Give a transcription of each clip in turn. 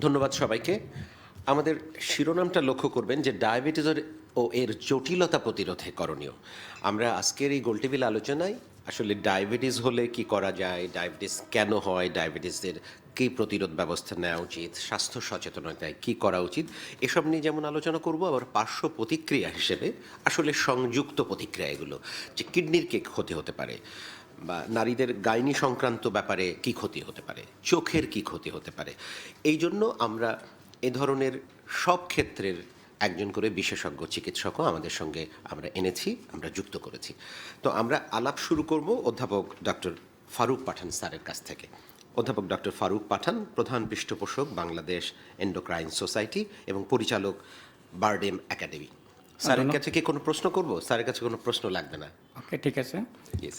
ধন্যবাদ সবাইকে। আমাদের শিরোনামটা লক্ষ্য করবেন যে ডায়াবেটিস ও এর জটিলতা প্রতিরোধে করণীয়। আমরা আজকের এই গোলটেবিল আলোচনায় আসলে ডায়াবেটিস হলে কি করা যায়, ডায়াবেটিস কেন হয়, ডায়াবেটিসের কী প্রতিরোধ ব্যবস্থা নেওয়া উচিত, স্বাস্থ্য সচেতনতায় কী করা উচিত, এসব নিয়ে যেমন আলোচনা করব, আবার পার্শ্ব প্রতিক্রিয়া হিসেবে আসলে সংযুক্ত প্রতিক্রিয়া এগুলো, যে কিডনির কে ক্ষতি হতে পারে, বা নারীদের গাইনি সংক্রান্ত ব্যাপারে কি ক্ষতি হতে পারে, চোখের কি ক্ষতি হতে পারে। এই জন্য আমরা এ ধরনের সব ক্ষেত্রের একজন করে বিশেষজ্ঞ চিকিৎসকও আমাদের সঙ্গে আমরা এনেছি, আমরা যুক্ত করেছি। তো আমরা আলাপ শুরু করব অধ্যাপক ডক্টর ফারুক পাঠান স্যারের কাছ থেকে। অধ্যাপক ডক্টর ফারুক পাঠান প্রধান পৃষ্ঠপোষক বাংলাদেশ এন্ডোক্রাইন সোসাইটি এবং পরিচালক বারডেম একাডেমি। স্যারের কাছে কি কোনো প্রশ্ন করব? স্যারের কাছে কোনো প্রশ্ন লাগবে না। ওকে, ঠিক আছে।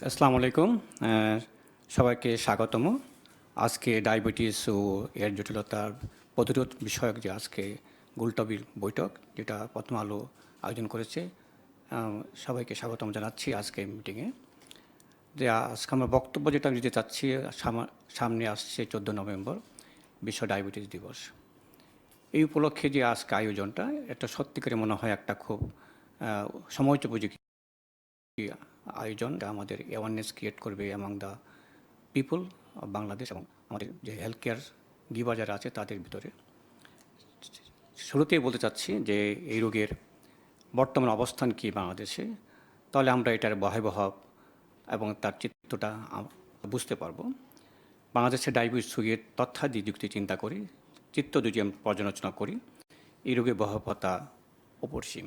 আসসালামু আলাইকুম, সবাইকে স্বাগতম। আজকে ডায়াবেটিস ও এর জটিলতার প্রতিরোধ বিষয়ক যে আজকে গোলটেবিল বৈঠক, যেটা প্রথম আলো আয়োজন করেছে, সবাইকে স্বাগতম জানাচ্ছি আজকে মিটিংয়ে। যে আজকে আমার বক্তব্য যেটা আমি দিতে চাচ্ছি, সামনে আসছে 14 নভেম্বর বিশ্ব ডায়াবেটিস দিবস। এই উপলক্ষে যে আজকে আয়োজনটা, এটা সত্যিকারে মনে হয় একটা খুব সময়োপযোগী আয়োজন, যা আমাদের অ্যাওয়ারনেস ক্রিয়েট করবে among the people of Bangladesh এবং আমাদের যে হেলথ কেয়ার গিভার যারা আছে তাদের ভিতরে। শুরুতেই বলতে চাচ্ছি যে এই রোগের বর্তমান অবস্থান কী বাংলাদেশে, তাহলে আমরা এটার ভয়াবহ এবং তার চিত্রটা বুঝতে পারবো। বাংলাদেশে ডায়াবেটিস রোগের তথ্যাদি যুক্তি চিন্তা করি, চিত্র যদি আমি পর্যালোচনা করি, এই রোগের ভয়াবহতা অপরিসীম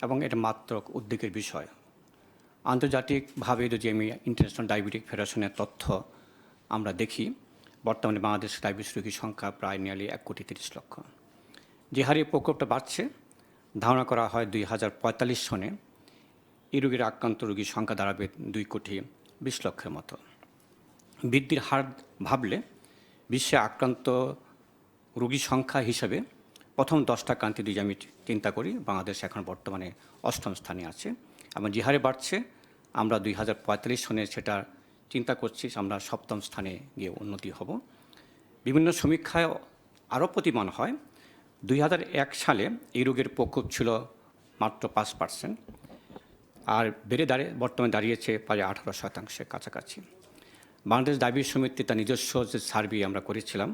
এবং এটা মাত্র উদ্বেগের বিষয়। আন্তর্জাতিকভাবে যদি আমি ইন্টারন্যাশনাল ডায়াবেটিক ফেডারেশনের তথ্য আমরা দেখি, বর্তমানে বাংলাদেশ ডায়াবেটিস রোগীর সংখ্যা প্রায় নিয়ারলি 1,30,00,000। যে হারে প্রকোপটা বাড়ছে, ধারণা করা হয় 2045 সনে এই রোগের আক্রান্ত রোগীর সংখ্যা দাঁড়াবে 2,20,00,000 মতো। বৃদ্ধির হার ভাবলে বিশ্বে আক্রান্ত রোগীর সংখ্যা হিসেবে প্রথম 10টা কান্ট্রি যদি আমি চিন্তা করি, বাংলাদেশ এখন বর্তমানে 8ম স্থানে আছে এবং যে হারে বাড়ছে, আমরা 2045 সনে সেটা চিন্তা করছি আমরা 7ম স্থানে গিয়ে উন্নতি হব। বিভিন্ন সমীক্ষায় আরও প্রতিমান হয় 2001 সালে এই রোগের প্রকোপ ছিল মাত্র 5%, আর বর্তমানে দাঁড়িয়েছে প্রায় 18% কাছাকাছি। বাংলাদেশ ডায়াবেটিস সমিতি তার নিজস্ব যে সার্ভে আমরা করেছিলাম,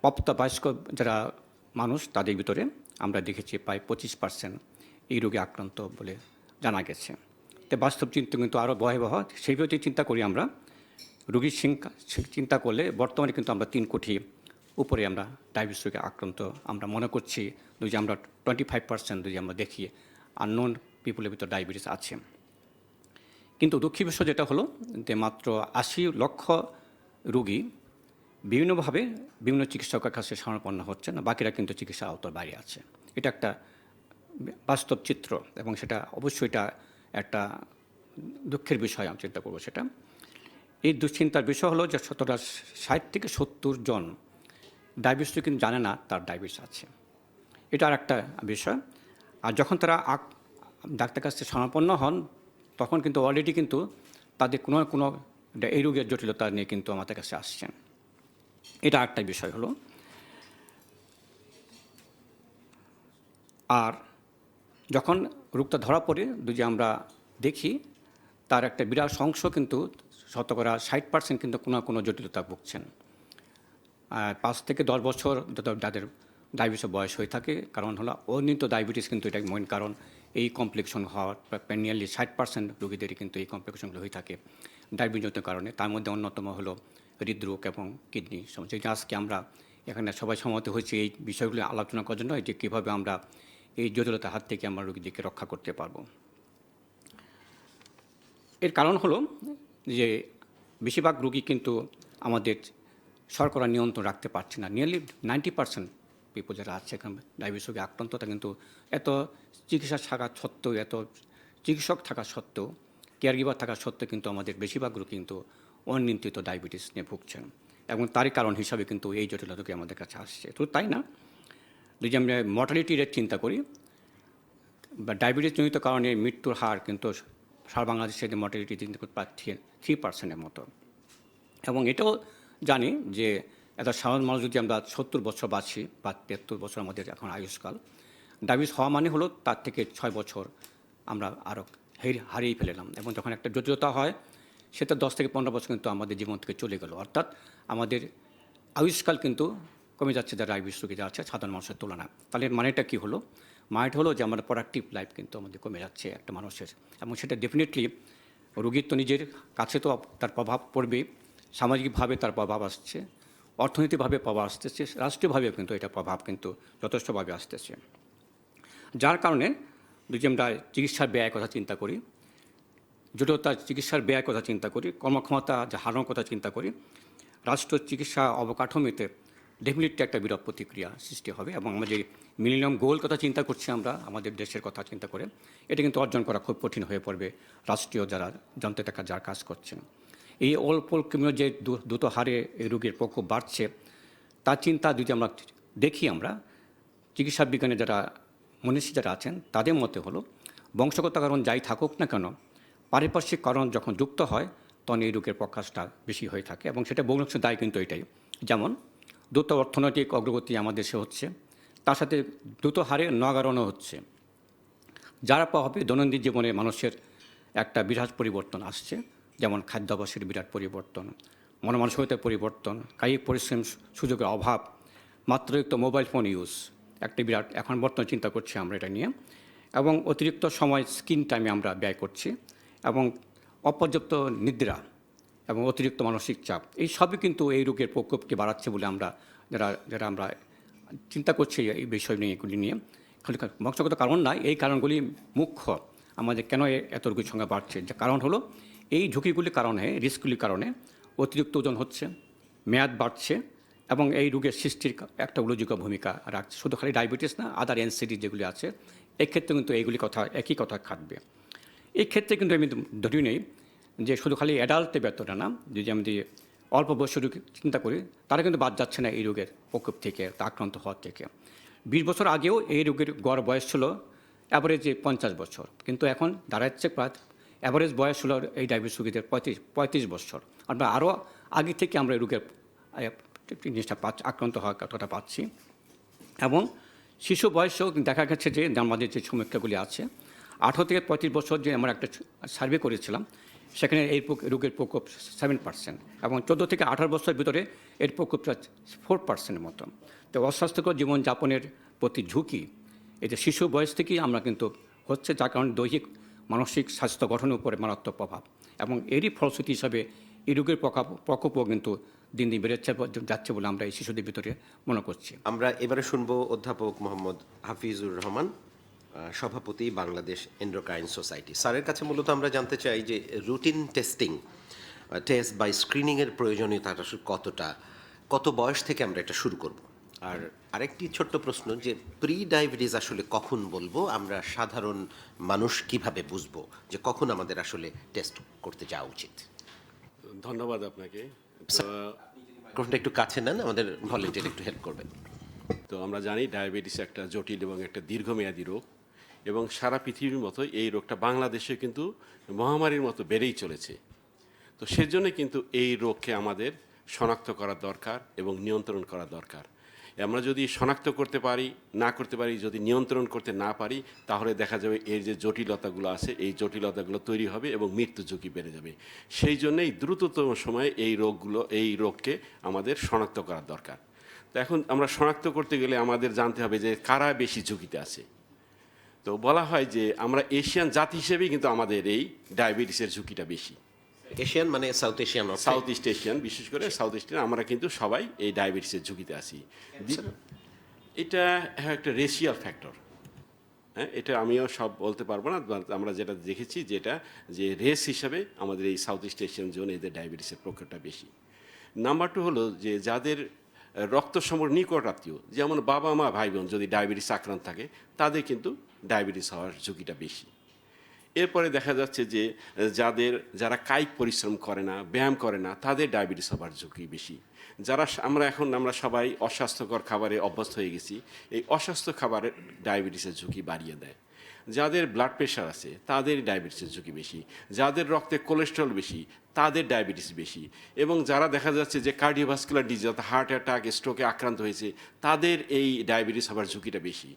প্রাপ্তবয়স্ক যারা মানুষ তাদের ভিতরে আমরা দেখেছি প্রায় 25% এই রোগে আক্রান্ত বলে জানা গেছে। তো বাস্তব চিন্তা কিন্তু আরও ভয়াবহ। সেইভাবে চিন্তা করি আমরা, রোগীর সংখ্যা চিন্তা করলে বর্তমানে কিন্তু আমরা 3 কোটি উপরে আমরা ডায়াবেটিস রোগে আক্রান্ত আমরা মনে করছি। যদি আমরা 25% যদি আমরা দেখি আননোন পিপুলের ভিতর ডায়াবেটিস আছে। কিন্তু দুঃখের বিষয় যেটা হলো যে মাত্র 80 লক্ষ রোগী বিভিন্নভাবে বিভিন্ন চিকিৎসকের কাছে শরণাপন্ন হচ্ছে না, বাকিরা কিন্তু চিকিৎসা আওতার বাইরে আছে। এটা একটা বাস্তব চিত্র এবং সেটা অবশ্যই এটা একটা দুঃখের বিষয়। আমি চিন্তা করবো সেটা। এই দুশ্চিন্তার বিষয় হলো যে 60 থেকে 70 জন ডায়াবেটিস কিন্তু জানে না তার ডায়াবেটিস আছে। এটা আর একটা বিষয়। আর যখন তারা ডাক্তার কাছে শরণাপন্ন হন, তখন কিন্তু অলরেডি কিন্তু তাদের কোনো না কোনো এই রোগের জটিলতা নিয়ে কিন্তু আমাদের কাছে আসছেন। এটা একটা বিষয় হলো। আর যখন রোগটা ধরা পড়ে, যদি আমরা দেখি তার একটা বিরাট অংশ কিন্তু 60% কিন্তু কোনো না কোনো জটিলতা ভুগছেন। 5 থেকে 10 বছর যাদের ডায়াবেটিসের বয়স হয়ে থাকে, কারণ হলো অনিয়মিত ডায়াবেটিস কিন্তু এটা মেইন কারণ। এই কমপ্লিকেশন হওয়ার নিয়ারলি 60% রোগীদেরই কিন্তু এই কমপ্লিকেশনগুলো হয়ে থাকে ডায়াবেটিসজনিত কারণে। তার মধ্যে অন্যতম হলো হৃদরোগ এবং কিডনি সমস্যা। আজকে আমরা এখানে সবাই সমবেত হয়েছি এই বিষয়গুলো আলোচনা করার জন্য, যে কীভাবে আমরা এই জটিলতার হাত থেকে আমরা রোগীদেরকে রক্ষা করতে পারব। এর কারণ হলো যে বেশিরভাগ রোগী কিন্তু আমাদের শর্করা নিয়ন্ত্রণ রাখতে পারছে না। নিয়ারলি 90% পিপল যারা আছে এখানে ডায়াবেটিস রোগে আক্রান্ত, তা কিন্তু এত চিকিৎসা থাকা সত্ত্বেও, এত চিকিৎসক থাকা সত্ত্বেও, কেয়ার গিভার থাকা সত্ত্বেও কিন্তু আমাদের বেশিরভাগ রোগী কিন্তু অনিয়ন্ত্রিত ডায়াবেটিস নিয়ে ভুগছেন এবং তারই কারণ হিসাবে কিন্তু এই জটিলতাকে আমাদের কাছে আসছে। তো তাই না, যদি আমরা মর্টালিটি রেট চিন্তা করি, বা ডায়াবেটিসজনিত কারণে মৃত্যুর হার কিন্তু সারা বাংলাদেশের মর্টালিটি কিন্তু প্রায় 3% মতো। এবং এটাও জানি যে একটা সাধারণ মানুষ যদি আমরা 70 বছর বাঁচি বা 73 বছর আমাদের এখন আয়ুষ্কাল, ডায়াবেটিস হওয়া মানে হলো তার থেকে 6 বছর আমরা আরও হারিয়ে ফেললাম। এবং যখন একটা জটিলতা হয় সেটা 10 থেকে 15 বছর কিন্তু আমাদের জীবন থেকে চলে গেল, অর্থাৎ আমাদের আয়ুষ্কাল কিন্তু কমে যাচ্ছে যারা ডায়াবেটিস রোগী যারা আছে সাধারণ মানুষের তুলনায়। তাহলে এর মানেটা কী হলো? মানেটা হলো যে আমাদের প্রোডাক্টিভ লাইফ কিন্তু আমাদের কমে যাচ্ছে একটা মানুষের, এবং সেটা ডেফিনেটলি রোগীর তো নিজের কাছে তো তার প্রভাব পড়বে, সামাজিকভাবে তার প্রভাব আসছে, অর্থনৈতিকভাবে প্রভাব আসতেছে, রাষ্ট্রীয়ভাবেও কিন্তু এটা প্রভাব কিন্তু যথেষ্টভাবে আসতেছে। যার কারণে যদি আমরা চিকিৎসার ব্যয়ের কথা চিন্তা করি, জটিলতার চিকিৎসার ব্যয়ের কথা চিন্তা করি, কর্মক্ষমতা যে হারানোর কথা চিন্তা করি, রাষ্ট্র চিকিৎসা অবকাঠামোতে ডেফিনেটলি একটা বিরূপ প্রতিক্রিয়া সৃষ্টি হবে। এবং আমাদের মিলিনিয়াম গোল কথা চিন্তা করছি আমরা আমাদের দেশের কথা চিন্তা করে, এটা কিন্তু অর্জন করা খুব কঠিন হয়ে পড়বে রাষ্ট্রীয় যারা যন্ত্রে টাকা যারা কাজ করছেন। এই অল্প যে দ্রুত হারে এই রোগীর প্রকোপ বাড়ছে, তার চিন্তা যদি আমরা দেখি, আমরা চিকিৎসা বিজ্ঞানে যারা মনীষী যারা আছেন তাদের মতে হলো বংশগত কারণ যাই থাকুক না কেন, পারিপার্শ্বিক কারণ যখন যুক্ত হয় তখন এই রোগের প্রকাশটা বেশি হয়ে থাকে, এবং সেটা বহু দায় কিন্তু এটাই। যেমন দ্রুত অর্থনৈতিক অগ্রগতি আমাদের দেশে হচ্ছে, তার সাথে দ্রুত হারে নগরায়নও হচ্ছে, যার প্রভাবে দৈনন্দিন জীবনে মানুষের একটা বিরাট পরিবর্তন আসছে। যেমন খাদ্যাভ্যাসের বিরাট পরিবর্তন, মনমানসিকতার পরিবর্তন, কায়িক পরিশ্রম সুযোগের অভাব, মাত্রাতিরিক্ত মোবাইল ফোন ইউজ একটা বিরাট এখন বর্তমানে চিন্তা করছি আমরা এটা নিয়ে, এবং অতিরিক্ত সময় স্ক্রিন টাইমে আমরা ব্যয় করছি, এবং অপর্যাপ্ত নিদ্রা এবং অতিরিক্ত মানসিক চাপ, এই সবই কিন্তু এই রোগের প্রকোপকে বাড়াচ্ছে বলে আমরা যারা আমরা চিন্তা করছি এই বিষয় নিয়ে, এগুলি নিয়ে। খালি বংশগত কারণ নয়, এই কারণগুলি মুখ্য আমাদের কেন এত রোগীর সংখ্যা বাড়ছে। যে কারণ হলো এই ঝুঁকিগুলির কারণে, রিস্কগুলির কারণে অতিরিক্ত ওজন হচ্ছে, মেয়াদ বাড়ছে, এবং এই রোগের সৃষ্টির একটা উল্লেখযোগ্য ভূমিকা রাখছে। শুধু খালি ডায়াবেটিস না, আদার এনসিডি যেগুলি আছে এক্ষেত্রে কিন্তু এইগুলি একই কথা খাটবে। এই ক্ষেত্রে কিন্তু আমি ধরি নেই যে শুধু খালি অ্যাডাল্টে ব্যর্থতা না, যদি আমি অল্প বয়সের রোগী চিন্তা করি, তারা কিন্তু বাদ যাচ্ছে না এই রোগের প্রকোপ থেকে, আক্রান্ত হওয়ার থেকে। 20 বছর আগেও এই রোগের গড় বয়স ছিল অ্যাভারেজে 50 বছর, কিন্তু এখন দাঁড়াচ্ছে প্রায় অ্যাভারেজ বয়স হলো এই ডায়াবেটিস রোগীদের 35 বছর। আমরা আরও আগে থেকে আমরা এই রোগের জিনিসটা আক্রান্ত হওয়ার কথাটা পাচ্ছি। এবং শিশু বয়সেও দেখা গেছে যে আমাদের যে সমীক্ষাগুলি আছে, 18 থেকে 35 বছর যে আমরা একটা সার্ভে করেছিলাম, সেখানে এই রোগের প্রকোপ 7%, এবং 14 থেকে 18 বছরের ভিতরে এর প্রকোপটা 4%-এর মতো। তো অস্বাস্থ্যকর জীবনযাপনের প্রতি ঝুঁকি এটা শিশু বয়স থেকেই আমরা কিন্তু হচ্ছে, যার কারণে দৈহিক মানসিক স্বাস্থ্য গঠনের উপরে মারাত্মক প্রভাব, এবং এরই ফলশ্রুতি হিসাবে এই রোগের প্রকোপও কিন্তু দিন দিন বেড়ে যাচ্ছে বলে আমরা এই শিশুদের ভিতরে মনে করছি। আমরা এবারে শুনবো অধ্যাপক মোহাম্মদ হাফিজুর রহমান, সভাপতি বাংলাদেশ এন্ডোক্রাইন সোসাইটি। স্যারের কাছে মূলত আমরা জানতে চাই যে রুটিন টেস্ট বা স্ক্রিনিংয়ের প্রয়োজনীয়তাটা কত বয়স থেকে আমরা এটা শুরু করব। আর আরেকটি ছোট্ট প্রশ্ন, যে প্রি ডায়াবেটিস আসলে কখন বলবো, আমরা সাধারণ মানুষ কিভাবে বুঝবো যে কখন আমাদের আসলে টেস্ট করতে যাওয়া উচিত? ধন্যবাদ আপনাকে। প্রশ্নটা একটু কাছে নেন, আমাদের ভলেন্টিয়ার একটু হেল্প করবেন। তো আমরা জানি ডায়াবেটিস একটা জটিল এবং একটা দীর্ঘমেয়াদী রোগ, এবং সারা পৃথিবীর মতো এই রোগটা বাংলাদেশে কিন্তু মহামারীর মতো বেড়েই চলেছে। তো সেজন্য কিন্তু এই রোগকে আমাদের শনাক্ত করা দরকার এবং নিয়ন্ত্রণ করা দরকার। আমরা যদি শনাক্ত করতে পারি, যদি নিয়ন্ত্রণ করতে না পারি, তাহলে দেখা যাবে এর যে জটিলতাগুলো আছে এই জটিলতাগুলো তৈরি হবে এবং মৃত্যু ঝুঁকি বেড়ে যাবে। সেই জন্যই দ্রুততম সময়ে এই রোগকে আমাদের শনাক্ত করা দরকার। তো এখন আমরা শনাক্ত করতে গেলে আমাদের জানতে হবে যে কারা বেশি ঝুঁকিতে আছে। তো বলা হয় যে আমরা এশিয়ান জাতি হিসেবেই কিন্তু আমাদের এই ডায়াবেটিসের ঝুঁকিটা বেশি। এশিয়ান মানে south Asian, south east Asian, বিশেষ করে সাউথ ইস্ট এশিয়ান, আমরা কিন্তু সবাই এই ডায়াবেটিসের ঝুঁকিতে আছি। এটা একটা রেশিয়াল ফ্যাক্টর। হ্যাঁ, এটা আমিও সব বলতে পারবো না, আমরা যেটা দেখেছি যে রেস হিসাবে আমাদের এই সাউথ ইস্ট এশিয়ান জোনে এদের ডায়াবেটিসের প্রকোপটা বেশি। নাম্বার 2 হলো যে যাদের রক্ত নিকট আত্মীয়, যেমন বাবা মা ভাই বোন যদি ডায়াবেটিস আক্রান্ত থাকে, তাদের কিন্তু ডায়াবেটিস হওয়ার ঝুঁকিটা বেশি। এরপরে দেখা যাচ্ছে যে যারা কায়িক পরিশ্রম করে না, ব্যায়াম করে না, তাদের ডায়াবেটিস হওয়ার ঝুঁকি বেশি। আমরা সবাই অস্বাস্থ্যকর খাবারে অভ্যস্ত হয়ে গেছি, এই অস্বাস্থ্য খাবারের ডায়াবেটিসের ঝুঁকি বাড়িয়ে দেয়। যাদের ব্লাড প্রেশার আছে তাদের ডায়াবেটিসের ঝুঁকি বেশি, যাদের রক্তে কোলেস্ট্রল বেশি তাদের ডায়াবেটিস বেশি, এবং যারা দেখা যাচ্ছে যে কার্ডিওভাস্কুলার ডিজিজ অর্থাৎ হার্ট অ্যাটাক স্ট্রোকে আক্রান্ত হয়েছে তাদের এই ডায়াবেটিস হওয়ার ঝুঁকিটা বেশি।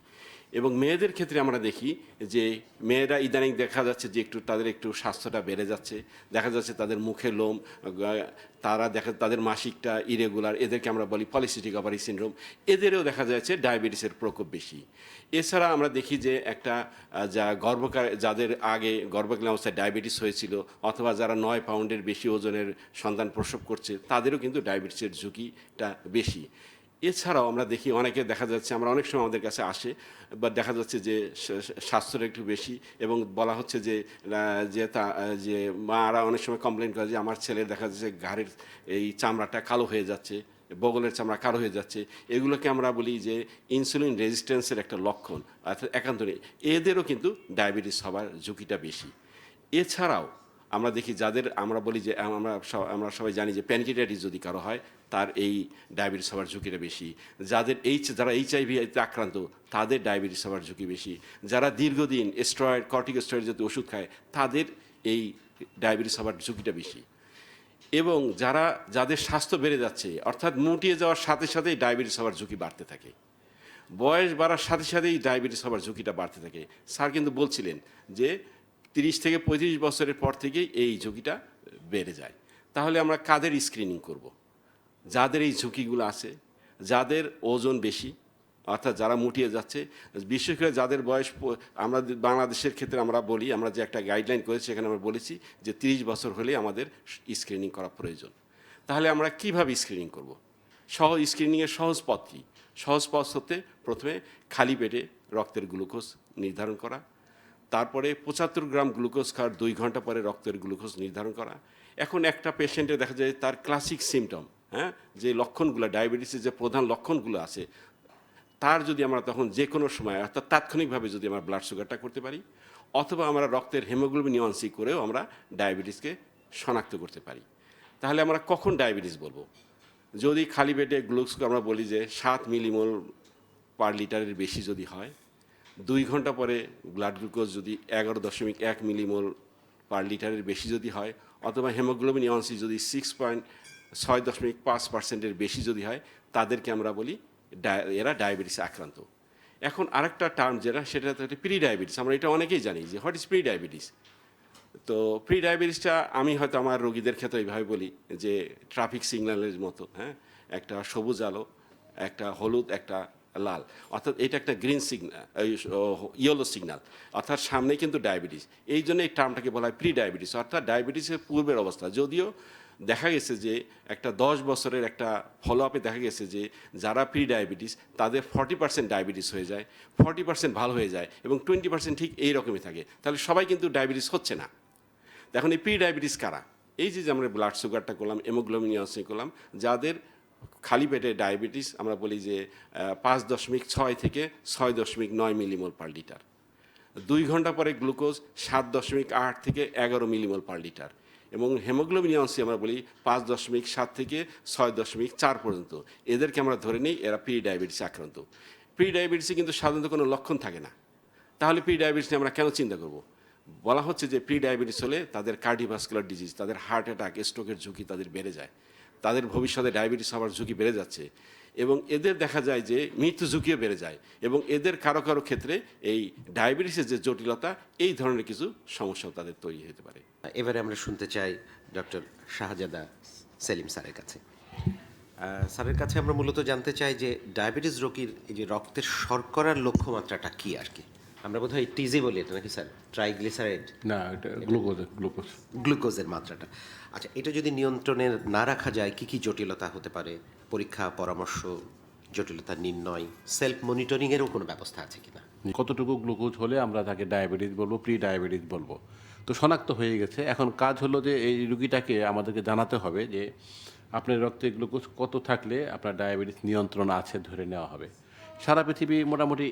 এবং মেয়েদের ক্ষেত্রে আমরা দেখি যে মেয়েরা ইদানিং দেখা যাচ্ছে যে তাদের একটু স্বাস্থ্যটা বেড়ে যাচ্ছে, দেখা যাচ্ছে তাদের মুখে লোম, তারা তাদের মাসিকটা ইরেগুলার, এদেরকে আমরা বলি পলিসিস্টিক ওভারি সিনড্রোম, এদেরও দেখা যাচ্ছে ডায়াবেটিসের প্রকোপ বেশি। এছাড়া আমরা দেখি যে যাদের আগে গর্ভকালীন অবস্থায় ডায়াবেটিস হয়েছিল অথবা যারা 9 পাউন্ডের বেশি ওজনের সন্তান প্রসব করছে তাদেরও কিন্তু ডায়াবেটিসের ঝুঁকিটা বেশি। এছাড়াও আমরা দেখি অনেকে দেখা যাচ্ছে, আমরা অনেক সময় আমাদের কাছে আসে বা দেখা যাচ্ছে যে স্বাস্থ্যটা একটু বেশি এবং বলা হচ্ছে যে মারা অনেক সময় কমপ্লেন করে যে আমার ছেলের দেখা যাচ্ছে ঘাড়ের এই চামড়াটা কালো হয়ে যাচ্ছে, বগলের চামড়া কালো হয়ে যাচ্ছে। এগুলোকে আমরা বলি যে ইনসুলিন রেজিস্ট্যান্সের একটা লক্ষণ, অর্থাৎ একান্ত নেই, এদেরও কিন্তু ডায়াবেটিস হওয়ার ঝুঁকিটা বেশি। এছাড়াও আমরা দেখি যাদের আমরা বলি যে আমরা সবাই জানি যে প্যানক্রিয়াটাইটিস যদি কারো হয় তার এই ডায়াবেটিস হওয়ার ঝুঁকিটা বেশি, যারা HIV-তে আক্রান্ত তাদের ডায়াবেটিস হওয়ার ঝুঁকি বেশি, যারা দীর্ঘদিন কর্টিকোস্টেরয়েড জাতীয় ওষুধ খায় তাদের এই ডায়াবেটিস হওয়ার ঝুঁকিটা বেশি, এবং যাদের স্বাস্থ্য বেড়ে যাচ্ছে অর্থাৎ মুটিয়ে যাওয়ার সাথে সাথেই ডায়াবেটিস হওয়ার ঝুঁকি বাড়তে থাকে, বয়স বাড়ার সাথে সাথেই ডায়াবেটিস হওয়ার ঝুঁকিটা বাড়তে থাকে। স্যার কিন্তু বলছিলেন যে 30 থেকে 35 বছরের পর থেকেই এই ঝুঁকিটা বেড়ে যায়। তাহলে আমরা কাদের স্ক্রিনিং করব? যাদের এই ঝুঁকিগুলো আছে, যাদের ওজন বেশি অর্থাৎ যারা মুটিয়ে যাচ্ছে, বিশেষ করে যাদের বয়স, আমরা বাংলাদেশের ক্ষেত্রে আমরা বলি, আমরা যে একটা গাইডলাইন করেছি সেখানে আমরা বলেছি যে 30 বছর হলে আমাদের স্ক্রিনিং করা প্রয়োজন। তাহলে আমরা কিভাবে স্ক্রিনিং করব? স্ক্রিনিংয়ের সহজ পথ কী? সহজ পথ হতে প্রথমে খালি পেটে রক্তের গ্লুকোজ নির্ধারণ করা, তারপরে 75 গ্রাম গ্লুকোজ খাওয়ার 2 ঘন্টা পরে রক্তের গ্লুকোজ নির্ধারণ করা। এখন একটা পেশেন্টে দেখা যায় তার ক্লাসিক সিমটম, যে লক্ষণগুলো, ডায়াবেটিসের যে প্রধান লক্ষণগুলো আছে, তার যদি আমরা তখন যে কোনো সময় অর্থাৎ তাৎক্ষণিকভাবে যদি আমরা ব্লাড সুগারটা করতে পারি অথবা আমরা রক্তের হিমোগ্লোবিন A1C করেও আমরা ডায়াবেটিসকে শনাক্ত করতে পারি। তাহলে আমরা কখন ডায়াবেটিস বলবো? যদি খালি পেটে গ্লুকোজ আমরা বলি যে 7 মিলিমোল পার লিটারের বেশি যদি হয়, 2 ঘন্টা পরে ব্লাড গ্লুকোজ যদি 11.1 মিলিমোল পার লিটারের বেশি যদি হয়, অথবা হিমোগ্লোবিন A1C যদি 6.5% বেশি যদি হয়, তাদেরকে আমরা বলি এরা ডায়াবেটিসে আক্রান্ত। এখন আরেকটা টার্ম সেটা হচ্ছে প্রি ডায়াবেটিস। আমরা এটা অনেকেই জানি যে হোয়াট ইজ প্রি ডায়াবেটিস। তো প্রি ডায়াবেটিসটা আমি হয়তো আমার রোগীদের ক্ষেত্রে এইভাবে বলি যে ট্রাফিক সিগন্যালের মতো, একটা সবুজ আলো, একটা হলুদ, একটা লাল, অর্থাৎ এটা একটা গ্রিন সিগন্যাল, ইয়েলো সিগন্যাল, অর্থাৎ সামনে কিন্তু ডায়াবেটিস। এই জন্য এই টার্মটাকে বলা হয় প্রি ডায়াবেটিস, অর্থাৎ ডায়াবেটিসের পূর্বের অবস্থা। যদিও দেখা গেছে যে একটা 10 বছরের একটা ফলো আপে দেখা গেছে যে যারা প্রি ডায়াবেটিস তাদের 40% ডায়াবেটিস হয়ে যায়, 40% ভালো হয়ে যায় এবং 20% ঠিক এই রকমই থাকে। তাহলে সবাই কিন্তু ডায়াবেটিস হচ্ছে না। এখন এই প্রি ডায়াবেটিস কারা? এই যে আমরা ব্লাড সুগারটা করলাম, হিমোগ্লোবিন A1C করলাম, যাদের খালি পেটে ডায়াবেটিস আমরা বলি যে 5.6 থেকে 6.9 মিলিমোল পার লিটার, 2 ঘন্টা পরে গ্লুকোজ 7.8 থেকে 11 মিলিমোল পার লিটার, এবং হিমোগ্লোবিন A1C আমরা বলি 5.7 থেকে 6.4 পর্যন্ত। এদেরকে আমরা ধরে নিই এরা প্রি ডায়াবেটিস আক্রান্ত। প্রি ডায়াবেটিসে কিন্তু সাধারণত কোনো লক্ষণ থাকে না। তাহলে প্রি ডায়াবেটিস নিয়ে আমরা কেন চিন্তা করব? বলা হচ্ছে যে প্রি ডায়াবেটিস হলে তাদের কার্ডিওভাস্কুলার ডিজিজ, তাদের হার্ট অ্যাটাক স্ট্রোকের ঝুঁকি তাদের বেড়ে যায়, তাদের ভবিষ্যতে ডায়াবেটিস হওয়ার ঝুঁকি বেড়ে যাচ্ছে, এবং এদের দেখা যায় যে মৃত্যু ঝুঁকিও বেড়ে যায়, এবং এদের কারো কারো ক্ষেত্রে এই ডায়াবেটিসের যে জটিলতা, এই ধরনের কিছু সমস্যাও তাদের তৈরি হতে পারে। এবারে আমরা শুনতে চাই ডক্টর শাহজাদা সেলিম স্যারের কাছে। স্যারের কাছে আমরা মূলত জানতে চাই যে ডায়াবেটিস রোগীর এই যে রক্তের শর্করার লক্ষ্যমাত্রাটা কি আর কি। আমরা বোধহয় টিজি বলি এটা নাকি স্যার? ট্রাইগ্লিসারাইড না, এটা গ্লুকোজের মাত্রাটা। আচ্ছা, এটা যদি নিয়ন্ত্রণে না রাখা যায় কি কি জটিলতা হতে পারে? পরীক্ষা, পরামর্শ, জটিলতা নির্ণয়, সেলফ মনিটরিংয়েরও কোনো ব্যবস্থা আছে কিনা? কতটুকু গ্লুকোজ হলে আমরা তাকে ডায়াবেটিস বলবো, প্রি ডায়াবেটিস বলবো? তো শনাক্ত হয়ে গেছে। এখন কাজ হলো যে এই রুগীটাকে আমাদেরকে জানাতে হবে যে আপনার রক্তে গ্লুকোজ কত থাকলে আপনার ডায়াবেটিস নিয়ন্ত্রণ আছে ধরে নেওয়া হবে। সারা পৃথিবী মোটামুটি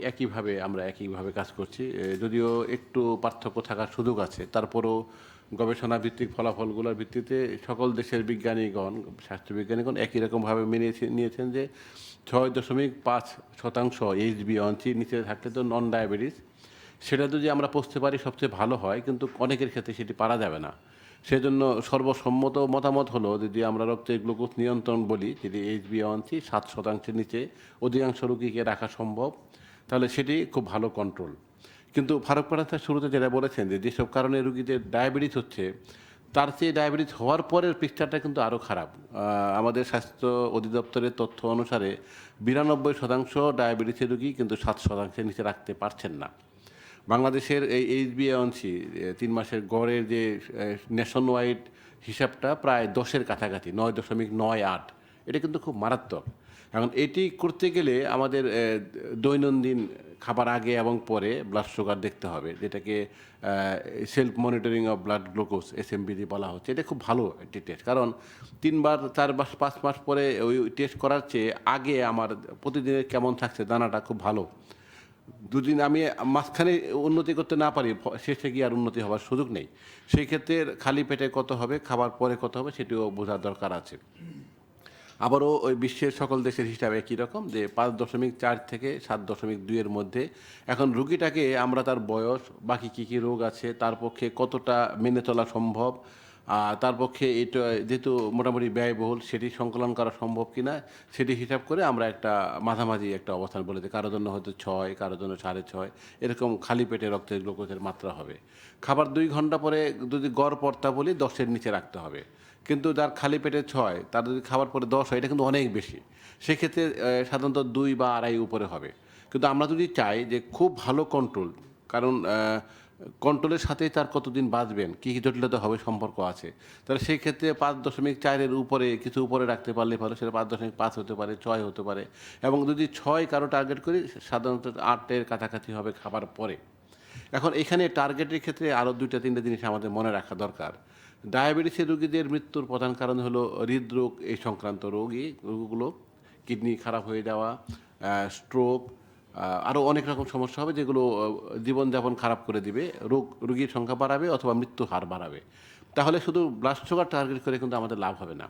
আমরা একইভাবে কাজ করছি, যদিও একটু পার্থক্য থাকার সুযোগ আছে। তারপরও গবেষণা ভিত্তিক ফলাফলগুলোর ভিত্তিতে সকল দেশের বিজ্ঞানীগণ, স্বাস্থ্যবিজ্ঞানীগণ একই রকমভাবে মেনে নিয়েছেন যে 6.5% HbA1c নিচে থাকলে তো নন ডায়াবেটিস, সেটা যদি আমরা পৌঁছতে পারি সবচেয়ে ভালো হয়, কিন্তু অনেকের ক্ষেত্রে সেটি পারা যাবে না। সেজন্য সর্বসম্মত মতামত হলো, যদি আমরা রক্তের গ্লুকোজ নিয়ন্ত্রণ বলি, যদি HbA1c 7% নিচে অধিকাংশ রোগীকে রাখা সম্ভব, তাহলে সেটি খুব ভালো কন্ট্রোল। কিন্তু ফারুক পাঠান স্যার শুরুতে যেটা বলেছেন যে যেসব কারণে রোগীদের ডায়াবেটিস হচ্ছে, তার চেয়ে ডায়াবেটিস হওয়ার পরের পিকচারটা কিন্তু আরও খারাপ। আমাদের স্বাস্থ্য অধিদপ্তরের তথ্য অনুসারে 92% ডায়াবেটিসের রোগী কিন্তু 7%-এর নিচে রাখতে পারছেন না। বাংলাদেশের এই HbA1c 3 মাসের গড়ের যে ন্যাশন ওয়াইড হিসাবটা প্রায় 10-এর কাছাকাছি, 9.98। এটা কিন্তু খুব মারাত্মক। এখন এটি করতে গেলে আমাদের দৈনন্দিন খাবার আগে এবং পরে ব্লাড সুগার দেখতে হবে, যেটাকে self monitoring of blood glucose SMBG বলা হচ্ছে। এটা খুব ভালো একটি টেস্ট, কারণ 3 বার 4 মাস 5 মাস পরে ওই টেস্ট করার চেয়ে আগে আমার প্রতিদিনের কেমন থাকছে জানাটা খুব ভালো। দুদিন আমি মাঝখানে উন্নতি করতে না পারি, শেষে গিয়ে আর উন্নতি হওয়ার সুযোগ নেই। সেই ক্ষেত্রে খালি পেটে কত হবে, খাবার পরে কত হবে, সেটিও বোঝার দরকার আছে। আবারও ওই বিশ্বের সকল দেশের হিসাবে একই রকম, যে 5.4 থেকে 7.2-এর মধ্যে। এখন রুগীটাকে আমরা তার বয়স, বাকি কী কী রোগ আছে, তার পক্ষে কতটা মেনে চলা সম্ভব, তার পক্ষে এটা যেহেতু মোটামুটি ব্যয়বহুল, সেটি সংকলন করা সম্ভব কিনা সেটি হিসাব করে আমরা একটা মাঝামাঝি একটা অবস্থান বলে দিই। কারোর জন্য হয়তো 6, কারোর জন্য 6.5, এরকম খালি পেটে রক্তের গ্লুকোজের মাত্রা হবে। খাবার 2 ঘন্টা পরে যদি গড় পড়তা বলি 10-এর নিচে রাখতে হবে। কিন্তু যার খালি পেটে 6, তার যদি খাবার পরে 10 হয়, এটা কিন্তু অনেক বেশি। সেক্ষেত্রে সাধারণত 2 বা 2.5 উপরে হবে। কিন্তু আমরা যদি চাই যে খুব ভালো কন্ট্রোল, কারণ কন্ট্রোলের সাথেই তার কতদিন বাঁচবেন, কী কী জটিলতা হবে সম্পর্ক আছে, তাহলে সেই ক্ষেত্রে 5.4-এর উপরে কিছু উপরে রাখতে পারলে ভালো। সেটা 5.5 হতে পারে, 6 হতে পারে। এবং যদি 6 কারো টার্গেট করি, সাধারণত 8-এর কাছাকাছি হবে খাবার পরে। এখন এখানে টার্গেটের ক্ষেত্রে আরও 2-3টা জিনিস আমাদের মনে রাখা দরকার। ডায়াবেটিসের রোগীদের মৃত্যুর প্রধান কারণ হলো হৃদরোগ এই সংক্রান্ত রোগগুলো, কিডনি খারাপ হয়ে যাওয়া, স্ট্রোক, আরও অনেক রকম সমস্যা হবে, যেগুলো জীবনযাপন খারাপ করে দিবে, রোগীর সংখ্যা বাড়াবে অথবা মৃত্যু হার বাড়াবে। তাহলে শুধু ব্লাড সুগার টার্গেট করে কিন্তু আমাদের লাভ হবে না।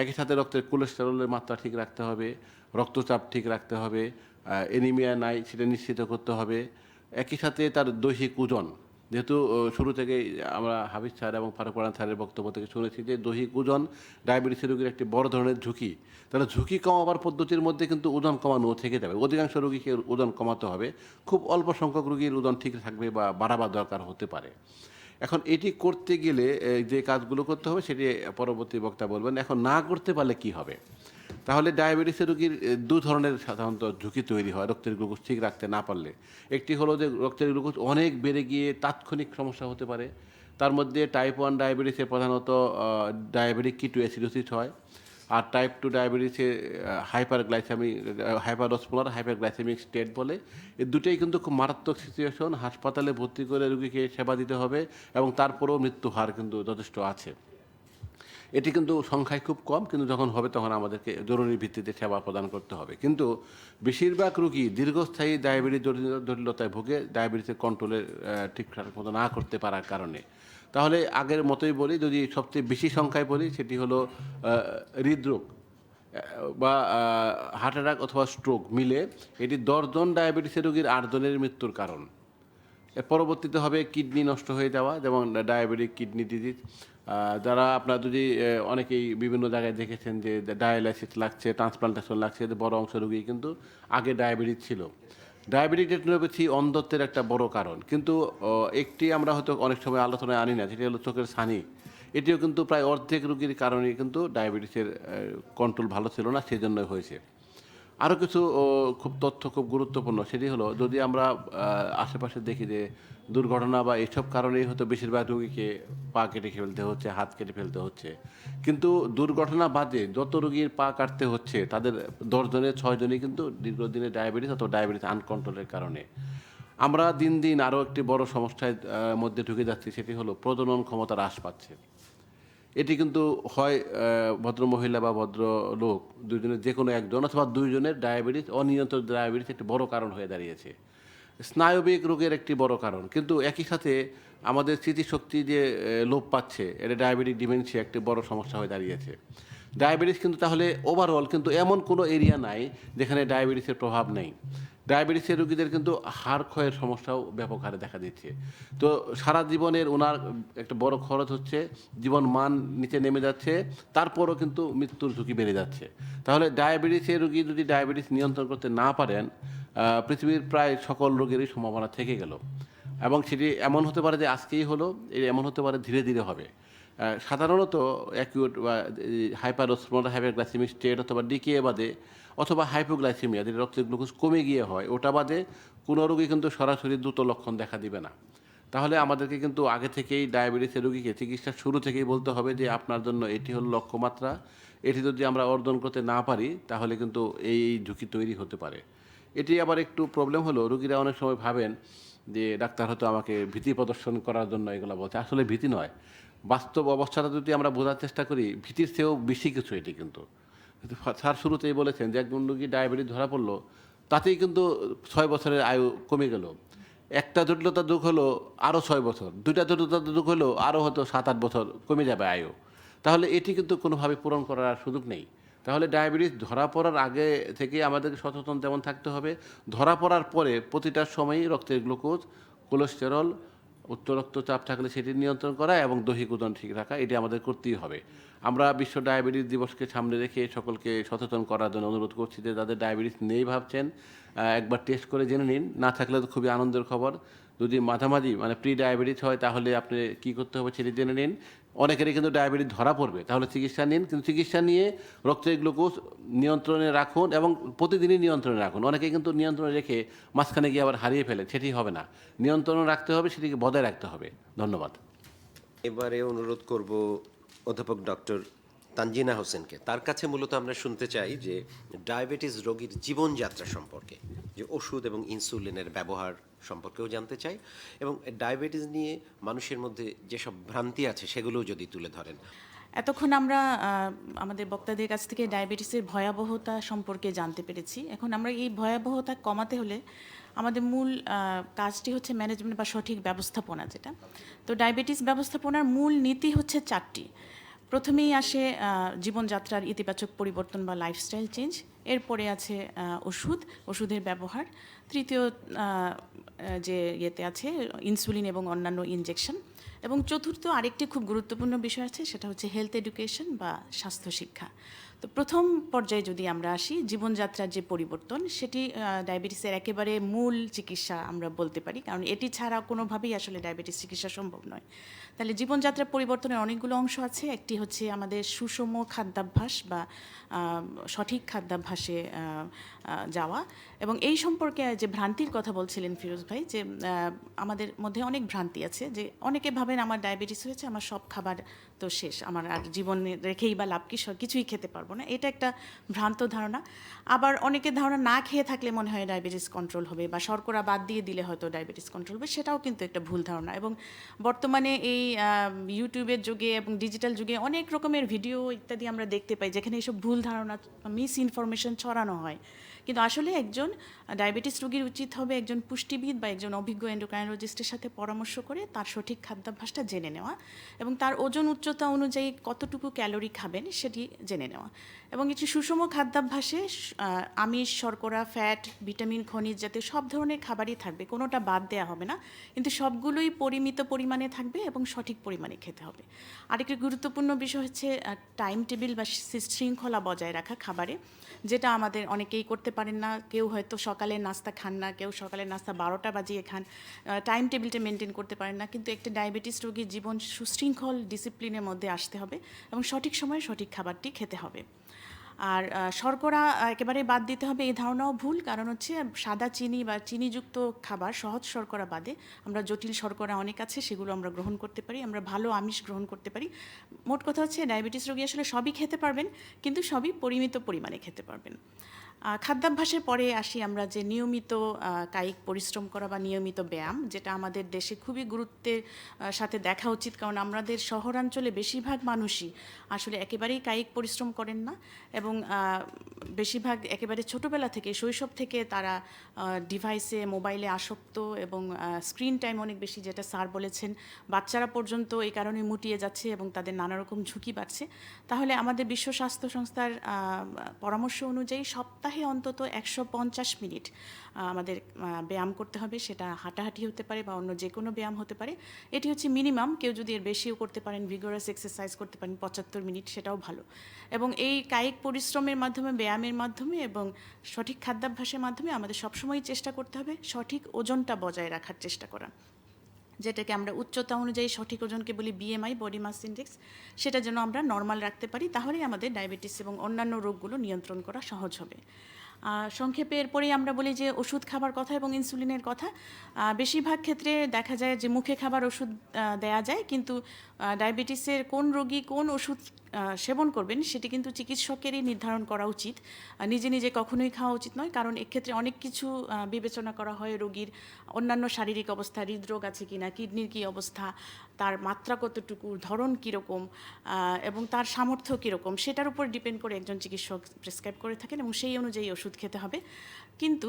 একই সাথে রক্তের কোলেস্টেরলের মাত্রা ঠিক রাখতে হবে, রক্তচাপ ঠিক রাখতে হবে, অ্যানিমিয়া নাই সেটা নিশ্চিত করতে হবে। একই সাথে তার দৈহিক ওজন, যেহেতু শুরু থেকেই আমরা হাফিজ স্যার এবং ফারুক পাঠান স্যারের বক্তব্য থেকে শুনেছি যে দৈহিক ওজন ডায়াবেটিসের রোগীর একটি বড় ধরনের ঝুঁকি। তাহলে ঝুঁকি কমাবার পদ্ধতির মধ্যে কিন্তু ওজন কমানো থেকে যাবে। অধিকাংশ রোগীকে ওজন কমাতে হবে, খুব অল্প সংখ্যক রোগীর ওজন ঠিক থাকবে বা বাড়াবার দরকার হতে পারে। এখন এটি করতে গেলে যে কাজগুলো করতে হবে সেটি পরবর্তী বক্তা বলবেন। এখন না করতে পারলে কি হবে? তাহলে ডায়াবেটিসের রোগীর 2 ধরনের সাধারণত ঝুঁকি তৈরি হয় রক্তের গ্লুকোজ ঠিক রাখতে না পারলে। একটি হলো যে রক্তের গ্লুকোজ অনেক বেড়ে গিয়ে তাৎক্ষণিক সমস্যা হতে পারে। তার মধ্যে টাইপ 1 ডায়াবেটিসে প্রধানত ডায়াবেটিক কিটোঅ্যাসিডোসিস হয়, আর টাইপ 2 ডায়াবেটিসে হাইপারঅসমোলার হাইপারগ্লাইসেমিক স্টেট বলে। এই দুটোই কিন্তু খুব মারাত্মক সিচুয়েশন। হাসপাতালে ভর্তি করে রোগীকে সেবা দিতে হবে, এবং তারপরেও মৃত্যু হার কিন্তু যথেষ্ট আছে। এটি কিন্তু সংখ্যায় খুব কম, কিন্তু যখন হবে তখন আমাদেরকে জরুরি ভিত্তিতে সেবা প্রদান করতে হবে। কিন্তু বেশিরভাগ রোগী দীর্ঘস্থায়ী ডায়াবেটিস জটিলতায় ভুগে, ডায়াবেটিসের কন্ট্রোলের ঠিকঠাক মতো না করতে পারার কারণে। তাহলে আগের মতোই বলি, যদি সবচেয়ে বেশি সংখ্যায় বলি, সেটি হলো হৃদরোগ বা হার্ট অ্যাটাক অথবা স্ট্রোক মিলে এটি 10 জন ডায়াবেটিসের রোগীর 8 জনের মৃত্যুর কারণ। এর পরবর্তীতে হবে কিডনি নষ্ট হয়ে যাওয়া, যেমন ডায়াবেটিক কিডনি ডিজিজ। যারা আপনার যদি অনেকেই বিভিন্ন জায়গায় দেখেছেন যে ডায়ালাইসিস লাগছে, ট্রান্সপ্লান্টেশন লাগছে, বড় অংশ রোগী কিন্তু আগে ডায়াবেটিস ছিল। ডায়াবেটিক রেটিনোপ্যাথি অন্ধত্বের একটা বড় কারণ, কিন্তু একটি আমরা হয়তো অনেক সময় আলোচনায় আনি না, সেটি হলো চোখের ছানি। এটিও কিন্তু প্রায় অর্ধেক রোগীর কারণেই কিন্তু ডায়াবেটিসের কন্ট্রোল ভালো ছিল না, সেই জন্যই হয়েছে। আরও কিছু খুব গুরুত্বপূর্ণ, সেটি হলো যদি আমরা আশেপাশে দেখি যে দুর্ঘটনা বা এইসব কারণেই হয়তো বেশিরভাগ রোগীকে পা কেটে ফেলতে হচ্ছে, হাত কেটে ফেলতে হচ্ছে। কিন্তু দুর্ঘটনা বাদে যত রোগীর পা কাটতে হচ্ছে, তাদের 10 জনের 6 জনই কিন্তু দীর্ঘদিনের ডায়াবেটিস অথবা ডায়াবেটিস আনকন্ট্রোলের কারণে। আমরা দিন দিন আরও একটি বড় সমস্যার মধ্যে ঢুকে যাচ্ছি, সেটি হলো প্রজনন ক্ষমতা হ্রাস পাচ্ছে। এটি কিন্তু হয় ভদ্র মহিলা বা ভদ্র লোক দুজনের যে কোনো একজন অথবা 2 জনের ডায়াবেটিস, অনিয়ন্ত্রিত ডায়াবেটিস একটি বড় কারণ হয়ে দাঁড়িয়েছে। স্নায়বিক রোগের একটি বড় কারণ, কিন্তু একই সাথে আমাদের স্মৃতিশক্তি যে লোপ পাচ্ছে, এটা ডায়াবেটিক ডিমেনশিয়া একটি বড় সমস্যা হয়ে দাঁড়িয়েছে। ডায়াবেটিস কিন্তু তাহলে ওভারঅল কিন্তু এমন কোনো এরিয়া নাই যেখানে ডায়াবেটিসের প্রভাব নেই। ডায়াবেটিসের রোগীদের কিন্তু হাড় ক্ষয়ের সমস্যাও ব্যাপক হারে দেখা দিচ্ছে। তো সারা জীবনের ওনার একটা বড় খরচ হচ্ছে, জীবন মান নিচে নেমে যাচ্ছে, তারপরও কিন্তু মৃত্যুর ঝুঁকি বেড়ে যাচ্ছে। তাহলে ডায়াবেটিসের রোগী যদি ডায়াবেটিস নিয়ন্ত্রণ করতে না পারেন, পৃথিবীর প্রায় সকল রোগেরই সম্ভাবনা থেকে গেল। এবং সেটি এমন হতে পারে যে আজকেই হলো, এমন হতে পারে ধীরে ধীরে হবে। সাধারণত অ্যাকিউট বা হাইপারোসমোলার হাইপারগ্লাইসেমিক স্টেট অথবা ডিকেএ বাদে অথবা হাইপোগ্লাইসেমিয়া, যেটা রক্তের গ্লুকোজ কমে গিয়ে হয়, ওটা বাদে কোনো রোগী কিন্তু সরাসরি দ্রুত লক্ষণ দেখা দিবে না। তাহলে আমাদেরকে কিন্তু আগে থেকেই ডায়াবেটিসের রোগীকে চিকিৎসার শুরু থেকেই বলতে হবে যে আপনার জন্য এটি হলো লক্ষ্যমাত্রা, এটি যদি আমরা অর্জন করতে না পারি তাহলে কিন্তু এই ঝুঁকি তৈরি হতে পারে। এটি আবার একটু প্রবলেম হলো, রোগীরা অনেক সময় ভাবেন যে ডাক্তার হয়তো আমাকে ভীতি প্রদর্শন করার জন্য এগুলো বলছে। আসলে ভীতি নয়, বাস্তব অবস্থাটা যদি আমরা বোঝার চেষ্টা করি, ভীতির চেয়েও বেশি কিছু এটি কিন্তু। স্যার শুরুতেই বলেছেন যে একজন রোগী ডায়াবেটিস ধরা পড়লো, তাতেই কিন্তু 6 বছরের আয়ু কমে গেল। একটা জটিলতা দুঃখ হলো আরও 6 বছর, দুইটা জটিলতা দুঃখ হলো আরও হয়তো 7-8 বছর কমে যাবে আয়ু। তাহলে এটি কিন্তু কোনোভাবে পূরণ করার সুযোগ নেই। তাহলে ডায়াবেটিস ধরা পড়ার আগে থেকে আমাদেরকে সচেতন যেমন থাকতে হবে, ধরা পড়ার পরে প্রতিটা সময়ই রক্তের গ্লুকোজ, কোলেস্টেরল, উচ্চ রক্তচাপ থাকলে সেটি নিয়ন্ত্রণ করা এবং দৈহিক ওজন ঠিক রাখা, এটি আমাদের করতেই হবে। আমরা বিশ্ব ডায়াবেটিস দিবসকে সামনে রেখে সকলকে সচেতন করার জন্য অনুরোধ করছি যে যাদের ডায়াবেটিস নেই ভাবছেন, একবার টেস্ট করে জেনে নিন। না থাকলে তো খুবই আনন্দের খবর। যদি মাঝামাঝি মানে প্রি ডায়াবেটিস হয় তাহলে আপনি কী করতে হবে সেটি জেনে নিন। অনেকেরই কিন্তু ডায়াবেটিস ধরা পড়বে, তাহলে চিকিৎসা নিন, কিন্তু চিকিৎসা নিয়ে রক্তের গ্লুকোজ নিয়ন্ত্রণে রাখুন এবং প্রতিদিনই নিয়ন্ত্রণে রাখুন। অনেকে কিন্তু নিয়ন্ত্রণে রেখে মাঝখানে গিয়ে আবার হারিয়ে ফেলে, সেটি হবে না। নিয়ন্ত্রণ রাখতে হবে, সেটিকে বজায় রাখতে হবে। ধন্যবাদ। এবারে অনুরোধ করব অধ্যাপক ডক্টর তানজিনা হোসেনকে। তার কাছে মূলত আমরা শুনতে চাই যে ডায়াবেটিস রোগীর জীবনযাত্রা সম্পর্কে, যে ওষুধ এবং ইনসুলিনের ব্যবহার সম্পর্কেও জানতে চাই, এবং ডায়াবেটিস নিয়ে মানুষের মধ্যে যেসব ভ্রান্তি আছে সেগুলোও যদি তুলে ধরেন। এতক্ষণ আমরা আমাদের বক্তাদের কাছ থেকে ডায়াবেটিসের ভয়াবহতা সম্পর্কে জানতে পেরেছি। এখন আমরা এই ভয়াবহতা কমাতে হলে আমাদের মূল কাজটি হচ্ছে ম্যানেজমেন্ট বা সঠিক ব্যবস্থাপনা, যেটা। তো ডায়াবেটিস ব্যবস্থাপনার মূল নীতি হচ্ছে 4টি। প্রথমেই আসে জীবনযাত্রার ইতিবাচক পরিবর্তন বা লাইফস্টাইল চেঞ্জ, এরপরে আছে ওষুধের ব্যবহার, তৃতীয় যে ইয়েতে আছে ইনসুলিন এবং অন্যান্য ইনজেকশন, এবং চতুর্থ আরেকটি খুব গুরুত্বপূর্ণ বিষয় আছে, সেটা হচ্ছে হেলথ এডুকেশন বা স্বাস্থ্য শিক্ষা। তো প্রথম পর্যায়ে যদি আমরা আসি, জীবনযাত্রার যে পরিবর্তন, সেটি ডায়াবেটিসের একেবারে মূল চিকিৎসা আমরা বলতে পারি, কারণ এটি ছাড়া কোনোভাবেই আসলে ডায়াবেটিস চিকিৎসা সম্ভব নয়। তাহলে জীবনযাত্রার পরিবর্তনের অনেকগুলো অংশ আছে। একটি হচ্ছে আমাদের সুষম খাদ্যাভ্যাস বা সঠিক খাদ্যাভ্যাসে যাওয়া, এবং এই সম্পর্কে যে ভ্রান্তির কথা বলছিলেন ফিরোজ ভাই, যে আমাদের মধ্যে অনেক ভ্রান্তি আছে, যে অনেকে ভাবেন আমার ডায়াবেটিস হয়েছে, আমার সব খাবার তো শেষ, আমার আর জীবনে রেখেই বা লাভ কি, কিছুই খেতে পারবো না, এটা একটা ভ্রান্ত ধারণা। আবার অনেকের ধারণা না খেয়ে থাকলে মনে হয় ডায়াবেটিস কন্ট্রোল হবে, বা শর্করা বাদ দিয়ে দিলে হয়তো ডায়াবেটিস কন্ট্রোল হবে, সেটাও কিন্তু একটা ভুল ধারণা। এবং বর্তমানে এই ইউটিউবের যুগে এবং ডিজিটাল যুগে অনেক রকমের ভিডিও ইত্যাদি আমরা দেখতে পাই যেখানে এইসব ভুল ধারণা, মিস ইনফরমেশন ছড়ানো হয়। কিন্তু আসলে একজন ডায়াবেটিস রোগীর উচিত হবে একজন পুষ্টিবিদ বা একজন অভিজ্ঞ এন্ডোক্রাইনোলজিস্টের সাথে পরামর্শ করে তার সঠিক খাদ্যাভ্যাসটা জেনে নেওয়া, এবং তার ওজন উচ্চতা অনুযায়ী কতটুকু ক্যালোরি খাবেন সেটি জেনে নেওয়া। এবং কিছু সুষম খাদ্যাভ্যাসে আমিষ, শর্করা, ফ্যাট, ভিটামিন, খনিজ জাতীয় সব ধরনের খাবারই থাকবে, কোনোটা বাদ দেওয়া হবে না, কিন্তু সবগুলোই পরিমিত পরিমাণে থাকবে এবং সঠিক পরিমাণে খেতে হবে। আরেকটি গুরুত্বপূর্ণ বিষয় হচ্ছে টাইম টেবিল বা শৃঙ্খলা বজায় রাখা খাবারে, যেটা আমাদের অনেকেই করতে পারেন না। কেউ হয়তো সকালের নাস্তা খান না, কেউ সকালের নাস্তা 12টা বাজিয়ে খান, টাইম টেবিলটা মেনটেন করতে পারেন না। কিন্তু একটা ডায়াবেটিস রোগীর জীবন সুশৃঙ্খল ডিসিপ্লিনের মধ্যে আসতে হবে এবং সঠিক সময়ে সঠিক খাবারটি খেতে হবে। আর শর্করা একেবারে বাদ দিতে হবে এই ধারণাও ভুল, কারণ হচ্ছে সাদা চিনি বা চিনিযুক্ত খাবার, সহজ শর্করা বাদে আমরা জটিল শর্করা অনেক আছে, সেগুলো আমরা গ্রহণ করতে পারি, আমরা ভালো আমিষ গ্রহণ করতে পারি। মোট কথা হচ্ছে ডায়াবেটিস রোগী আসলে সবই খেতে পারবেন, কিন্তু সবই পরিমিত পরিমাণে খেতে পারবেন। খাদ্যাভ্যাসের পরে আসি আমরা যে নিয়মিত কায়িক পরিশ্রম করা বা নিয়মিত ব্যায়াম, যেটা আমাদের দেশে খুবই গুরুত্বের সাথে দেখা উচিত, কারণ আমাদের শহরাঞ্চলে বেশিরভাগ মানুষই আসলে একেবারেই কায়িক পরিশ্রম করেন না, এবং বেশিরভাগ একেবারে ছোটোবেলা থেকে, শৈশব থেকে তারা ডিভাইসে, মোবাইলে আসক্ত, এবং স্ক্রিন টাইম অনেক বেশি, যেটা স্যার বলেছেন, বাচ্চারা পর্যন্ত এই কারণে মুটিয়ে যাচ্ছে এবং তাদের নানা রকম ঝুঁকি বাড়ছে। তাহলে আমাদের বিশ্ব স্বাস্থ্য সংস্থার পরামর্শ অনুযায়ী সপ্তাহে অন্তত 150 মিনিট আমাদের ব্যায়াম করতে হবে। সেটা হাঁটাহাঁটি হতে পারে বা অন্য যে কোনো ব্যায়াম হতে পারে। এটি হচ্ছে মিনিমাম। কেউ যদি এর বেশিও করতে পারেন, ভিগোরাস এক্সারসাইজ করতে পারেন 75 মিনিট, সেটাও ভালো। এবং এই কায়িক পরিশ্রমের মাধ্যমে, ব্যায়ামের মাধ্যমে এবং সঠিক খাদ্যাভ্যাসের মাধ্যমে আমাদের সবসময় চেষ্টা করতে হবে সঠিক ওজনটা বজায় রাখার চেষ্টা করা, যেটাকে আমরা উচ্চতা অনুযায়ী সঠিক ওজনকে বলি বিএমআই, বডি মাস ইনডেক্স। সেটা যেন আমরা নর্মাল রাখতে পারি, তাহলেই আমাদের ডায়াবেটিস এবং অন্যান্য রোগগুলো নিয়ন্ত্রণ করা সহজ হবে। সংক্ষেপে এরপরেই আমরা বলি যে ওষুধ খাবার কথা এবং ইনসুলিনের কথা। বেশিরভাগ ক্ষেত্রে দেখা যায় যে মুখে খাবার ওষুধ দেয়া যায়, কিন্তু ডায়াবেটিসের কোন রোগী কোন ওষুধ সেবন করবেন সেটি কিন্তু চিকিৎসকেরই নির্ধারণ করা উচিত। নিজে নিজে কখনোই খাওয়া উচিত নয়, কারণ এক্ষেত্রে অনেক কিছু বিবেচনা করা হয়। রোগীর অন্যান্য শারীরিক অবস্থা, হৃদরোগ আছে কিনা, কিডনির কী অবস্থা, তার মাত্রা কতটুকু, ধরন কীরকম, এবং তার সামর্থ্য কীরকম, সেটার উপর ডিপেন্ড করে একজন চিকিৎসক প্রেসক্রাইব করে থাকেন, এবং সেই অনুযায়ী ওষুধ খেতে হবে। কিন্তু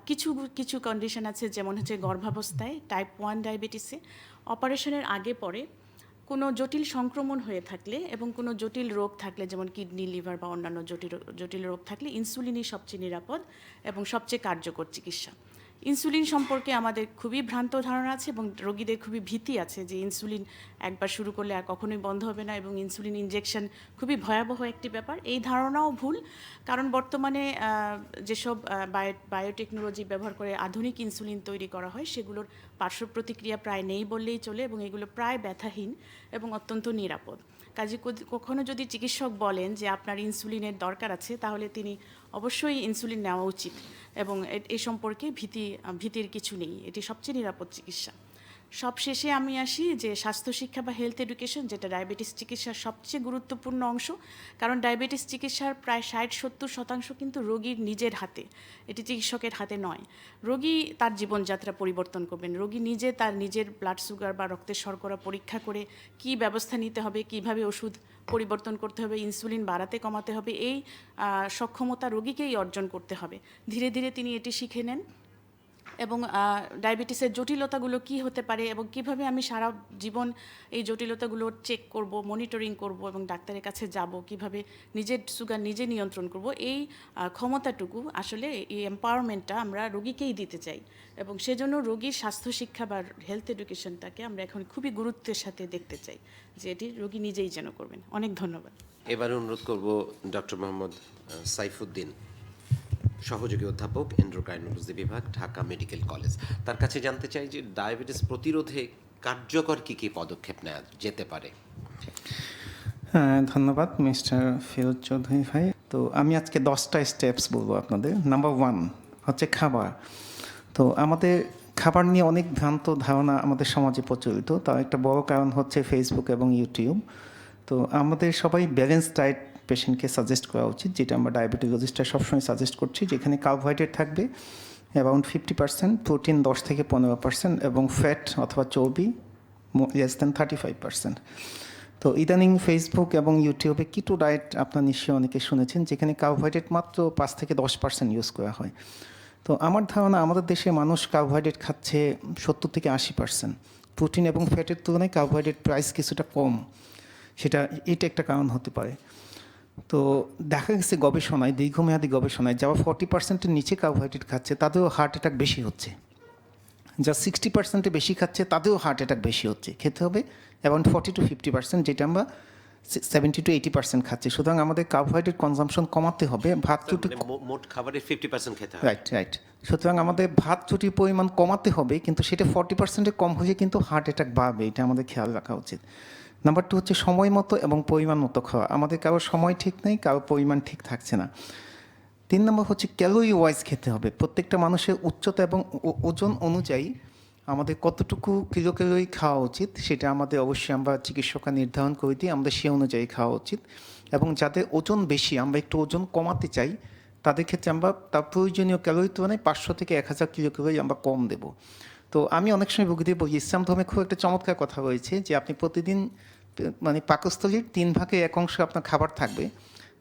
কিছু কিছু কন্ডিশন আছে, যেমন হচ্ছে গর্ভাবস্থায়, টাইপ 1 ডায়াবেটিসে, অপারেশনের আগে পরে কোনো জটিল সংক্রমণ হয়ে থাকলে এবং কোনো জটিল রোগ থাকলে, যেমন কিডনি, লিভার বা অন্যান্য জটিল রোগ থাকলে ইনসুলিনই সবচেয়ে নিরাপদ এবং সবচেয়ে কার্যকর চিকিৎসা। ইনসুলিন সম্পর্কে আমাদের খুবই ভ্রান্ত ধারণা আছে এবং রোগীদের খুবই ভীতি আছে যে ইনসুলিন একবার শুরু করলে আর কখনোই বন্ধ হবে না, এবং ইনসুলিন ইনজেকশন খুবই ভয়াবহ একটি ব্যাপার। এই ধারণাও ভুল, কারণ বর্তমানে যেসব বায়োটেকনোলজি ব্যবহার করে আধুনিক ইনসুলিন তৈরি করা হয়, সেগুলোর পার্শ্ব প্রতিক্রিয়া প্রায় নেই বললেই চলে, এবং এগুলো প্রায় ব্যথাহীন এবং অত্যন্ত নিরাপদ। কাজে কখনো যদি চিকিৎসক বলেন যে আপনার ইনসুলিনের দরকার আছে, তাহলে তিনি অবশ্যই ইনসুলিন নেওয়া উচিত, এবং এ সম্পর্কে ভীতির কিছু নেই। এটি সবচেয়ে নিরাপদ চিকিৎসা। সবশেষে আমি আসি যে স্বাস্থ্য শিক্ষা বা হেলথ এডুকেশন, যেটা ডায়াবেটিস চিকিৎসার সবচেয়ে গুরুত্বপূর্ণ অংশ, কারণ ডায়াবেটিস চিকিৎসার প্রায় 60-70% কিন্তু রোগীর নিজের হাতে, এটি চিকিৎসকের হাতে নয়। রোগী তার জীবনযাত্রা পরিবর্তন করবেন, রোগী নিজে তার নিজের ব্লাড সুগার বা রক্তের শর্করা পরীক্ষা করে কী ব্যবস্থা নিতে হবে, কিভাবে ওষুধ পরিবর্তন করতে হবে, ইনসুলিন বাড়াতে কমাতে হবে, এই সক্ষমতা রোগীকেই অর্জন করতে হবে। ধীরে ধীরে তিনি এটি শিখে নেন, এবং ডায়াবেটিসের জটিলতাগুলো কি হতে পারে এবং কিভাবে আমি সারা জীবন এই জটিলতাগুলো চেক করব, মনিটরিং করব এবং ডাক্তারের কাছে যাব, কিভাবে নিজের সুগার নিজে নিয়ন্ত্রণ করব, এই ক্ষমতাটুকু আসলে এই এম্পাওয়ারমেন্টটা আমরা রোগীকেই দিতে চাই, এবং সেজন্য রোগীর স্বাস্থ্য শিক্ষা বা হেলথ এডুকেশনটাকে আমরা এখন খুবই গুরুত্বের সাথে দেখতে চাই, যে এটি রোগী নিজেই যেন করবেন। অনেক ধন্যবাদ। এবার অনুরোধ করব ডক্টর মোহাম্মদ সাইফুদ্দিন, সহযোগী অধ্যাপক, এন্ডোক্রাইনোলজি বিভাগ, ঢাকা মেডিকেল কলেজ। তার কাছে জানতে চাই যে ডায়াবেটিস প্রতিরোধে কার্যকর কী কী পদক্ষেপ নেওয়া যেতে পারে। ধন্যবাদ মিস্টার ফিরোজ চৌধুরী ভাই। তো আমি আজকে 10টা স্টেপস বলবো আপনাদের। নাম্বার 1 হচ্ছে খাবার। তো আমাদের খাবার নিয়ে অনেক ভ্রান্ত ধারণা আমাদের সমাজে প্রচলিত, তার একটা বড় কারণ হচ্ছে ফেসবুক এবং ইউটিউব। তো আমাদের সবাই ব্যালেন্স ডায়েট পেশেন্টকে সাজেস্ট করা উচিত, যেটা আমরা ডায়াবেটোলজিস্টরা সবসময় সাজেস্ট করছি, যেখানে কার্বোহাইড্রেট থাকবে অ্যারাউন্ড 50%, প্রোটিন 10-15% এবং ফ্যাট অথবা চর্বি লেস দেন 35%। তো ইদানিং ফেসবুক এবং ইউটিউবে কিটো ডায়েট আপনার নিশ্চয়ই অনেকে শুনেছেন, যেখানে কার্বোহাইড্রেট মাত্র 5-10% ইউজ করা হয়। তো আমার ধারণা আমাদের দেশে মানুষ কার্বোহাইড্রেট খাচ্ছে 70-80%। প্রোটিন এবং ফ্যাটের তুলনায় কার্বোহাইড্রেট প্রাইস কিছুটা কম, এটা একটা কারণ হতে পারে। তো দেখা গেছে গবেষণায়, দীর্ঘমেয়াদী গবেষণায়, যারা 40%-এর নিচে কার্বোহাইড্রেট খাচ্ছে তাদেরও হার্ট অ্যাটাক বেশি হচ্ছে, যা 60%-এ বেশি খাচ্ছে তাদেরও হার্ট অ্যাটাক বেশি হচ্ছে। খেতে হবে অ্যারাউন্ড 40-50%, যেটা আমরা 70-80% খাচ্ছি। সুতরাং আমাদের কার্বোহাইড্রেট কনজাম্পশন কমাতে হবে। ভাত রুটি, মোট খাবারের 50% খেতে হবে। রাইট। সুতরাং আমাদের ভাত রুটির পরিমাণ কমাতে হবে, কিন্তু সেটা 40%-এ কম হয়ে কিন্তু হার্ট অ্যাটাক বাড়বে, এটা আমাদের খেয়াল রাখা উচিত। নাম্বার 2 হচ্ছে সময় মতো এবং পরিমাণ মতো খাওয়া। আমাদের কারোর সময় ঠিক নেই, কারোর পরিমাণ ঠিক থাকছে না। 3 নম্বর হচ্ছে ক্যালোরি ওয়াইজ খেতে হবে। প্রত্যেকটা মানুষের উচ্চতা এবং ওজন অনুযায়ী আমাদের কতটুকু কিলো ক্যালোরি খাওয়া উচিত সেটা আমাদের অবশ্যই আমরা চিকিৎসকরা নির্ধারণ করে দিই, আমাদের সে অনুযায়ী খাওয়া উচিত। এবং যাদের ওজন বেশি, আমরা একটু ওজন কমাতে চাই, তাদের ক্ষেত্রে আমরা তার প্রয়োজনীয় ক্যালোরির তুলনায় 500 থেকে 1000 কিলো ক্যালোরি আমরা কম দেব। তো আমি অনেক সময় রোগীদের বলি, ইসলাম ধর্মে খুব একটা চমৎকার কথা রয়েছে যে আপনি প্রতিদিন মানে পাকস্থলীর 3 ভাগে 1 অংশ আপনার খাবার থাকবে,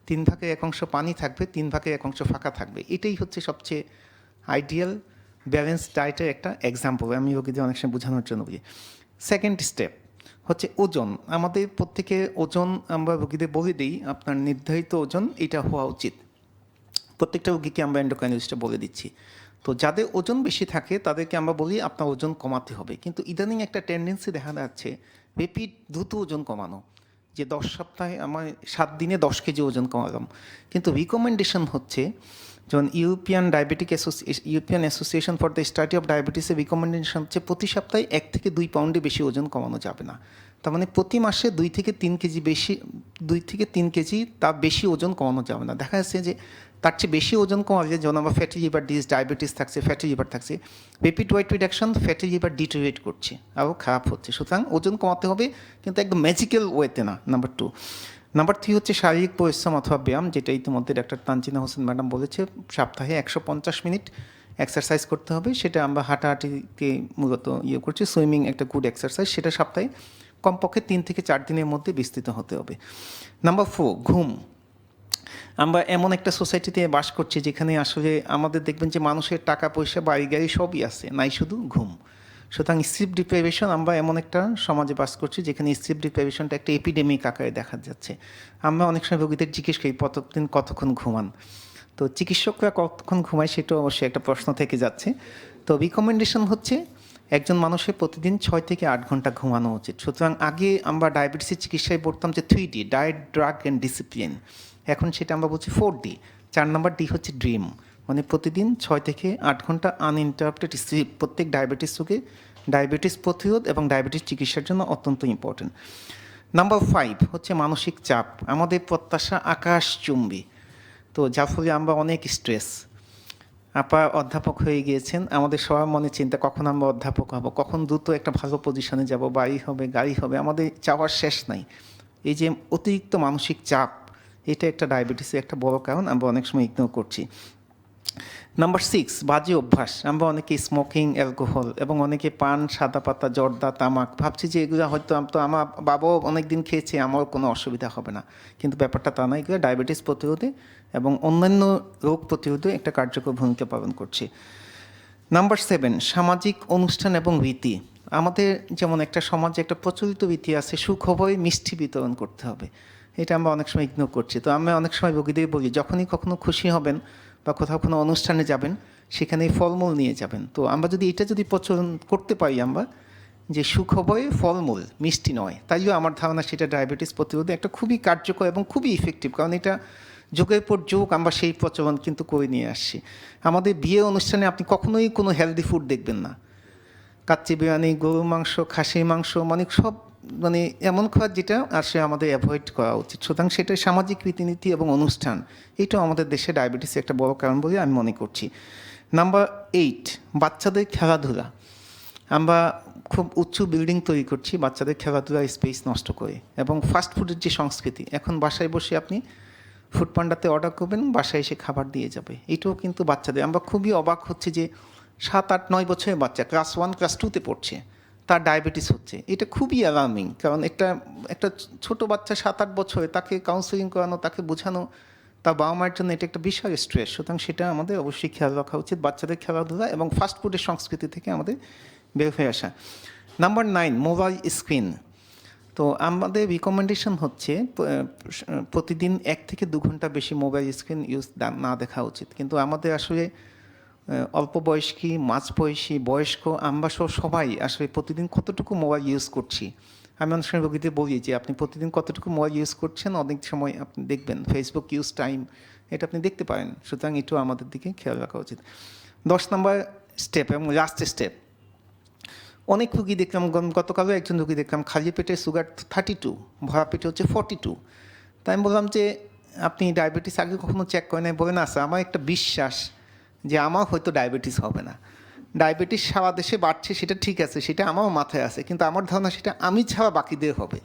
3 ভাগে 1 অংশ পানি থাকবে, 3 ভাগে 1 অংশ ফাঁকা থাকবে। এটাই হচ্ছে সবচেয়ে আইডিয়াল ব্যালেন্স ডায়েটের একটা এক্সাম্পল। আমি রোগীদের অনেক সময় বোঝানোর জন্য বলি। সেকেন্ড স্টেপ হচ্ছে ওজন। আমাদের প্রত্যেকের ওজন আমরা রোগীদের বলে দিই, আপনার নির্ধারিত ওজন এটা হওয়া উচিত। প্রত্যেকটা রোগীকে আমরা এন্ডোক্রাইনোলজিস্টে বলে দিচ্ছি। তো যাদের ওজন বেশি থাকে তাদেরকে আমরা বলি আপনার ওজন কমাতে হবে। কিন্তু ইদানিং একটা টেন্ডেন্সি দেখা যাচ্ছে রেপিড দ্রুত ওজন কমানো, যে 10 সপ্তাহে আমার 7 দিনে 10 কেজি ওজন কমালাম। কিন্তু রিকমেন্ডেশন হচ্ছে, যেমন European association for the study of ডায়াবেটিসের রিকমেন্ডেশন হচ্ছে প্রতি সপ্তাহে 1 থেকে 2 পাউন্ডে বেশি ওজন কমানো যাবে না। তার মানে প্রতি মাসে 2 থেকে 3 কেজি বেশি, 2 থেকে 3 কেজি তার বেশি ওজন কমানো যাবে না। দেখা যাচ্ছে যে তার চেয়ে বেশি ওজন কমালে, যেমন আমার ফ্যাটি লিভার ডিজিজ, ডায়াবেটিস থাকছে, ফ্যাটি লিভার থাকছে, rapid weight reduction fatty liver deteriorate করছে, আরও খারাপ হচ্ছে। সুতরাং ওজন কমাতে হবে, কিন্তু একদম ম্যাজিক্যাল ওয়েতে না। নাম্বার 2। নাম্বার 3 হচ্ছে শারীরিক পরিশ্রম অথবা ব্যায়াম, যেটা ইতিমধ্যে ডাক্তার তানজিনা হোসেন ম্যাডাম বলেছে, সপ্তাহে 150 মিনিট এক্সারসাইজ করতে হবে। সেটা আমরা হাঁটাহাঁটিকে মূলত করছি, সুইমিং একটা গুড এক্সারসাইজ, সেটা সপ্তাহে কমপক্ষে 3 থেকে 4 দিনের মধ্যে বিস্তৃত হতে হবে। নাম্বার 4, ঘুম। আমরা এমন একটা সোসাইটিতে বাস করছি যেখানে আসলে আমাদের দেখবেন যে মানুষের টাকা পয়সা, বাড়ি গাড়ি সবই আছে, নাই শুধু ঘুম। সুতরাং স্লিপ ডিপ্রাইভেশন, আমরা এমন একটা সমাজে বাস করছি যেখানে স্লিপ ডিপ্রাইভেশনটা একটা এপিডেমিক আকারে দেখা যাচ্ছে। আমরা অনেক সময় রোগীদের জিজ্ঞেস করি প্রতিদিন কতক্ষণ ঘুমান। তো চিকিৎসকরা কতক্ষণ ঘুমায় সেটা অবশ্যই একটা প্রশ্ন থেকে যাচ্ছে। তো রিকমেন্ডেশন হচ্ছে একজন মানুষের প্রতিদিন 6 থেকে 8 ঘন্টা ঘুমানো উচিত। সুতরাং আগে আমরা ডায়াবেটিসের চিকিৎসায় পড়তাম যে 3D, diet, drug and discipline. এখন সেটা আমরা বলছি 4D। 4 নম্বর ডি হচ্ছে ড্রিম, মানে প্রতিদিন 6 থেকে 8 ঘন্টা আনইন্টারাপ্টেড স্লিপ প্রত্যেক ডায়াবেটিস রোগে ডায়াবেটিস প্রতিরোধ এবং ডায়াবেটিস চিকিৎসার জন্য অত্যন্ত ইম্পর্টেন্ট। নাম্বার 5 হচ্ছে মানসিক চাপ। আমাদের প্রত্যাশা আকাশচুম্বী, তো যার ফলে আমরা অনেক স্ট্রেস। আপা অধ্যাপক হয়ে গিয়েছেন, আমাদের সবার মনে চিন্তা কখন আমরা অধ্যাপক হব, কখন দ্রুত একটা ভালো পজিশনে যাব, বাড়ি হবে, গাড়ি হবে, আমাদের চাওয়ার শেষ নাই। এই যে অতিরিক্ত মানসিক চাপ, এটা একটা ডায়াবেটিসের একটা বড় কারণ, আমরা অনেক সময় ইগনোর করছি। নাম্বার 6, বাজে অভ্যাস। আমরা অনেকে স্মোকিং, অ্যালকোহল এবং অনেকে পান, সাদা পাতা, জর্দা, তামাক, ভাবছি যে এগুলো হয়তো তো আমার বাবাও অনেক দিন খেয়েছে, আমারও কোনো অসুবিধা হবে না, কিন্তু ব্যাপারটা তা না। এগুলো ডায়াবেটিস প্রতিরোধে এবং অন্যান্য রোগ প্রতিরোধে একটা কার্যকর ভূমিকা পালন করছে। নাম্বার 7, সামাজিক অনুষ্ঠান এবং রীতি। আমাদের যেমন একটা সমাজে একটা প্রচলিত রীতি আছে, সুখবরে মিষ্টি বিতরণ করতে হবে, এটা আমরা অনেক সময় ইগনোর করছি। তো আমরা অনেক সময় রোগীদের বলি যখনই কখনো খুশি হবেন বা কোথাও কোনো অনুষ্ঠানে যাবেন, সেখানে ফলমূল নিয়ে যাবেন। তো আমরা যদি এটা প্রচলন করতে পারি আমরা, যে সুখবরে ফলমূল, মিষ্টি নয়, তাইও আমার ধারণা সেটা ডায়াবেটিস প্রতিরোধে একটা খুবই কার্যকর এবং খুবই ইফেক্টিভ। কারণ এটা যুগের পর যুগ আমরা সেই প্রচলন কিন্তু করে নিয়ে আসছি। আমাদের বিয়ে অনুষ্ঠানে আপনি কখনোই কোনো হেলদি ফুড দেখবেন না, কাচ্চি বিরিয়ানি, গরুর মাংস, খাসির মাংস, মানে সব মানে এমন খাবার যেটা আসলে আমাদের অ্যাভয়েড করা উচিত। সুতরাং সেটা সামাজিক রীতিনীতি এবং অনুষ্ঠান, এটাও আমাদের দেশে ডায়াবেটিসের একটা বড় কারণ বলে আমি মনে করছি। নাম্বার 8, বাচ্চাদের খেলাধুলা। আমরা খুব উঁচু বিল্ডিং তৈরি করছি বাচ্চাদের খেলাধুলার স্পেস নষ্ট করে, এবং ফাস্ট ফুডের যে সংস্কৃতি, এখন বাসায় বসে আপনি ফুড পান্ডাতে অর্ডার করবেন, বাসায় এসে খাবার দিয়ে যাবে, এটাও কিন্তু বাচ্চাদের, আমরা খুবই অবাক হচ্ছে যে 7, 8, 9 বছরের বাচ্চা ক্লাস 1, ক্লাস 2-তে পড়ছে, তার ডায়াবেটিস হচ্ছে। এটা খুবই অ্যালার্মিং, কারণ একটা ছোট বাচ্চা 7, 8 বছরে, তাকে কাউন্সেলিং করানো, তাকে বোঝানো তার বাবা মায়ের জন্য এটা একটা বিশাল স্ট্রেস। সুতরাং সেটা আমাদের অবশ্যই খেয়াল রাখা উচিত, বাচ্চাদের খেলাধুলা এবং ফাস্ট ফুডের সংস্কৃতি থেকে আমাদের বের হয়ে আসা। Number 9, mobile screen. তো আমাদের রিকমেন্ডেশন হচ্ছে প্রতিদিন 1 থেকে 2 ঘন্টা বেশি মোবাইল স্ক্রিন ইউজ না দেখা উচিত। কিন্তু আমাদের আসলে অল্প বয়স্কী, মাঝবয়সী, বয়স্ক, আমরা সবাই আসলে প্রতিদিন কতটুকু মোবাইল ইউজ করছি। আমি অনেক সময় রোগীদের বলি যে আপনি প্রতিদিন কতটুকু মোবাইল ইউজ করছেন, অনেক সময় আপনি দেখবেন ফেসবুক ইউজ টাইম, এটা আপনি দেখতে পারেন। সুতরাং এটাও আমাদের দিকে খেয়াল রাখা উচিত। 10 নম্বর স্টেপ এবং লাস্ট স্টেপ, অনেক রুগী দেখলাম, গতকালও একজন রুগী দেখলাম খালি পেটে সুগার 32, ভরা পেটে হচ্ছে 42। তাই আমি বললাম যে আপনি ডায়াবেটিস আগে কখনো চেক করেন? বলে না স্যার, আমার একটা বিশ্বাস যে আমার হয়তো ডায়াবেটিস হবে না। ডায়াবেটিস সারা দেশে বাড়ছে, সেটা ঠিক আছে, সেটা আমারও মাথায় আছে, কিন্তু আমার ধারণা সেটা আমি ছাড়া বাকিদের হবে।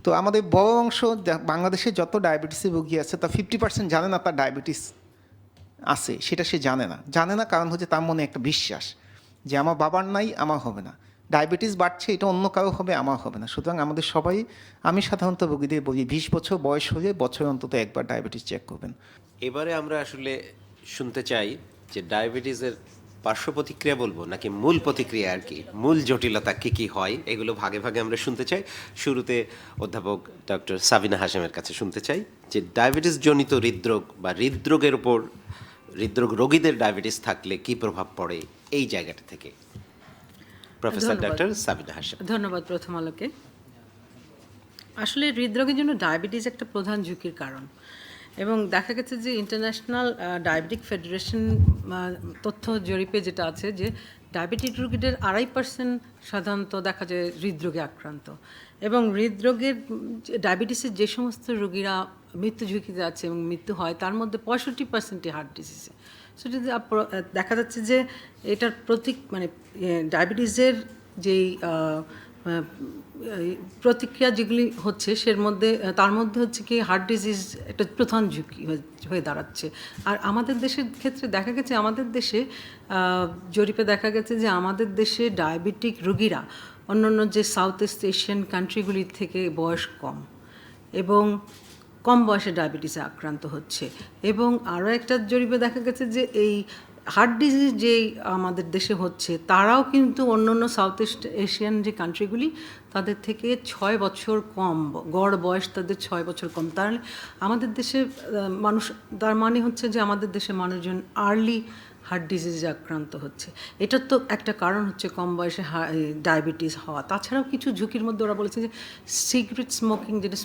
তো আমাদের বড় অংশ বাংলাদেশে যত ডায়াবেটিসের রোগী আছে তার 50% জানে না তার ডায়াবেটিস আছে সেটা সে জানে না কারণ হচ্ছে তার মনে একটা বিশ্বাস যে আমার বাবার নাই, আমার হবে না। ডায়াবেটিস বাড়ছে, এটা অন্য কারো হবে, আমার হবে না। সুতরাং আমাদের সবাই, আমি সাধারণত রোগীদের বলি 20 বছর বয়স হলে বছরে অন্তত একবার ডায়াবেটিস চেক করবেন। এবারে আমরা আসলে শুনতে চাই যে ডায়াবেটিসের পার্শ্ব প্রতিক্রিয়া বলবো নাকি মূল প্রতিক্রিয়া, আর কি মূল জটিলতা কি কি হয় এগুলো ভাগে ভাগে আমরা শুনতে চাই। শুরুতে অধ্যাপক ডক্টর সাবিনা হাশেমের কাছে শুনতে চাই যে ডায়াবেটিস জনিত হৃদরোগ বা হৃদরোগের উপর, হৃদরোগ রোগীদের ডায়াবেটিস থাকলে কি প্রভাব পড়ে এই জায়গাটা থেকে। প্রফেসর ধন্যবাদ। ডক্টর সাবিনা হাশেম। ধন্যবাদ প্রথম আলোকে। আসলে হৃদরোগের জন্য ডায়াবেটিস একটা প্রধান ঝুঁকির কারণ, এবং দেখা গেছে যে ইন্টারন্যাশনাল ডায়াবেটিক ফেডারেশন তথ্য জরিপে যেটা আছে যে ডায়াবেটিক রোগীদের 2.5% সাধারণত দেখা যায় হৃদরোগে আক্রান্ত, এবং হৃদরোগের ডায়াবেটিসের যে সমস্ত রোগীরা মৃত্যু ঝুঁকিতে আছে এবং মৃত্যু হয় তার মধ্যে 65%ই হার্ট ডিজিজে। সেটা দেখা যাচ্ছে যে এটার মানে ডায়াবেটিসের যেই প্রতিক্রিয়া যেগুলি হচ্ছে তার মধ্যে হচ্ছে কি হার্ট ডিজিজ একটা প্রধান ঝুঁকি হয়ে দাঁড়াচ্ছে। আর আমাদের দেশের ক্ষেত্রে দেখা গেছে, আমাদের দেশে জরিপে দেখা গেছে যে আমাদের দেশে ডায়াবেটিক রোগীরা অন্যান্য যে সাউথ ইস্ট এশিয়ান কান্ট্রিগুলির থেকে বয়স কম এবং কম বয়সে ডায়াবেটিসে আক্রান্ত হচ্ছে। এবং আরও একটা জরিপে দেখা গেছে যে এই হার্ট ডিজিজ যেই আমাদের দেশে হচ্ছে তারাও কিন্তু অন্যান্য সাউথ ইস্ট এশিয়ান যে কান্ট্রিগুলি তাদের থেকে 6 বছর কম, গড় বয়স তাদের 6 বছর কম। তাহলে আমাদের দেশে তার মানে হচ্ছে যে আমাদের দেশে মানুষজন আর্লি হার্ট ডিজিজে আক্রান্ত হচ্ছে। এটার তো একটা কারণ হচ্ছে কম বয়সে ডায়াবেটিস হওয়া। তাছাড়াও কিছু ঝুঁকির মধ্যে ওরা বলেছে যে সিগারেট স্মোকিং, যেটা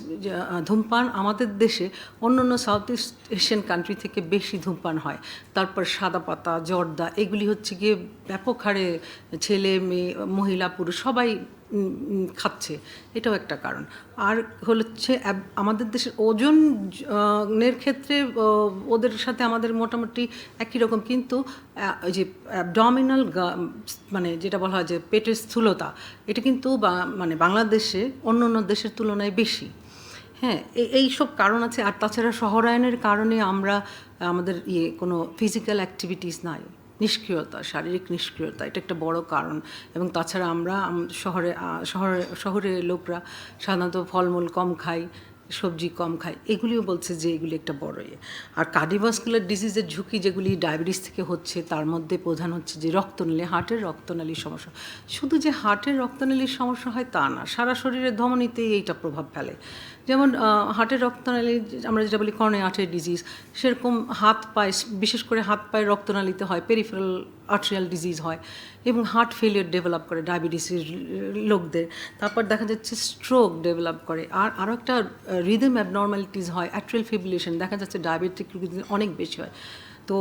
ধূমপান আমাদের দেশে অন্যান্য সাউথ ইস্ট এশিয়ান কান্ট্রি থেকে বেশি ধূমপান হয়। তারপর সাদা পাতা, জর্দা, এগুলি হচ্ছে গিয়ে ব্যাপক হারে ছেলে মেয়ে, মহিলা, পুরুষ সবাই খাচ্ছে, এটাও একটা কারণ। আর হচ্ছে আমাদের দেশের ওজনের ক্ষেত্রে ওদের সাথে আমাদের মোটামুটি একই রকম, কিন্তু যে অ্যাবডমিনাল মানে যেটা বলা হয় যে পেটের স্থূলতা, এটা কিন্তু মানে বাংলাদেশে অন্য দেশের তুলনায় বেশি। হ্যাঁ, এই সব কারণ আছে। আর তাছাড়া শহরায়নের কারণে আমাদের কোনো ফিজিক্যাল অ্যাক্টিভিটিস নাই, নিষ্ক্রিয়তা, শারীরিক নিষ্ক্রিয়তা, এটা একটা বড় কারণ। এবং তাছাড়া আমরা শহরে লোকরা সাধারণত ফলমূল কম খাই, সবজি কম খাই, এগুলিও বলছে যে এগুলি একটা বড় আর কার্ডিওভাস্কুলার ডিজিজের ঝুঁকি যেগুলি ডায়াবেটিস থেকে হচ্ছে তার মধ্যে প্রধান হচ্ছে যে রক্তনালী, হার্টের রক্তনালীর সমস্যা। শুধু যে হার্টের রক্তনালীর সমস্যা হয় তা না, সারা শরীরের ধমনীতেই এইটা প্রভাব ফেলে। যেমন হার্টের রক্তনালী, আমরা যেটা বলি কর্নিয়া আর্টারি ডিজিজ, সেরকম হাত পায়ে, বিশেষ করে হাত পায়ের রক্তনালীতে হয়, পেরিফেরাল আর্টেরিয়াল ডিজিজ হয় এবং হার্ট ফেলিয়ার ডেভেলপ করে ডায়াবেটিসের লোকদের। তারপর দেখা যাচ্ছে স্ট্রোক ডেভেলপ করে। আর আরও একটা রিদম অ্যাবনর্মালিটিস হয়, অ্যাট্রিয়াল ফিব্রিলেশন দেখা যাচ্ছে ডায়াবেটিক রোগীদের অনেক বেশি হয়। তো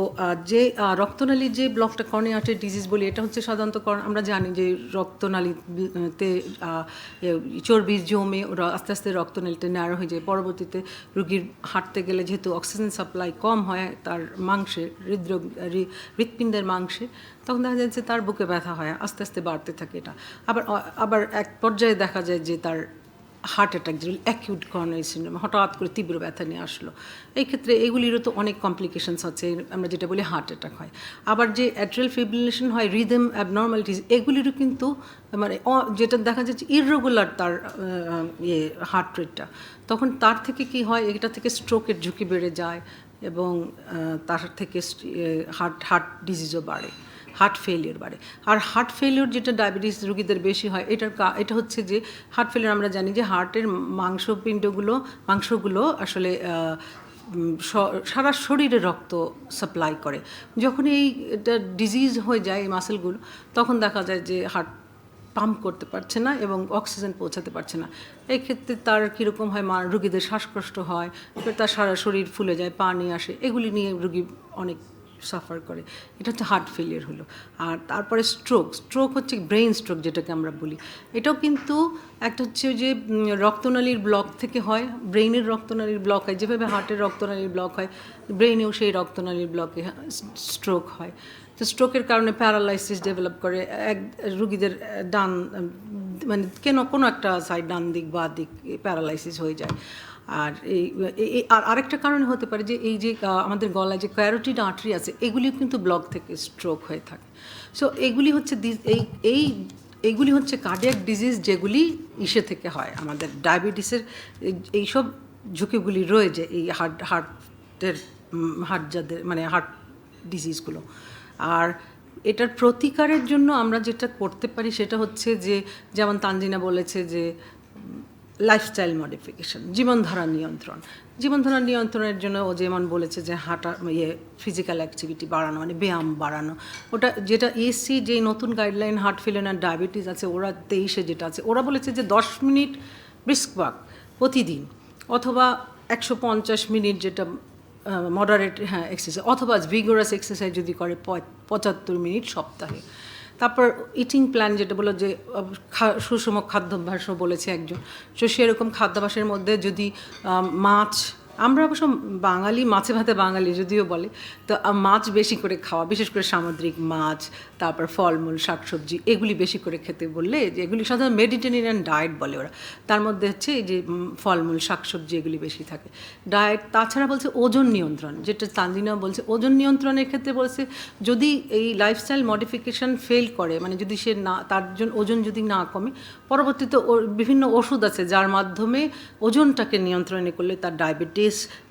যে রক্তনালীর যে ব্লকটা কর্নিয়া আর্টারি ডিজিজ বলি, এটা হচ্ছে সাধারণত আমরা জানি যে রক্তনালীতে চর্বি জমে ওরা আস্তে আস্তে রক্তনালীতে ন্যারো হয়ে যায়। পরবর্তীতে রোগীর হাঁটতে গেলে যেহেতু অক্সিজেন সাপ্লাই কম হয় তার মাংসে, হৃৎপিণ্ডের মাংসে, তখন দেখা যাচ্ছে তার বুকে ব্যথা হয়, আস্তে আস্তে বাড়তে থাকে এটা। আবার এক পর্যায়ে দেখা যায় যে তার হার্ট অ্যাটাক, যেগুলো অ্যাকিউট করোনারি সিনড্রোম, হঠাৎ করে তীব্র ব্যথা নিয়ে আসলো। এই ক্ষেত্রে এগুলিরও তো অনেক কমপ্লিকেশনস আছে, আমরা যেটা বলি হার্ট অ্যাটাক হয়। আবার যে অ্যাট্রিয়াল ফিব্রিলেশন হয়, রিদম অ্যাবনর্মালিটিস, এগুলিরও কিন্তু মানে যেটা দেখা যাচ্ছে ইররেগুলার তার হার্ট রেটটা, তখন তার থেকে কি হয়, এটা থেকে স্ট্রোকের ঝুঁকি বেড়ে যায় এবং তার থেকে হার্ট ডিজিজও বাড়ে, হার্ট ফেলিয়ার বাড়ে। আর হার্ট ফেলিয়ার যেটা ডায়াবেটিস রোগীদের বেশি হয়, এটা হচ্ছে যে হার্ট ফেলিয়ার আমরা জানি যে হার্টের মাংসগুলো আসলে সারা শরীরে রক্ত সাপ্লাই করে। যখন এটা ডিজিজ হয়ে যায় এই মাসেলগুলো, তখন দেখা যায় যে হার্ট পাম্প করতে পারছে না এবং অক্সিজেন পৌঁছাতে পারছে না। এই ক্ষেত্রে তার কীরকম হয়, রোগীদের শ্বাসকষ্ট হয়, তার সারা শরীর ফুলে যায়, পানি আসে, এগুলি নিয়ে রোগী অনেক সাফার করে। এটা হচ্ছে হার্ট ফেলিয়ার হলো। আর তারপরে স্ট্রোক হচ্ছে ব্রেইন স্ট্রোক যেটাকে আমরা বলি। এটাও কিন্তু একটা হচ্ছে যে রক্তনালীর ব্লক থেকে হয়, ব্রেইনের রক্তনালীর ব্লক হয়, যেভাবে হার্টের রক্তনালীর ব্লক হয় ব্রেইনেও সেই রক্তনালীর ব্লকে স্ট্রোক হয়। তো স্ট্রোকের কারণে প্যারালাইসিস ডেভেলপ করে এক রুগীদের ডান মানে কোনো একটা সাইড ডান দিক বা দিক প্যারালাইসিস হয়ে যায়। আর আর আরেকটা কারণে হতে পারে যে এই যে আমাদের গলায় যে ক্যারোটিড আর্টারি আছে এগুলিও কিন্তু ব্লক থেকে স্ট্রোক হয়ে থাকে। সো এগুলি হচ্ছে এইগুলি হচ্ছে কার্ডিয়াক ডিজিজ যেগুলি ইসে থেকে হয়, আমাদের ডায়াবেটিসের এইসব ঝুঁকিগুলি রয়েছে এই হার্ট যাদের মানে হার্ট ডিজিজগুলো। আর এটার প্রতিকারের জন্য আমরা যেটা করতে পারি সেটা হচ্ছে যে যেমন তানজিনা বলেছে যে লাইফস্টাইল মডিফিকেশন, জীবনধারা নিয়ন্ত্রণের জন্য ও যেমন বলেছে যে হাঁটা ফিজিক্যাল অ্যাক্টিভিটি বাড়ানো মানে ব্যায়াম বাড়ানো, ওটা যেটা ESC যেই নতুন guideline heart failure and diabetes আছে ওরা 23-এ যেটা আছে ওরা বলেছে যে 10 মিনিট ব্রিস্ক ওয়াক প্রতিদিন, অথবা 150 মিনিট যেটা মডারেট এক্সারসাইজ, অথবা ভিগোরাস এক্সারসাইজ যদি করে 75 মিনিট সপ্তাহে। তারপর ইটিং প্ল্যান যেটা বলো যে সুষম খাদ্যাভ্যাসও বলেছে একজন, তো সেরকম খাদ্যাভ্যাসের মধ্যে যদি মাছ, আমরা অবশ্য বাঙালি মাছে ভাতে বাঙালি যদিও বলে, তো মাছ বেশি করে খাওয়া, বিশেষ করে সামুদ্রিক মাছ, তারপর ফলমূল শাকসবজি এগুলি বেশি করে খেতে বললে, যে এগুলি সাধারণত মেডিটেরিয়ান ডায়েট বলে ওরা, তার মধ্যে হচ্ছে এই যে ফলমূল শাকসবজি এগুলি বেশি থাকে ডায়েট। তাছাড়া বলছে ওজন নিয়ন্ত্রণ, যেটা তানজিনা বলছে ওজন নিয়ন্ত্রণের ক্ষেত্রে বলছে যদি এই লাইফস্টাইল মডিফিকেশন ফেল করে, মানে যদি সে না তার জন্য ওজন যদি না কমে, পরবর্তীতে বিভিন্ন ওষুধ আছে যার মাধ্যমে ওজনটাকে নিয়ন্ত্রণে করলে তার ডায়াবেটিস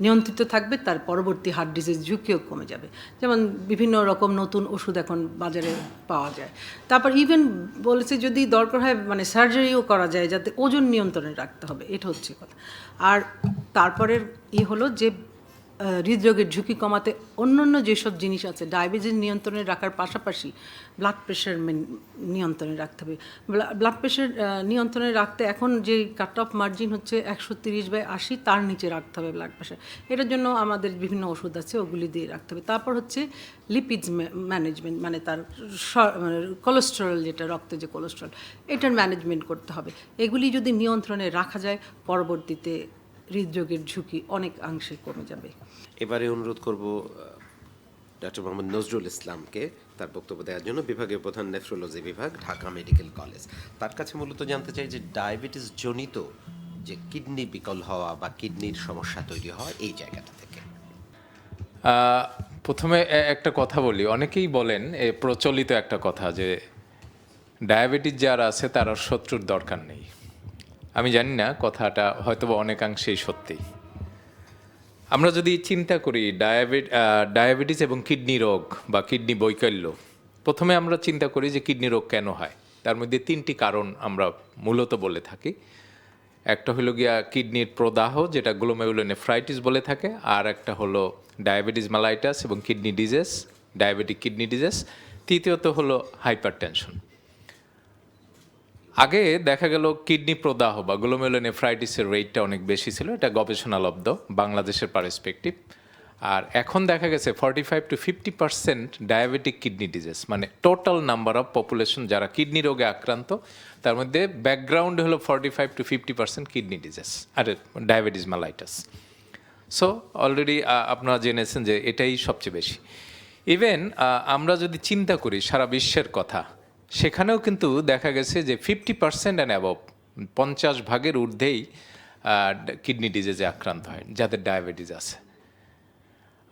নিয়ন্ত্রিত থাকবে, তার পরবর্তী হার্ট ডিজিজ ঝুঁকিও কমে যাবে। যেমন বিভিন্ন রকম নতুন ওষুধ এখন বাজারে পাওয়া যায়। তারপর ইভেন বলেছে যদি দরকার হয় মানে সার্জারিও করা যায়, যাতে ওজন নিয়ন্ত্রণে রাখতে হবে, এটা হচ্ছে কথা। আর তারপরের হলো যে হৃদরোগের ঝুঁকি কমাতে অন্যান্য যেসব জিনিস আছে ডায়াবেটিস নিয়ন্ত্রণে রাখার পাশাপাশি ব্লাড প্রেশার নিয়ন্ত্রণে রাখতে হবে। ব্লাড প্রেশার নিয়ন্ত্রণে রাখতে এখন যে কাট অফ মার্জিন হচ্ছে 130/80, তার নিচে রাখতে হবে ব্লাড প্রেশার। এটার জন্য আমাদের বিভিন্ন ওষুধ আছে, ওগুলি দিয়ে রাখতে হবে। তারপর হচ্ছে লিপিডস ম্যানেজমেন্ট, মানে তার কোলেস্টেরল, যেটা রক্তে যে কোলেস্টেরল, এটার ম্যানেজমেন্ট করতে হবে। এগুলি যদি নিয়ন্ত্রণে রাখা যায় পরবর্তীতে হৃদরোগের ঝুঁকি অনেকাংশে কমে যাবে। এবারে অনুরোধ করব ডক্টর মোহাম্মদ নজরুল ইসলামকে তার বক্তব্য দেওয়ার জন্য, বিভাগীয় প্রধান নেফ্রোলজি বিভাগ, ঢাকা মেডিকেল কলেজ। তার কাছে মূলত জানতে চাই যে ডায়াবেটিস জনিত যে কিডনি বিকল হওয়া বা কিডনির সমস্যা তৈরি হওয়া এই জায়গাটা থেকে। প্রথমে একটা কথা বলি, অনেকেই বলেন প্রচলিত একটা কথা যে ডায়াবেটিস যারা আছে তার আর শত্রুর দরকার নেই। আমি জানি না কথাটা হয়তো অনেকাংশেই সত্যি। আমরা যদি চিন্তা করি ডায়াবেটিস এবং কিডনি রোগ বা কিডনি বৈকল্য, প্রথমে আমরা চিন্তা করি যে কিডনি রোগ কেন হয়। তার মধ্যে 3টি কারণ আমরা মূলত বলে থাকি। একটা হলো গিয়া কিডনির প্রদাহ, যেটা গ্লোমেরুলোনেফ্রাইটিস বলে থাকে, আর একটা হলো ডায়াবেটিস মেলাইটাস এবং kidney disease, diabetic kidney disease. তৃতীয়ত হলো হাইপারটেনশন। আগে দেখা গেল কিডনি প্রদাহ বা গ্লোমেরুলোনেফ্রাইটিসের রেটটা অনেক বেশি ছিল, এটা গবেষণালব্ধ বাংলাদেশের পারস্পেক্টিভ। আর এখন দেখা গেছে 45 to 50% ডায়াবেটিক কিডনি ডিজিজ, মানে টোটাল নাম্বার অফ পপুলেশন যারা কিডনি রোগে আক্রান্ত, তার মধ্যে ব্যাকগ্রাউন্ড হলো 45 to 50% কিডনি ডিজিজ আর ডায়াবেটিস মেলাইটাস। সো অলরেডি আপনারা জেনেছেন যে এটাই সবচেয়ে বেশি। ইভেন আমরা যদি চিন্তা করি সারা বিশ্বের কথা, সেখানেও কিন্তু দেখা গেছে যে 50% অ্যান্ড অ্যাবভ, 50% ঊর্ধ্বেই কিডনি ডিজিজে আক্রান্ত হয় যাদের ডায়াবেটিস আছে।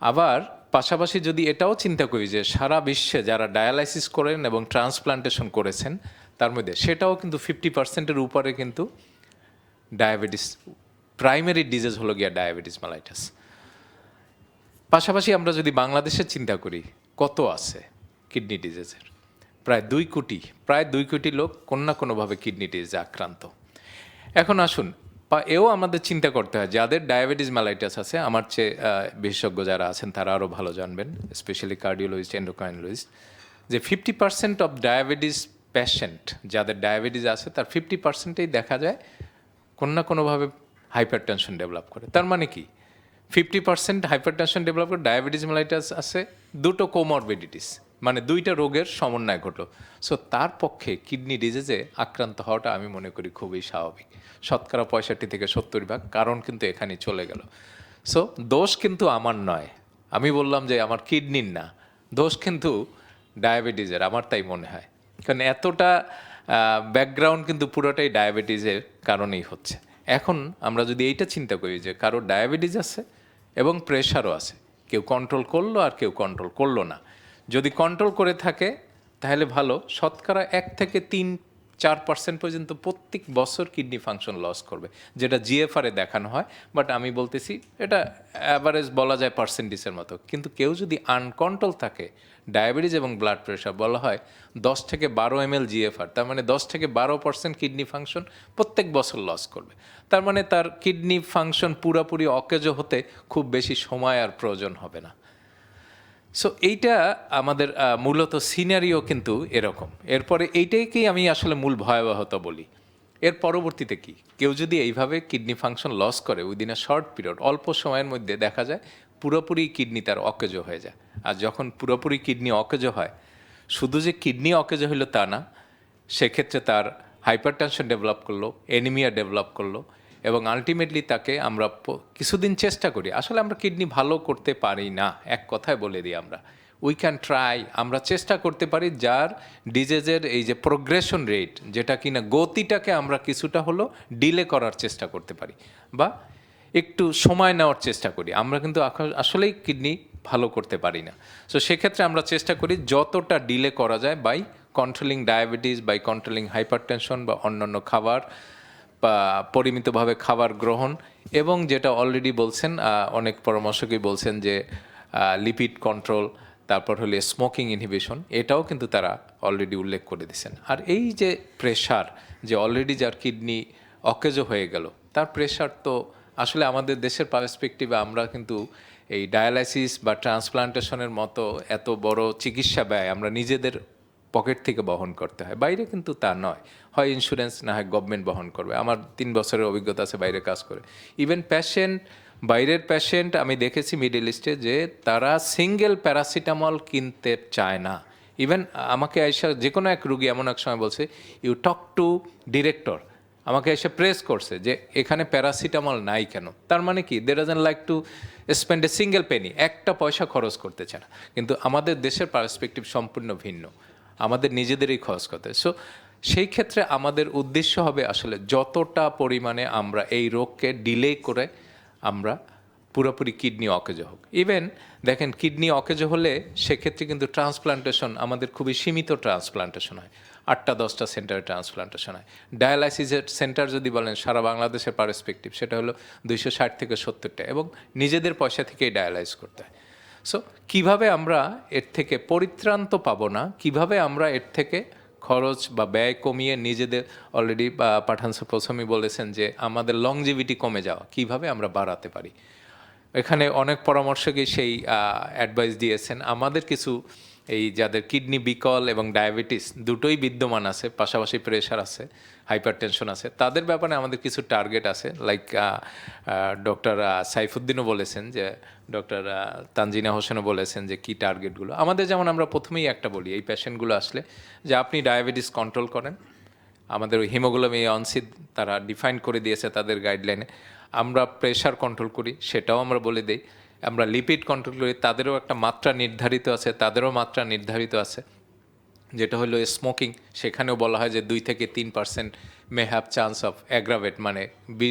আবার পাশাপাশি যদি এটাও চিন্তা করি যে সারা বিশ্বে যারা ডায়ালাইসিস করেন এবং ট্রান্সপ্লান্টেশন করেছেন, তার মধ্যে সেটাও কিন্তু 50%-এর উপরে কিন্তু ডায়াবেটিস, প্রাইমারি ডিজিজ হলো গিয়া ডায়াবেটিস মেলাইটাস। পাশাপাশি আমরা যদি বাংলাদেশের চিন্তা করি কত আছে কিডনি ডিজিজের, প্রায় 2 কোটি লোক কোনো না কোনোভাবে কিডনি ডিজিজে আক্রান্ত। এখন আসুন এও আমাদের চিন্তা করতে হয়, যাদের ডায়াবেটিস মেলাইটাস আছে, আমার চেয়ে বিশেষজ্ঞ যারা আছেন তারা আরও ভালো জানবেন, স্পেশালি কার্ডিওলজিস্ট, এন্ডোক্রাইনোলজিস্ট, যে 50% অফ ডায়াবেটিস পেশেন্ট যাদের ডায়াবেটিস আছে তার 50%-এই দেখা যায় কোনো না কোনোভাবে হাইপারটেনশন ডেভেলপ করে। তার মানে কি 50% হাইপারটেনশন ডেভেলপ করে, ডায়াবেটিস মেলাইটাস আছে, 2টো কোমরবিডিটিস, মানে 2টা রোগের সমন্বয় ঘটলো। সো তার পক্ষে কিডনি ডিজিজে আক্রান্ত হওয়াটা আমি মনে করি খুবই স্বাভাবিক। শতকরা 65 থেকে 70 কারণ কিন্তু এখানে চলে গেল। সো দোষ কিন্তু আমার নয়, আমি বললাম যে আমার কিডনির না, দোষ কিন্তু ডায়াবেটিসের, আমার তাই মনে হয়। কারণ এতটা ব্যাকগ্রাউন্ড কিন্তু পুরোটাই ডায়াবেটিসের কারণেই হচ্ছে। এখন আমরা যদি এইটা চিন্তা করি যে কারো ডায়াবেটিস আছে এবং প্রেশারও আছে, কেউ কন্ট্রোল করলো আর কেউ কন্ট্রোল করলো না, যদি কন্ট্রোল করে থাকে তাহলে ভালো, শতকরা 1 থেকে 3-4% পর্যন্ত প্রত্যেক বছর কিডনি ফাংশন লস করবে, যেটা জিএফআরে দেখানো হয়। বাট আমি বলতেছি এটা অ্যাভারেজ বলা যায় পার্সেন্টেজের মতো। কিন্তু কেউ যদি আনকন্ট্রোল থাকে ডায়াবেটিস এবং ব্লাড প্রেশার, বলা হয় 10 থেকে 12 ml জিএফআর, তার মানে 10 থেকে 12% কিডনি ফাংশন প্রত্যেক বছর লস করবে। তার মানে তার কিডনি ফাংশন পুরোপুরি অকেজো হতে খুব বেশি সময় আর প্রয়োজন হবে না। সো এইটা আমাদের মূলত সিনারিও কিন্তু এরকম। এরপরে এইটাকেই আমি আসলে মূল ভয়াবহতা বলি। এর পরবর্তীতে কি, কেউ যদি এইভাবে কিডনি ফাংশন লস করে উইদিন এ শর্ট পিরিয়ড, অল্প সময়ের মধ্যে দেখা যায় পুরোপুরি কিডনি তার অকেজো হয়ে যায়। আর যখন পুরোপুরি কিডনি অকেজো হয়, শুধু যে কিডনি অকেজো হইলো তা না, সেক্ষেত্রে তার হাইপারটেনশন ডেভেলপ করলো, অ্যানিমিয়া ডেভেলপ করলো, এবং আলটিমেটলি তাকে আমরা কিছুদিন চেষ্টা করি, আসলে আমরা কিডনি ভালো করতে পারি না, এক কথায় বলে দিই আমরা উই ক্যান ট্রাই, আমরা চেষ্টা করতে পারি যার ডিজিজের এই যে প্রোগ্রেশন রেট, যেটা কিনা গতিটাকে আমরা কিছুটা হলো ডিলে করার চেষ্টা করতে পারি বা একটু সময় নেওয়ার চেষ্টা করি। আমরা কিন্তু আসলেই কিডনি ভালো করতে পারি না। সো সেক্ষেত্রে আমরা চেষ্টা করি যতটা ডিলে করা যায় by controlling diabetes, by controlling hypertension বা অন্যান্য খাবার বা পরিমিতভাবে খাবার গ্রহণ, এবং যেটা অলরেডি বলছেন অনেক পরামর্শকই বলছেন যে লিপিড কন্ট্রোল, তারপর হলে স্মোকিং ইনহিবিশন, এটাও কিন্তু তারা অলরেডি উল্লেখ করে দিয়েছেন। আর এই যে প্রেশার, যে অলরেডি যার কিডনি অকেজো হয়ে গেল, তার প্রেশার তো আসলে আমাদের দেশের পার্সপেক্টিভে আমরা কিন্তু এই ডায়ালাইসিস বা ট্রান্সপ্লান্টেশনের মতো এত বড় চিকিৎসা ব্যয় আমরা নিজেদের পকেট থেকে বহন করতে হয়, বাইরে কিন্তু তা নয়, হয় ইন্স্যুরেন্স না হয় গভর্নমেন্ট বহন করবে। আমার 3 বছরের অভিজ্ঞতা আছে বাইরে কাজ করে। ইভেন বাইরের পেশেন্ট আমি দেখেছি মিডল ইস্টে যে তারা সিঙ্গেল প্যারাসিটামল কিনতে চায় না। ইভেন আমাকে আইসা যে কোনো এক রুগী এমন এক সময় বলছে, ইউ টক টু ডিরেক্টর, আমাকে এসে প্রেস করছে যে এখানে প্যারাসিটামল নাই কেন। তার মানে কি, they doesn't like to spend a single penny, একটা পয়সা খরচ করতে চায় না। কিন্তু আমাদের দেশের পার্সপেক্টিভ সম্পূর্ণ ভিন্ন, আমাদের নিজেদেরই খরচ করতে। সো সেই ক্ষেত্রে আমাদের উদ্দেশ্য হবে আসলে যতটা পরিমাণে আমরা এই রোগকে ডিলে করে আমরা পুরোপুরি কিডনি অকেজো হোক। ইভেন দেখেন কিডনি অকেজো হলে সেক্ষেত্রে কিন্তু ট্রান্সপ্লান্টেশন আমাদের খুবই সীমিত ট্রান্সপ্লান্টেশন হয়, 8-10টা সেন্টারে ট্রান্সপ্লান্টেশন হয়। ডায়ালাইসিসের সেন্টার যদি বলেন সারা বাংলাদেশের পার্সপেক্টিভ, সেটা হলো 260 থেকে 70টা, এবং নিজেদের পয়সা থেকেই ডায়ালাইজ করতে হয়। সো কিভাবে আমরা এর থেকে পরিত্রাণ তো পাবো না, কিভাবে আমরা এর থেকে খরচ বা ব্যয় কমিয়ে নিজেদের, অলরেডি পাঠান স্যার প্রথমেই বলেছেন যে আমাদের লংজিভিটি কমে যাওয়া, কিভাবে আমরা বাড়াতে পারি। এখানে অনেক পরামর্শকই সেই অ্যাডভাইস দিয়েছেন। আমাদের কিছু এই যাদের কিডনি বিকল এবং ডায়াবেটিস দুটোই বিদ্যমান আছে, পাশাপাশি প্রেশার আছে, হাইপারটেনশন আছে, তাদের ব্যাপারে আমাদের কিছু টার্গেট আছে। লাইক ডক্টর সাইফুদ্দিনও বলেছেন, যে ডক্টর তানজিনা হোসেনও বলেছেন যে কী টার্গেটগুলো আমাদের। যেমন আমরা প্রথমেই একটা বলি, এই পেশেন্টগুলো আসলে যে আপনি ডায়াবেটিস কন্ট্রোল করেন, আমাদের ওই হিমোগ্লোবিন A1C তারা ডিফাইন করে দিয়েছে তাদের গাইডলাইনে। আমরা প্রেশার কন্ট্রোল করি, সেটাও আমরা বলে দিই। আমরা লিপিড কন্ট্রোল করি, তাদেরও একটা মাত্রা নির্ধারিত আছে, তাদেরও মাত্রা নির্ধারিত আছে। যেটা হলো স্মোকিং, সেখানেও বলা হয় যে 2 থেকে 3% may have chance of aggravate, মানে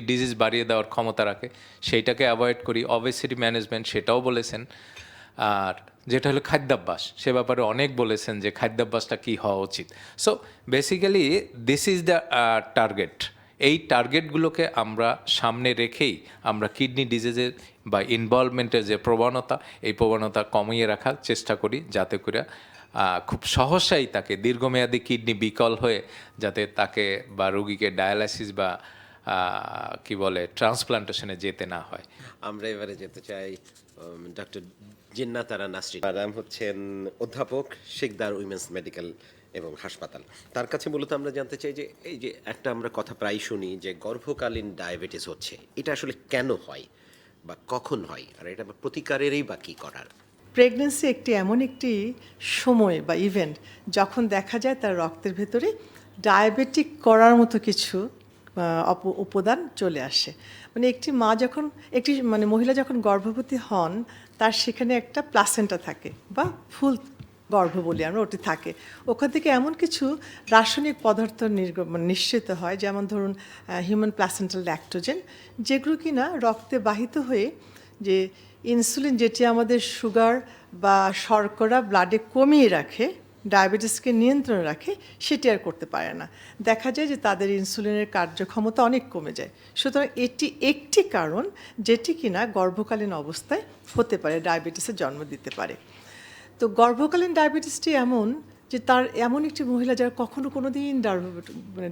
ডিজিজ বাড়িয়ে দেওয়ার ক্ষমতা রাখে, সেইটাকে অ্যাভয়েড করি। অবেসিটি ম্যানেজমেন্ট, সেটাও বলেছেন। আর যেটা হলো খাদ্যাভ্যাস, সে ব্যাপারে অনেক বলেছেন যে খাদ্যাভ্যাসটা কী হওয়া উচিত। So basically this is the target. এই টার্গেটগুলোকে আমরা সামনে রেখেই আমরা কিডনি ডিজিজের বা ইনভলভমেন্টের যে প্রবণতা, এই প্রবণতা কমিয়ে রাখার চেষ্টা করি, যাতে করে খুব সহসাই তাকে দীর্ঘমেয়াদী কিডনি বিকল হয়ে যাতে তাকে বা রোগীকে ডায়ালাইসিস বা কি বলে ট্রান্সপ্লান্টেশনে যেতে না হয়। আমরা এবারে যেতে চাই ডক্টর জিন্নাত আরা নাসরিন। ম্যাডাম হচ্ছেন অধ্যাপক, শিকদার উইমেন্স মেডিকেল এবং হাসপাতাল। তার কাছে মূলত আমরা জানতে চাই যে এই যে একটা আমরা কথা প্রায় শুনি যে গর্ভকালীন ডায়াবেটিস হচ্ছে, এটা আসলে কেন হয় বা কখন হয়, আর এটা প্রতিকারেরই বা কী করার? প্রেগনেন্সি এমন একটি সময় বা ইভেন্ট যখন দেখা যায় তার রক্তের ভেতরে ডায়াবেটিক করার মতো কিছু উপাদান চলে আসে। মানে মহিলা যখন গর্ভবতী হন, তার সেখানে একটা প্লাসেন্টা থাকে বা ফুল গর্ভ বলি আমরা, ওটি থাকে। ওখান থেকে এমন কিছু রাসায়নিক পদার্থ নিঃসৃত হয়, যেমন ধরুন হিউম্যান প্লাসেন্টাল ল্যাক্টোজেন, যেগুলো কিনা রক্তে বাহিত হয়ে যে ইনসুলিন, যেটি আমাদের সুগার বা শর্করা ব্লাডে কমিয়ে রাখে, ডায়াবেটিসকে নিয়ন্ত্রণে রাখে, সেটি আর করতে পারে না। দেখা যায় যে তাদের ইনসুলিনের কার্যক্ষমতা অনেক কমে যায়। সুতরাং এটি একটি কারণ যেটি কিনা গর্ভকালীন অবস্থায় হতে পারে, ডায়াবেটিসের জন্ম দিতে পারে। তো গর্ভকালীন ডায়াবেটিসটি এমন যে তার এমন একটি মহিলা যারা কখনো কোনো দিন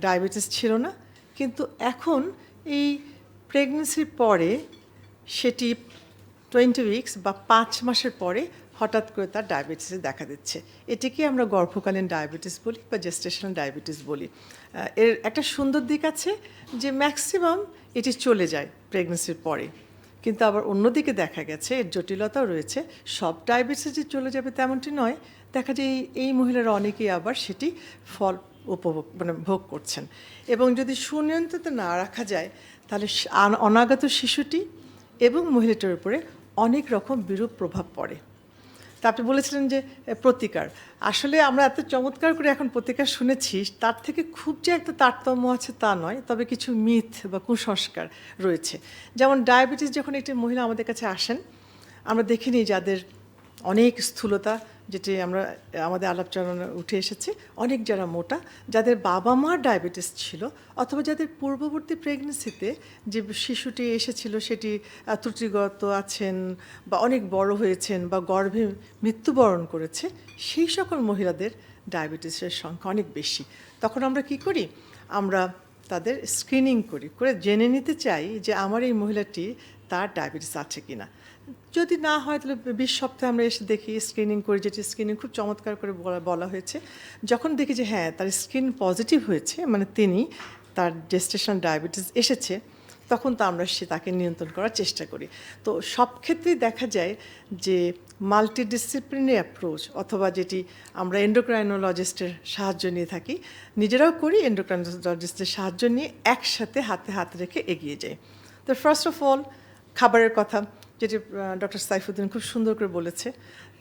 ডায়াবেটিস ছিল না, কিন্তু এখন এই প্রেগনেন্সির পরে সেটি 20 উইকস বা 5 মাসের পরে হঠাৎ করে তার ডায়াবেটিসে দেখা দিচ্ছে। এটিকে আমরা গর্ভকালীন ডায়াবেটিস বলি বা জেস্টেশনাল ডায়াবেটিস বলি। এর একটা সুন্দর দিক আছে যে ম্যাক্সিমাম এটি চলে যায় প্রেগনেন্সির পরে, কিন্তু আবার অন্যদিকে দেখা গেছে এর জটিলতাও রয়েছে। সব ডায়াবেটিস যে চলে যাবে তেমনটি নয়, দেখা যায় এই মহিলারা অনেকেই আবার সেটি ফল ভোগ করছেন। এবং যদি সুনিয়ন্ত্রিত না রাখা যায় তাহলে অনাগত শিশুটি এবং মহিলাটার উপরে অনেক রকম বিরূপ প্রভাব পড়ে। তা আপনি বলেছিলেন যে প্রতিকার, আসলে আমরা এত চমৎকার করে এখন প্রতিকার শুনেছি, তার থেকে খুব যে একটা তারতম্য আছে তা নয়, তবে কিছু মিথ বা কুসংস্কার রয়েছে। যেমন ডায়াবেটিস যখন একটি মহিলা আমাদের কাছে আসেন, আমরা দেখিনি যাদের অনেক স্থূলতা, যেটি আমাদের আলাপচারণে উঠে এসেছে, অনেক যারা মোটা, যাদের বাবা মার ডায়াবেটিস ছিল, অথবা যাদের পূর্ববর্তী প্রেগনেন্সিতে যে শিশুটি এসেছিল সেটি ত্রুটিগত আছেন বা অনেক বড় হয়েছেন বা গর্ভে মৃত্যুবরণ করেছে, সেই সকল মহিলাদের ডায়াবেটিসের সংখ্যা অনেক বেশি। তখন আমরা কি করি, আমরা তাদের স্ক্রিনিং করে জেনে নিতে চাই যে আমার এই মহিলাটি তার ডায়াবেটিস আছে কিনা। যদি না হয় তাহলে 20 সপ্তাহে আমরা এসে দেখি, স্ক্রিনিং করি, যেটি স্ক্রিনিং খুব চমৎকার করে বলা হয়েছে। যখন দেখি যে হ্যাঁ তার স্ক্রিন পজিটিভ হয়েছে, মানে তার জেস্টেশনাল ডায়াবেটিস এসেছে, তখন তো আমরা তাকে নিয়ন্ত্রণ করার চেষ্টা করি। তো সব ক্ষেত্রেই দেখা যায় যে মাল্টিডিসিপ্লিনারি অ্যাপ্রোচ, অথবা যেটি আমরা এন্ডোক্রাইনোলজিস্টের সাহায্য নিয়ে থাকি, নিজেরাও করি, এন্ডোক্রাইনোলজিস্টের সাহায্য নিয়ে একসাথে হাতে হাত রেখে এগিয়ে যাই। তো ফার্স্ট অফ অল খাবারের কথা, যেটি ডক্টর সাইফুদ্দিন খুব সুন্দর করে বলেছে।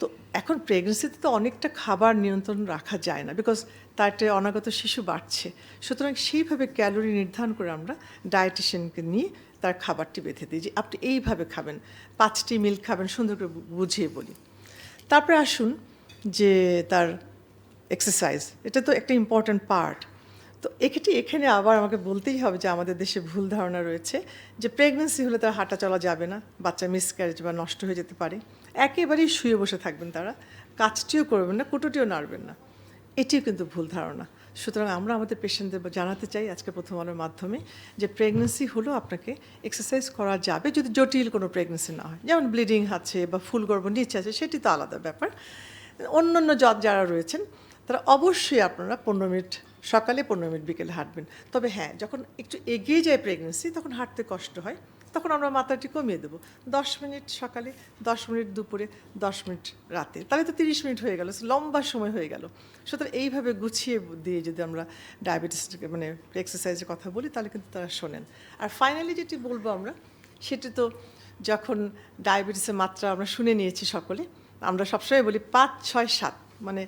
তো এখন প্রেগনেন্সিতে তো অনেকটা খাবার নিয়ন্ত্রণ রাখা যায় না, বিকজ তাতে অনাগত শিশু বাড়ছে। সুতরাং সেইভাবে ক্যালোরি নির্ধারণ করে আমরা ডায়েটিশিয়ানকে নিয়ে তার খাবারটি বেঁধে দিই যে আপনি এইভাবে খাবেন, 5টি মিল খাবেন, সুন্দর করে বুঝিয়ে বলি। তারপরে আসুন যে তার এক্সারসাইজ, এটা তো একটা ইম্পর্ট্যান্ট পার্ট। তো এখানে আবার আমাকে বলতেই হবে যে আমাদের দেশে ভুল ধারণা রয়েছে যে প্রেগনেন্সি হলে তার হাঁটা চলা যাবে না, বাচ্চা মিসক্যারেজ বা নষ্ট হয়ে যেতে পারে, একেবারেই শুয়ে বসে থাকবেন তারা, কাজটিও করবেন না, কুটোটিও নাড়বেন না। এটিও কিন্তু ভুল ধারণা। সুতরাং আমরা আমাদের পেশেন্টদের জানাতে চাই আজকে প্রথম আলোর মাধ্যমে যে প্রেগনেন্সি হলেও আপনাকে এক্সারসাইজ করা যাবে, যদি জটিল কোনো প্রেগনেন্সি না হয়, যেমন ব্লিডিং আছে বা ফুলগর্ভ নিচে আছে, সেটি তো আলাদা ব্যাপার। অন্যান্য যারা রয়েছেন তারা অবশ্যই আপনারা 15 মিনিট সকালে, 15 মিনিট বিকেলে হাঁটবেন। তবে হ্যাঁ, যখন একটু এগিয়ে যায় প্রেগনেন্সি তখন হাঁটতে কষ্ট হয়, তখন আমরা মাত্রাটি কমিয়ে দেবো, 10 মিনিট সকালে, 10 মিনিট দুপুরে, 10 মিনিট রাতে, তাহলে তো 30 মিনিট হয়ে গেল, লম্বা সময় হয়ে গেল। সুতরাং এইভাবে গুছিয়ে দিয়ে যদি আমরা ডায়াবেটিসকে এক্সারসাইজের কথা বলি, তাহলে কিন্তু তারা শোনেন। আর ফাইনালি যেটি বলবো আমরা, সেটি তো যখন ডায়াবেটিসের মাত্রা আমরা শুনে নিয়েছি সকলে, আমরা সবসময় বলি 5, 6, 7, মানে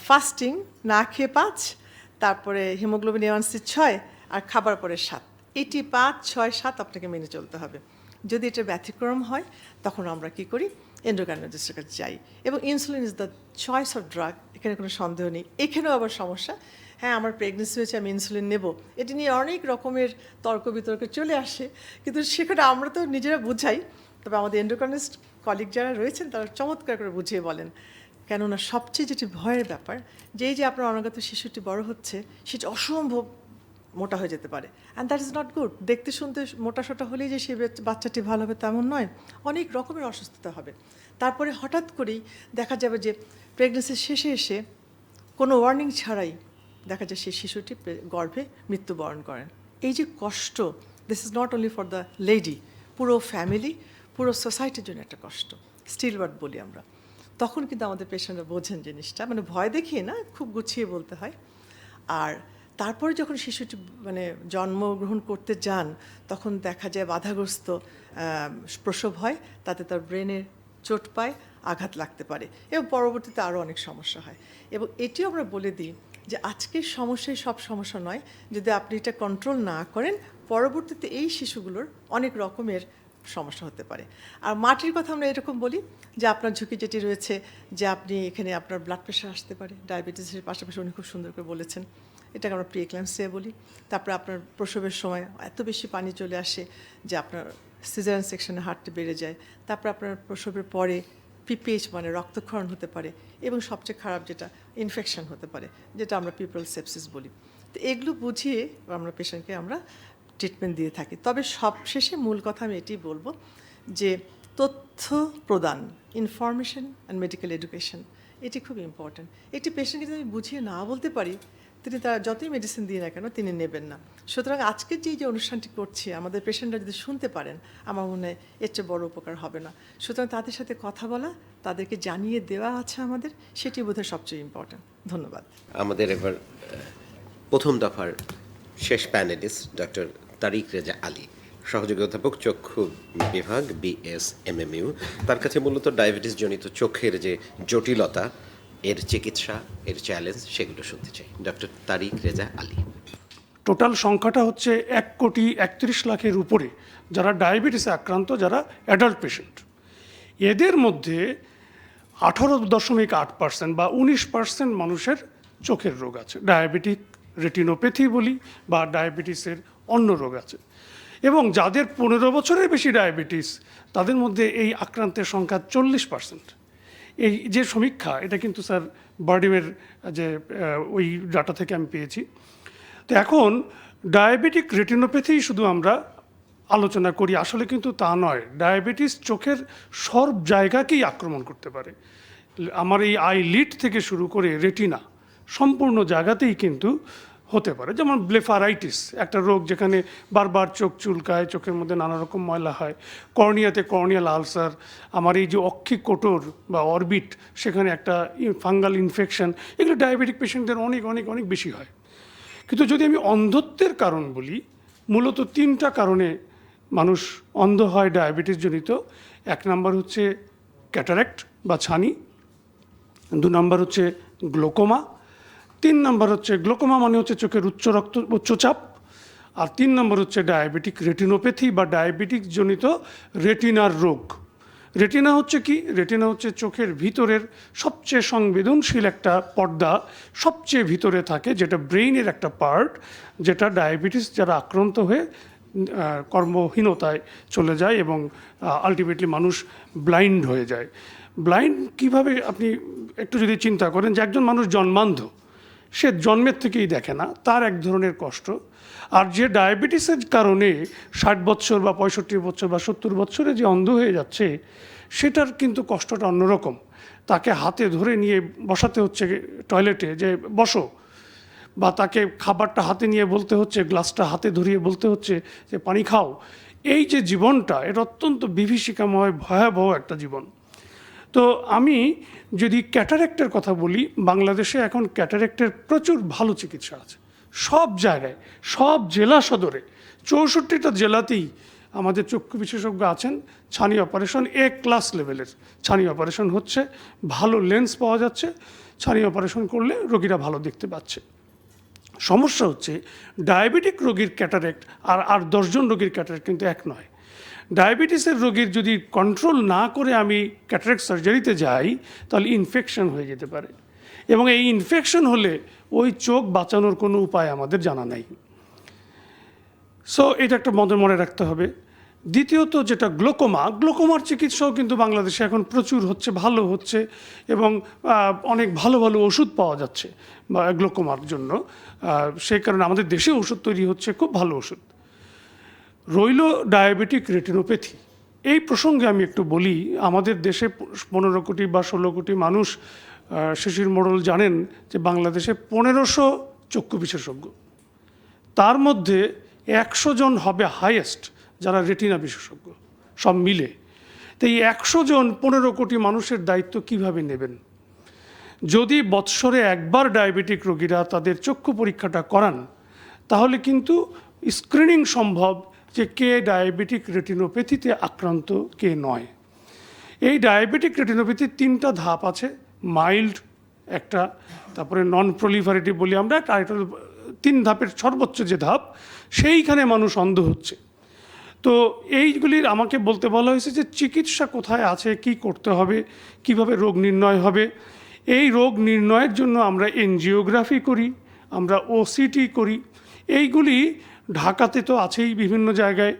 ফাস্টিং না খেয়ে 5, তারপরে হিমোগ্লোবিন A1C 6, আর খাবার পরে 7। এটি 5, 6, 7 আপনাকে মেনে চলতে হবে। যদি এটা ব্যতিক্রম হয় তখন আমরা কি করি, এন্ডোক্রাইনোলজিস্টের কাছে যাই। এবং insulin is the choice of drug, এখানে কোনো সন্দেহ নেই। এখানেও আবার সমস্যা, হ্যাঁ আমার প্রেগনেন্সি হয়েছে, আমি ইনসুলিন নেব, এটি নিয়ে অনেক রকমের তর্ক বিতর্ক চলে আসে, কিন্তু সেখানে আমরা তো নিজেরা বুঝাই, তবে আমাদের এন্ডোক্রাইনিস্ট কলিগ যারা রয়েছেন তারা চমৎকার করে বুঝিয়ে বলেন। কেননা সবচেয়ে যেটি ভয়ের ব্যাপার, যে আপনার অনাগত শিশুটি বড় হচ্ছে, সেটি অসম্ভব মোটা হয়ে যেতে পারে, and that is not good. দেখতে শুনতে মোটাসোটা হলেই যে সেই বাচ্চাটি ভালো হবে তেমন নয়, অনেক রকমের অসুস্থতা হবে। তারপরে হঠাৎ করেই দেখা যাবে যে প্রেগনেন্সির শেষে এসে কোনো ওয়ার্নিং ছাড়াই দেখা যায় সেই শিশুটি গর্ভে মৃত্যুবরণ করেন। এই যে কষ্ট, this is not only for the lady, পুরো ফ্যামিলি, পুরো সোসাইটির জন্য একটা কষ্ট, স্টিল ওয়ার্ড বলি আমরা। তখন কিন্তু আমাদের পেশেন্টরা বোঝেন জিনিসটা, মানে ভয় দেখিয়ে না, খুব গুছিয়ে বলতে হয়। আর তারপরে যখন শিশুটি জন্মগ্রহণ করতে যান, তখন দেখা যায় বাধাগ্রস্ত প্রসব হয়, তাতে তার ব্রেনের চোট পায়, আঘাত লাগতে পারে এবং পরবর্তীতে আরও অনেক সমস্যা হয়। এবং এটিও আমরা বলে দিই যে আজকের সমস্যাই সব সমস্যা নয়, যদি আপনি এটা কন্ট্রোল না করেন পরবর্তীতে এই শিশুগুলোর অনেক রকমের সমস্যা হতে পারে। আর মাটির কথা আমরা এরকম বলি যে আপনার ঝুঁকি যেটি রয়েছে যে আপনি এখানে আপনার ব্লাড প্রেশার আসতে পারে, ডায়াবেটিসের পাশাপাশি উনি খুব সুন্দর করে বলেছেন, এটাকে আমরা প্রি-এক্লাম্পসিয়া বলি। তারপরে আপনার প্রসবের সময় এত বেশি পানি চলে আসে যে আপনার সিজারিয়ান সেকশনে হার্টটা বেড়ে যায়। তারপর আপনার প্রসবের পরে পিপিএইচ মানে রক্তক্ষরণ হতে পারে, এবং সবচেয়ে খারাপ যেটা ইনফেকশন হতে পারে, যেটা আমরা পিপল সেপসিস বলি। তো এগুলো বুঝিয়ে আমরা পেশেন্টকে আমরা ট্রিটমেন্ট দিয়ে থাকি। তবে সবশেষে মূল কথা আমি এটি বলবো যে তথ্য প্রদান, ইনফরমেশন অ্যান্ড মেডিকেল এডুকেশন, এটি খুব ইম্পর্ট্যান্ট। একটি পেশেন্টকে যদি আমি বুঝিয়ে না বলতে পারি, তিনি তার যতই মেডিসিন দিয়ে না কেন তিনি নেবেন না। সুতরাং আজকের যে অনুষ্ঠানটি করছি, আমাদের পেশেন্টরা যদি শুনতে পারেন, আমার মনে হয় এর চেয়ে বড় উপকার হবে না। সুতরাং তাদের সাথে কথা বলা, তাদেরকে জানিয়ে দেওয়া আছে আমাদের, সেটি বোধহয় সবচেয়ে ইম্পর্ট্যান্ট। ধন্যবাদ। আমাদের এবার প্রথম দফার শেষ প্যানেলিস্ট ডক্টর তারিক রেজা আলী, সহযোগী অধ্যাপক চক্ষু বিভাগ BSMMU। তার কাছে মূলত ডায়াবেটিস জনিত চোখের যে জটিলতা, এর চিকিৎসা, এর চ্যালেঞ্জ, সেগুলো শুনতে চাই। ডক্টর তারিক রেজা আলী। টোটাল সংখ্যাটা হচ্ছে 1,31,00,000-এর উপরে যারা ডায়াবেটিসে আক্রান্ত, যারা অ্যাডাল্ট পেশেন্ট। এদের মধ্যে 18.8% বা 19% মানুষের চোখের রোগ আছে, ডায়াবেটিক রেটিনোপ্যাথি বলি বা ডায়াবেটিসের অন্য রোগ আছে। এবং যাদের 15 বছরের বেশি ডায়াবেটিস, তাদের মধ্যে এই আক্রান্তের সংখ্যা 40%। এই যে সমীক্ষা, এটা কিন্তু স্যার বার্ডিমের যে ওই ডাটা থেকে আমি পেয়েছি। তো এখন ডায়াবেটিক রেটিনোপ্যাথি শুধু আমরা আলোচনা করি, আসলে কিন্তু তা নয়। ডায়াবেটিস চোখের সব জায়গাকেই আক্রমণ করতে পারে। আমার এই আই লিড থেকে শুরু করে রেটিনা, সম্পূর্ণ জায়গাতেই কিন্তু হতে পারে। যেমন ব্লেফারাইটিস, একটা রোগ যেখানে বারবার চোখ চুলকায়, চোখের মধ্যে নানা রকম ময়লা হয়। কর্নিয়াতে কর্নিয়াল আলসার, আমার এই যে অক্ষিক কোটর বা অরবিট, সেখানে একটা ফাঙ্গাল ইনফেকশন, এগুলো ডায়াবেটিক পেশেন্টদের অনেক অনেক অনেক বেশি হয়। কিন্তু যদি আমি অন্ধত্বের কারণ বলি, মূলত 3টা কারণে মানুষ অন্ধ হয় ডায়াবেটিস জনিত। 1 নাম্বার হচ্ছে ক্যাটারাক্ট বা ছানি, 2 নাম্বার হচ্ছে গ্লোকোমা, 3 নাম্বার হচ্ছে গ্লোকোমা মানে হচ্ছে চোখের উচ্চচাপ, আর 3 নম্বর হচ্ছে ডায়াবেটিক রেটিনোপ্যাথি বা ডায়াবেটিক জনিত রেটিনার রোগ। রেটিনা হচ্ছে কি? রেটিনা হচ্ছে চোখের ভিতরের সবচেয়ে সংবেদনশীল একটা পর্দা, সবচেয়ে ভিতরে থাকে, যেটা ব্রেইনের একটা পার্ট, যেটা ডায়াবেটিস যারা আক্রান্ত হয়ে কর্মহীনতায় চলে যায় এবং আলটিমেটলি মানুষ ব্লাইন্ড হয়ে যায়। ব্লাইন্ড কিভাবে? আপনি একটু যদি চিন্তা করেন যে একজন মানুষ জন্মান্ধ, সে জন্মের থেকেই দেখে না, তার এক ধরনের কষ্ট। আর যে ডায়াবেটিসের কারণে 60 বছর বা 65 বছর বা 70 বছরে যে অন্ধ হয়ে যাচ্ছে, সেটার কিন্তু কষ্টটা অন্যরকম। তাকে হাতে ধরে নিয়ে বসাতে হচ্ছে টয়লেটে যে বসো, বা তাকে খাবারটা হাতে নিয়ে বলতে হচ্ছে, গ্লাসটা হাতে ধরিয়ে বলতে হচ্ছে যে পানি খাও। এই যে জীবনটা, এটা অত্যন্ত বিভীষিকাময়, ভয়াবহ একটা জীবন। তো আমি যদি ক্যাটারেক্টের কথা বলি, বাংলাদেশে এখন ক্যাটারেক্টের প্রচুর ভালো চিকিৎসা আছে সব জায়গায়, সব জেলা সদরে, 64টা জেলাতেই আমাদের চক্ষু বিশেষজ্ঞ আছেন। ছানি অপারেশন ক্লাস লেভেলের ছানি অপারেশন হচ্ছে, ভালো লেন্স পাওয়া যাচ্ছে, ছানি অপারেশন করলে রোগীরা ভালো দেখতে পাচ্ছে। সমস্যা হচ্ছে ডায়াবেটিক রোগীর ক্যাটারেক্ট আর 10 জন রোগীর ক্যাটারেক্ট কিন্তু এক নয়। ডায়াবেটিসের রোগীর যদি কন্ট্রোল না করে আমি ক্যাটারেক্ট সার্জারিতে যাই, তাহলে ইনফেকশন হয়ে যেতে পারে, এবং এই ইনফেকশন হলে ওই চোখ বাঁচানোর কোনো উপায় আমাদের জানা নাই। সো এটা একটা মনে রাখতে হবে। দ্বিতীয়ত যেটা গ্লোকোমার চিকিৎসাও কিন্তু বাংলাদেশে এখন প্রচুর হচ্ছে, ভালো হচ্ছে, এবং অনেক ভালো ভালো ওষুধ পাওয়া যাচ্ছে বা গ্লোকোমার জন্য। সেই কারণে আমাদের দেশে ওষুধ তৈরি হচ্ছে, খুব ভালো ওষুধ। রইল ডায়াবেটিক রেটিনোপ্যাথি। এই প্রসঙ্গে আমি একটু বলি, আমাদের দেশে 15 কোটি বা 16 কোটি মানুষ, শিশির মোড়ল জানেন যে বাংলাদেশে 1500 চক্ষু বিশেষজ্ঞ, তার মধ্যে 100 জন হবে হাইয়েস্ট যারা রেটিনা বিশেষজ্ঞ, সব মিলে। তো এই 100 জন 15 কোটি মানুষের দায়িত্ব কিভাবে নেবেন? যদি বৎসরে একবার ডায়াবেটিক রোগীরা তাদের চক্ষু পরীক্ষাটা করান, তাহলে কিন্তু স্ক্রিনিং সম্ভব যে কে ডায়াবেটিক রেটিনোপ্যাথিতে আক্রান্ত, কে নয়। এই ডায়াবেটিক রেটিনোপ্যাথির 3টা ধাপ আছে, মাইল্ড একটা, তারপরে নন প্রলিফারেটিভ বলি আমরা, আর একটা 3 ধাপের সর্বোচ্চ যে ধাপ, সেইখানে মানুষ অন্ধ হচ্ছে। তো এইগুলির আমাকে বলতে বলা হয়েছে যে চিকিৎসা কোথায় আছে, কি করতে হবে, কিভাবে রোগ নির্ণয় হবে। এই রোগ নির্ণয়ের জন্য আমরা এনজিওগ্রাফি করি, আমরা ওসিটি করি। এইগুলি ঢাকাতে তো আছেই, বিভিন্ন জায়গায়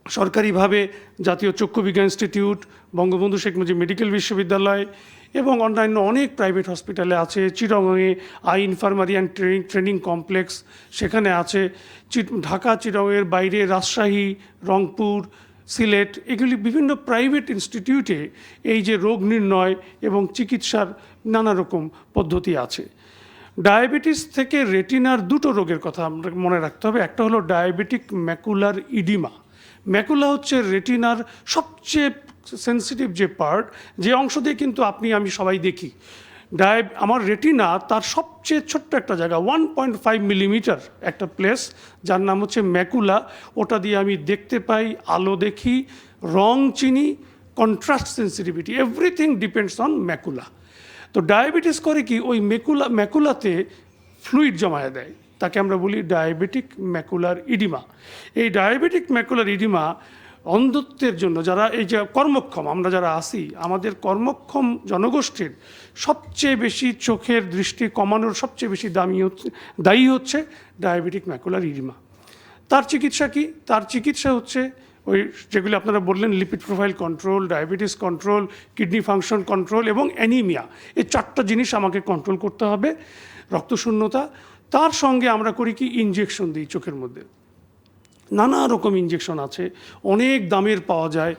সরকারিভাবে জাতীয় চক্ষু বিজ্ঞান ইনস্টিটিউট, বঙ্গবন্ধু শেখ মুজিব মেডিকেল বিশ্ববিদ্যালয় এবং অন্যান্য অনেক প্রাইভেট হসপিটালে আছে। চিটাগংয়ে eye infirmary and training complex সেখানে আছে। ঢাকা, চিটাগংয়ের বাইরে রাজশাহী, রংপুর, সিলেট, এগুলি বিভিন্ন প্রাইভেট ইনস্টিটিউটে এই যে রোগ নির্ণয় এবং চিকিৎসার নানা রকম পদ্ধতি আছে। ডায়াবেটিস থেকে রেটিনার 2টো রোগের কথা আমরা মনে রাখতে হবে। একটা হলো ডায়াবেটিক ম্যাকুলার ইডিমা। ম্যাকুলা হচ্ছে রেটিনার সবচেয়ে সেন্সিটিভ যে পার্ট, যে অংশ দিয়ে কিন্তু আপনি আমি সবাই দেখি। আমার রেটিনা তার সবচেয়ে ছোট্ট একটা জায়গা, 1.5 মিলিমিটার একটা প্লেস, যার নাম হচ্ছে ম্যাকুলা। ওটা দিয়ে আমি দেখতে পাই, আলো দেখি, রং চিনি, contrast sensitivity, everything depends on macula. তো ডায়াবেটিস করে কি, ওই ম্যাকুলাতে ফ্লুইড জমায়ে দেয়, তাকে আমরা বলি ডায়াবেটিক ম্যাকুলার ইডিমা। এই ডায়াবেটিক ম্যাকুলার ইডিমা অন্ধত্বের জন্য, যারা এই যে কর্মক্ষম আমরা যারা আসি, আমাদের কর্মক্ষম জনগোষ্ঠীর সবচেয়ে বেশি চোখের দৃষ্টি কমানোর সবচেয়ে বেশি দায়ী হচ্ছে ডায়াবেটিক ম্যাকুলার ইডিমা। তার চিকিৎসা কি? তার চিকিৎসা হচ্ছে ওই যেগুলি আপনারা বললেন, lipid profile control, diabetes control, kidney function control এবং অ্যানিমিয়া। এই 4টা জিনিস আমাকে কন্ট্রোল করতে হবে, রক্তশূন্যতা। তার সঙ্গে আমরা করি কি, ইনজেকশন দিই চোখের মধ্যে। নানা রকম ইনজেকশন আছে, অনেক দামের পাওয়া যায়,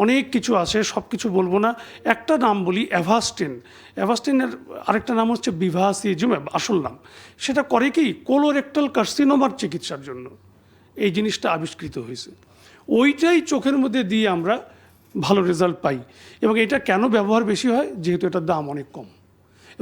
অনেক কিছু আছে, সব কিছু বলবো না। একটা নাম বলি অ্যাভাস্টিন। অ্যাভাস্টিনের আরেকটা নাম হচ্ছে বিভাসিজুমেব, আসল নাম। সেটা করে কি, কোলোরেক্টাল কার্সিনোমার চিকিৎসার জন্য এই জিনিসটা আবিষ্কৃত হয়েছে। ওইটাই চোখের মধ্যে দিয়ে আমরা ভালো রেজাল্ট পাই। এবং এটা কেন ব্যবহার বেশি হয়? যেহেতু এটার দাম অনেক কম,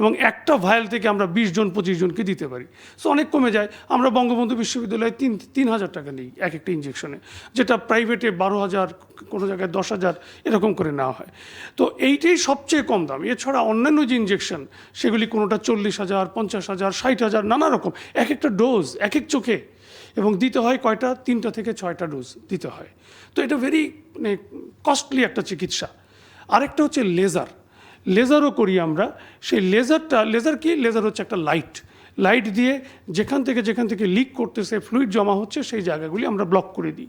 এবং একটা ভায়াল থেকে আমরা 20 জন 25 জনকে দিতে পারি, সো অনেক কমে যায়। আমরা বঙ্গবন্ধু বিশ্ববিদ্যালয়ে 3,000 টাকা নিই এক একটা ইনজেকশনে, যেটা প্রাইভেটে 12,000, কোনো জায়গায় 10,000 এরকম করে নেওয়া হয়। তো এইটাই সবচেয়ে কম দাম। এছাড়া অন্যান্য যে ইনজেকশন, সেগুলি কোনোটা 40,000, 50,000, 60,000, নানা রকম, এক একটা ডোজ এক এক চোখে, এবং দিতে হয় কয়টা, 3টা থেকে 6টা ডোজ দিতে হয়। তো এটা ভেরি কস্টলি একটা চিকিৎসা। আরেকটা হচ্ছে লেজার। লেজারও করি আমরা। সেই লেজার কি? লেজার হচ্ছে একটা লাইট দিয়ে যেখান থেকে লিক করতেছে, ফ্লুইড জমা হচ্ছে, সেই জায়গাগুলি আমরা ব্লক করে দিই।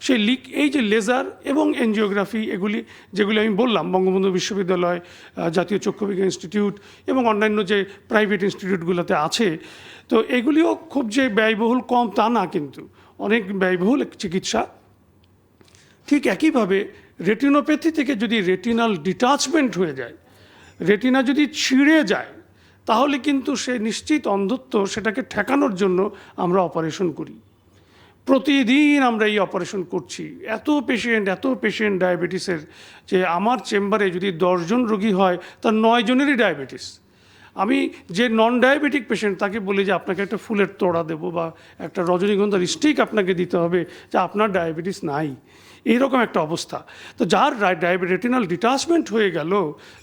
সেই লিক, এই যে লেজার এবং এনজিওগ্রাফি, এগুলি যেগুলি আমি বললাম, বঙ্গবন্ধু বিশ্ববিদ্যালয়, জাতীয় চক্ষু বিজ্ঞান ইনস্টিটিউট এবং অন্যান্য যে প্রাইভেট ইনস্টিটিউটগুলোতে আছে, তো এগুলিও খুব যে ব্যয়বহুল কম তা না, কিন্তু অনেক ব্যয়বহুল চিকিৎসা। ঠিক একইভাবে রেটিনোপ্যাথি থেকে যদি রেটিনাল ডিটাচমেন্ট হয়ে যায়, রেটিনা যদি ছিঁড়ে যায়, তাহলে কিন্তু সে নিশ্চিত অন্ধত্ব, সেটাকে ঠেকানোর জন্য আমরা অপারেশন করি। প্রতিদিন আমরা এই অপারেশন করছি। এত পেশেন্ট ডায়াবেটিসের, যে আমার চেম্বারে যদি 10 জন রোগী হয়, তার 9 জনেরই ডায়াবেটিস। আমি যে নন ডায়াবেটিক পেশেন্ট, তাকে বলি যে আপনাকে একটা ফুলের তোড়া দেবো বা একটা রজনীগন্ধার স্টিক আপনাকে দিতে হবে, যে আপনার ডায়াবেটিস নাই। এইরকম একটা অবস্থা। তো যার রেটিনাল ডিটাচমেন্ট হয়ে গেল,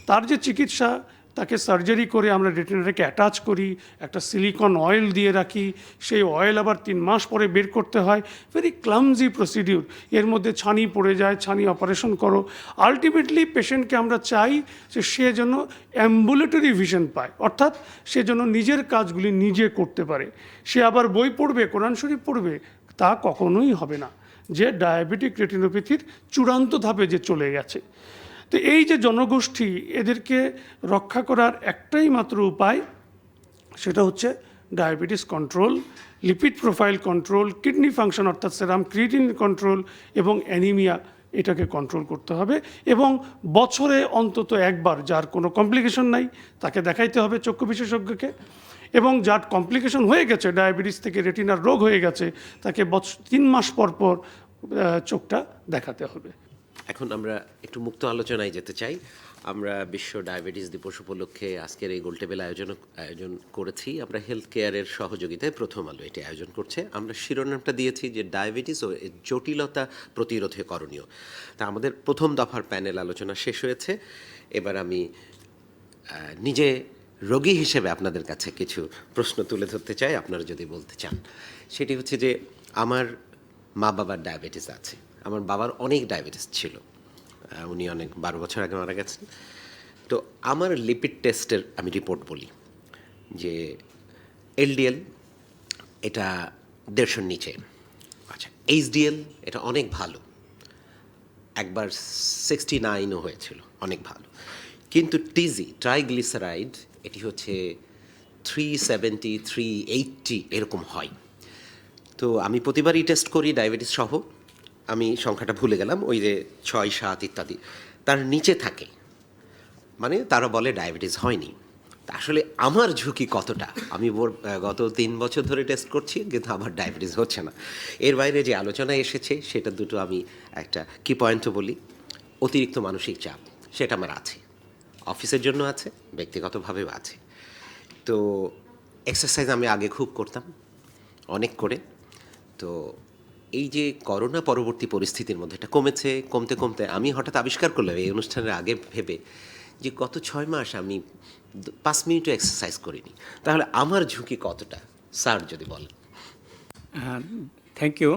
তার যে চিকিৎসা, তাকে সার্জারি করে আমরা রেটিনাটাকে অ্যাটাচ করি, একটা সিলিকন অয়েল দিয়ে রাখি, সেই অয়েল আবার 3 মাস পরে বের করতে হয়। Very clumsy procedure. এর মধ্যে ছানি পড়ে যায়, ছানি অপারেশন করো। আলটিমেটলি পেশেন্টকে আমরা চাই যে সে যেন অ্যাম্বুলেটরি ভিশন পায়, অর্থাৎ সে যেন নিজের কাজগুলি নিজে করতে পারে। সে আবার বই পড়বে, কোরআন শরীফ পড়বে, তা কখনোই হবে না, যে ডায়াবেটিক রেটিনোপ্যাথির চূড়ান্ত ধাপে যে চলে গেছে। তো এই যে জনগোষ্ঠী, এদেরকে রক্ষা করার একটাই মাত্র উপায়, সেটা হচ্ছে diabetes control, lipid profile control, kidney function অর্থাৎ সেরাম ক্রিয়েটিন কন্ট্রোল এবং অ্যানিমিয়া, এটাকে কন্ট্রোল করতে হবে। এবং বছরে অন্তত একবার, যার কোনো কমপ্লিকেশন নাই, তাকে দেখাইতে হবে চক্ষু বিশেষজ্ঞকে। এবং যার কমপ্লিকেশন হয়ে গেছে, ডায়াবেটিস থেকে রেটিনার রোগ হয়ে গেছে, তাকে 3 মাস পর চোখটা দেখাতে হবে। এখন আমরা একটু মুক্ত আলোচনায় যেতে চাই। আমরা বিশ্ব ডায়াবেটিস দিবস উপলক্ষে আজকের এই গোলটেবিল আয়োজন করেছি আমরা হেলথ কেয়ারের সহযোগিতায়। প্রথম আলো এটি আয়োজন করছে। আমরা শিরোনামটা দিয়েছি যে ডায়াবেটিস ও এর জটিলতা প্রতিরোধে করণীয়। তা আমাদের প্রথম দফার প্যানেল আলোচনা শেষ হয়েছে। এবার আমি নিজে রোগী হিসেবে আপনাদের কাছে কিছু প্রশ্ন তুলে ধরতে চাই, আপনারা যদি বলতে চান। সেটি হচ্ছে যে আমার মা বাবার ডায়াবেটিস আছে। আমার বাবার অনেক ডায়াবেটিস ছিল, উনি অনেক 12 বছর আগে মারা গেছেন। তো আমার লিপিড টেস্টের আমি রিপোর্ট বলি যে এলডিএল এটা 150-র নিচে, আচ্ছা এইচডিএল এটা অনেক ভালো, একবার 69ও হয়েছিল, অনেক ভালো। কিন্তু টিজি ট্রাইগ্লিসারাইড এটি হচ্ছে 370 380 এরকম হয়। তো আমি প্রতিবারই টেস্ট করি ডায়াবেটিস সহ, আমি সংখ্যাটা ভুলে গেলাম, ওই যে 6 7 ইত্যাদি তার নিচে থাকে, মানে তারা বলে ডায়াবেটিস হয়নি। তা আসলে আমার ঝুঁকি কতটা? আমি গত 3 বছর ধরে টেস্ট করছি কিন্তু আমার ডায়াবেটিস হচ্ছে না। এর বাইরে যে আলোচনায় এসেছে সেটা দুটো আমি একটা কি পয়েন্টও বলি। অতিরিক্ত মানসিক চাপ সেটা আমার আছে, অফিসের জন্য আছে, ব্যক্তিগতভাবেও আছে। তো এক্সারসাইজ আমি আগে খুব করতাম, অনেক করে। তো এই যে করোনা পরবর্তী পরিস্থিতির মধ্যে এটা কমতে কমতে আমি হঠাৎ আবিষ্কার করলাম এই অনুষ্ঠানের আগে ভেবে যে গত 6 মাস আমি 5 মিনিটও এক্সারসাইজ করিনি। তাহলে আমার ঝুঁকি কতটা স্যার যদি বলেন। থ্যাংক ইউ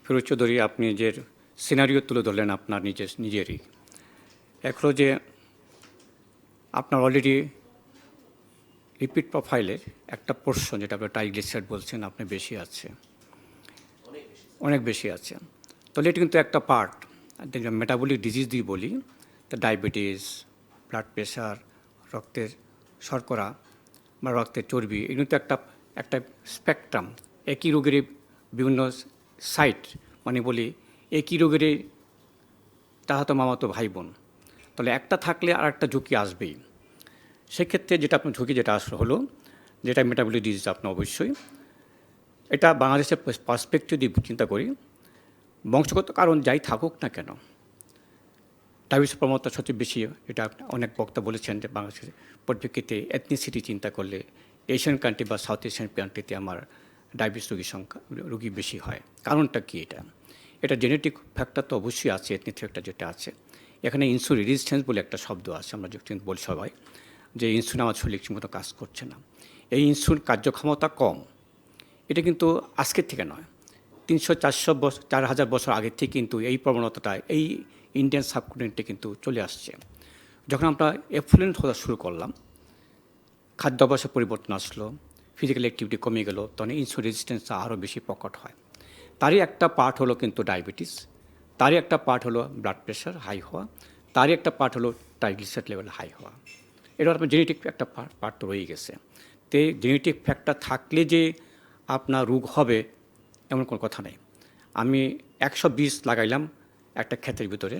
ফিরোজ চৌধুরী, আপনি যে সিনারিও তুলে ধরলেন আপনার নিজেরই। এক হলো যে আপনার অলরেডি লিপিড প্রোফাইলের একটা পোর্শন, যেটা আপনার ট্রাইগ্লিসারাইড বলছেন, আপনি বেশি আছে, অনেক বেশি আছে। তাহলে এটা কিন্তু একটা পার্ট মেটাবলিক ডিজিজ দিয়ে বলি, তো ডায়াবেটিস, ব্লাড প্রেশার, রক্তের শর্করা বা রক্তের চর্বি, এগুলো তো একটা স্পেকট্রাম, একই রোগেরই বিভিন্ন সাইট, মানে বলি একই রোগেরই তাহাতো মামাতো ভাই বোন। তাহলে একটা থাকলে আর একটা ঝুঁকি আসবেই। সেক্ষেত্রে যেটা আপনার ঝুঁকি যেটা আসলে হলো, যেটা মেটাবলিক ডিজিজ আপনার অবশ্যই, এটা বাংলাদেশের পার্সপেক্টিভ দিয়ে চিন্তা করি, বংশগত কারণ যাই থাকুক না কেন, ডায়াবেটিস প্রবণতা সবচেয়ে বেশি। এটা অনেক বক্তা বলেছেন যে বাংলাদেশের পরিপ্রেক্ষিতে এথনিসিটি চিন্তা করলে এশিয়ান কান্ট্রি বা সাউথ এশিয়ান কান্ট্রিতে আমার ডায়াবেটিস রোগী বেশি হয়। কারণটা কি? এটা জেনেটিক ফ্যাক্টর তো অবশ্যই আছে, এথনিক ফ্যাক্টর যেটা আছে। এখানে ইনসুলিন রেজিস্ট্যান্স বলে একটা শব্দ আছে, আমরা যখন বলি সবাই যে ইনসুলিন আমার শরীরে ঠিকমতো কাজ করছে না, এই ইনসুলিন কার্যক্ষমতা কম। এটা কিন্তু আজকের থেকে নয়, 300-400 বছর 4000 বছর আগের থেকে কিন্তু এই প্রবণতাটা এই ইন্ডিয়ান সাবকন্টিনেন্টে কিন্তু চলে আসছে। যখন আমরা এফ্লুয়েন্ট হওয়া শুরু করলাম, খাদ্যাভ্যাসের পরিবর্তন আসলো, ফিজিক্যাল অ্যাক্টিভিটি কমে গেল, তখন ইনসুলিন রেজিস্ট্যান্সটা আরও বেশি প্রকট হয়। তারই একটা পার্ট হলো কিন্তু ডায়াবেটিস, তারই একটা পার্ট হলো ব্লাড প্রেশার হাই হওয়া, তারই একটা পার্ট হলো ট্রাইগ্লিসারাইড লেভেল হাই হওয়া। এটা আপনার জেনেটিক একটা পার্ট তো রয়ে গেছে। তো জেনেটিক ফ্যাক্টর থাকলে যে আপনার রোগ হবে এমন কোনো কথা নেই। আমি 100 বীজ লাগাইলাম একটা ক্ষেতের ভিতরে,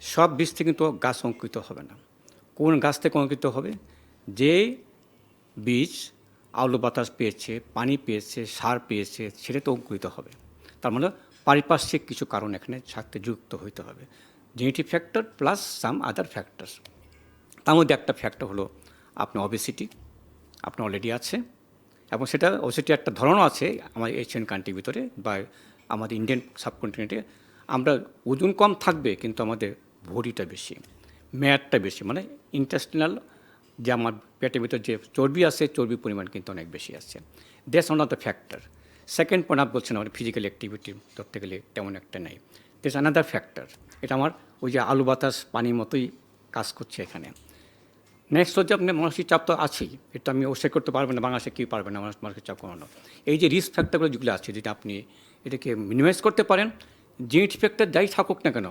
সব বীজ থেকে কিন্তু গাছ অঙ্কুরিত হবে না। কোন গাছ থেকে অঙ্কুরিত হবে? যে বীজ আলো বাতাস পেয়েছে, পানি পেয়েছে, সার পেয়েছে, সেটা তো অঙ্কুরিত হবে। তার মানে পারিপার্শ্বিক কিছু কারণ এখানে সাথে যুক্ত হইতে হবে, জেনেটিক ফ্যাক্টর প্লাস সাম আদার ফ্যাক্টরস। তার মধ্যে একটা ফ্যাক্টর হলো আপনার অবেসিটি, আপনার অলরেডি আছে, এবং সেটা ওবেসিটি একটা ধরনও আছে আমার এশিয়ান কান্ট্রির ভিতরে বা আমাদের ইন্ডিয়ান সাবকন্টিনেন্টে। আমরা ওজন কম থাকবে কিন্তু আমাদের ভরিটা বেশি, ম্যাটটা বেশি, মানে ইন্টেস্টিনাল যে আমার পেটের ভিতরে যে চর্বি আছে, চর্বির পরিমাণ কিন্তু অনেক বেশি আসছে। That's one of the factor. Second point আপনি বলছেন আমার ফিজিক্যাল অ্যাক্টিভিটি ধরতে গেলে তেমন একটা নেই, দ্যাটস অ্যানাদার ফ্যাক্টর। এটা আমার ওই যে আলু বাতাস পানির মতোই কাজ করছে এখানে। নেক্সট হচ্ছে আপনার মানসিক চাপ তো আছেই, এটা আমি অস্বীকার করতে পারবেন না, বাংলাদেশে কী পারবেন না মানসিক চাপ কমানো। এই যে রিস্ক ফ্যাক্টরগুলো যেগুলো আছে, যেটা আপনি এটাকে মিনিমাইজ করতে পারেন, জেনেটিক ফ্যাক্টর যাই থাকুক না কেন,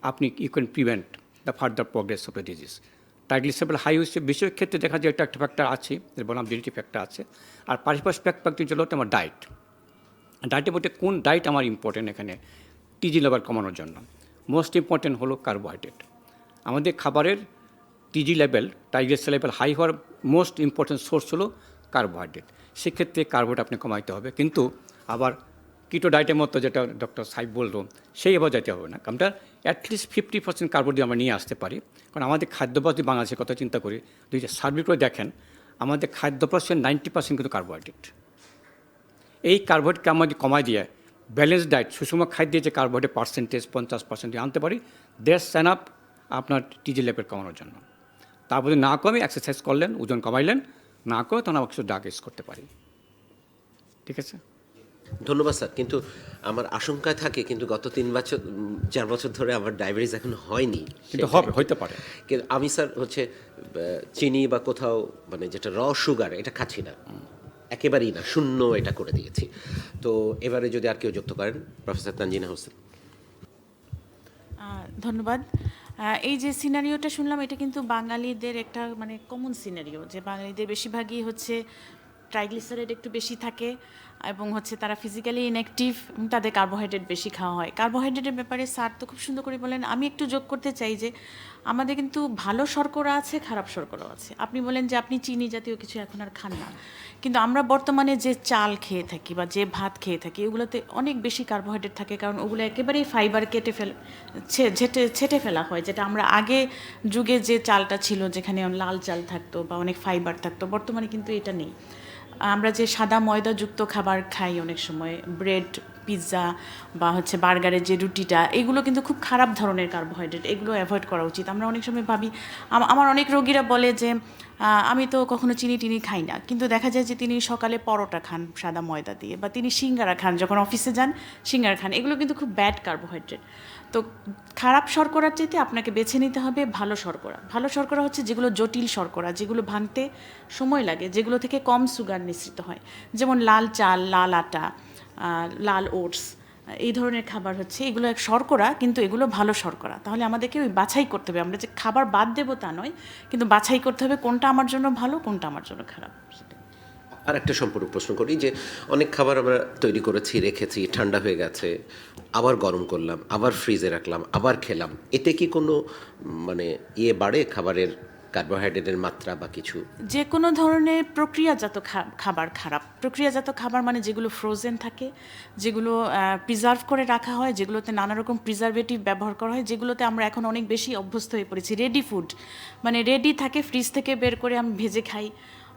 আপনি you can prevent the further progress of the disease. Triglyceride high হচ্ছে বেশির ক্ষেত্রে দেখা যায় এটা একটা ফ্যাক্টর আছে, বললাম জেনেটিক ফ্যাক্টর আছে। আর পারিপার্শ্বিক ফ্যাক্টর হলো আমার ডায়েটের মধ্যে কোন ডায়েট আমার ইম্পর্টেন্ট এখানে টিজি লেভেল কমানোর জন্য। মোস্ট ইম্পর্টেন্ট হলো কার্বোহাইড্রেট। আমাদের খাবারের TG level, triglyceride level high হওয়ার মোস্ট ইম্পর্টেন্ট সোর্স হলো কার্বোহাইড্রেট। সেক্ষেত্রে কার্বোহাইড্রেট আপনি কমাইতে হবে, কিন্তু আবার কিটো ডায়েটের মতো যেটা ডক্টর সাহেব বলল সেই এবার যেতে হবে না, কারণ অ্যাটলিস্ট 50% কার্বন যদি আমরা নিয়ে আসতে পারি, কারণ আমাদের খাদ্যাভ্যাস যদি বাংলাদেশের কথা চিন্তা করি, যদি সার্ভে করে দেখেন আমাদের খাদ্যাভ্যাসের 90% কিন্তু কার্বোহাইড্রেট। এই কার্বোহাইড্রেটকে আমরা যদি কমায় দিয়ে ব্যালেন্স ডায়েট, সুষম খাদ্যে যে কার্বোহাইড্রেট পার্সেন্টেজ 50% আনতে পারি, দ্যাটস এনাফ আপনার টিজি লেভেল কমানোর জন্য। তারপরে না কমে এক্সারসাইজ করলেন, ওজন কমাইলেন, না করে তখন আমরা কিছু ড্রাগ ইউজ করতে পারি। ঠিক আছে, ধন্যবাদ স্যার। কিন্তু আমার আশঙ্কায় থাকে, কিন্তু গত 4 বছর ধরে আমার ডায়াবেটিস এখন হয়নি। কিন্তু হবে, হইতে পারে। কিন্তু আমি স্যার হচ্ছে চিনি বা কোথাও মানে যেটা সুগার এটা খাচ্ছি না, একেবারেই না, শূন্য এটা করে দিয়েছি। তো এবারে যদি আর কেউ যুক্ত করেন, প্রফেসর তানজিনা হোসেন। ধন্যবাদ। এই যে সিনারিওটা শুনলাম, এটা কিন্তু বাঙালিদের একটা মানে কমন সিনারিও, যে বাঙালিদের বেশিরভাগই হচ্ছে ট্রাইগ্লিসারাইড একটু বেশি থাকে এবং হচ্ছে তারা ফিজিক্যালি ইনঅ্যাক্টিভ, তাদের কার্বোহাইড্রেট বেশি খাওয়া হয়। কার্বোহাইড্রেটের ব্যাপারে স্যার তো খুব সুন্দর করে বলেন। আমি একটু যোগ করতে চাই যে আমাদের কিন্তু ভালো শর্করা আছে, খারাপ শর্করাও আছে। আপনি বলেন যে আপনি চিনি জাতীয় কিছু এখন আর খান না, কিন্তু আমরা বর্তমানে যে চাল খেয়ে থাকি বা যে ভাত খেয়ে থাকি, ওগুলোতে অনেক বেশি কার্বোহাইড্রেট থাকে, কারণ ওগুলো একেবারেই ফাইবার ছেটে ফেলা হয়। যেটা আমরা আগে যুগে যে চালটা ছিল, যেখানে লাল চাল থাকতো বা অনেক ফাইবার থাকতো, বর্তমানে কিন্তু এটা নেই। আমরা যে সাদা ময়দাযুক্ত খাবার খাই অনেক সময়, ব্রেড, পিৎজা বা হচ্ছে বার্গারের যে রুটিটা, এগুলো কিন্তু খুব খারাপ ধরনের কার্বোহাইড্রেট, এগুলো অ্যাভয়েড করা উচিত। আমরা অনেক সময় ভাবি, আমার অনেক রোগীরা বলে যে আমি তো কখনো চিনি টিনি খাই না, কিন্তু দেখা যায় যে তিনি সকালে পরোটা খান সাদা ময়দা দিয়ে, বা তিনি সিঙ্গারা খান, যখন অফিসে যান সিঙ্গারা খান। এগুলো কিন্তু খুব ব্যাড কার্বোহাইড্রেট। তো খারাপ শর্করার চাইতে আপনাকে বেছে নিতে হবে ভালো শর্করা। ভালো শর্করা হচ্ছে যেগুলো জটিল শর্করা, যেগুলো ভাঙতে সময় লাগে, যেগুলো থেকে কম সুগার নিঃসৃত হয়, যেমন লাল চাল, লাল আটা, লাল ওটস, এই ধরনের খাবার হচ্ছে এগুলো এক শর্করা, কিন্তু এগুলো ভালো শর্করা। তাহলে আমাদেরকে ওই বাছাই করতে হবে, আমরা যে খাবার বাদ দেবো তা নয়, কিন্তু বাছাই করতে হবে কোনটা আমার জন্য ভালো, কোনটা আমার জন্য খারাপ। আর একটা সম্পূর্ণ প্রশ্ন করি, যে অনেক খাবার আমরা তৈরি করেছি, রেখেছি, ঠান্ডা হয়ে গেছে, আবার গরম করলাম, আবার ফ্রিজে রাখলাম, আবার খেলাম, এতে কি কোনো মানে বাড়ে খাবারের কার্বোহাইড্রেটের মাত্রা বা কিছু? যে কোনো ধরনের প্রক্রিয়াজাত খাবার খারাপ। প্রক্রিয়াজাত খাবার মানে যেগুলো ফ্রোজেন থাকে, যেগুলো প্রিজার্ভ করে রাখা হয়, যেগুলোতে নানা রকম প্রিজারভেটিভ ব্যবহার করা হয়, যেগুলোতে আমরা এখন অনেক বেশি অভ্যস্ত হয়ে পড়েছি। রেডি ফুড মানে রেডি থাকে, ফ্রিজ থেকে বের করে আমি ভেজে খাই।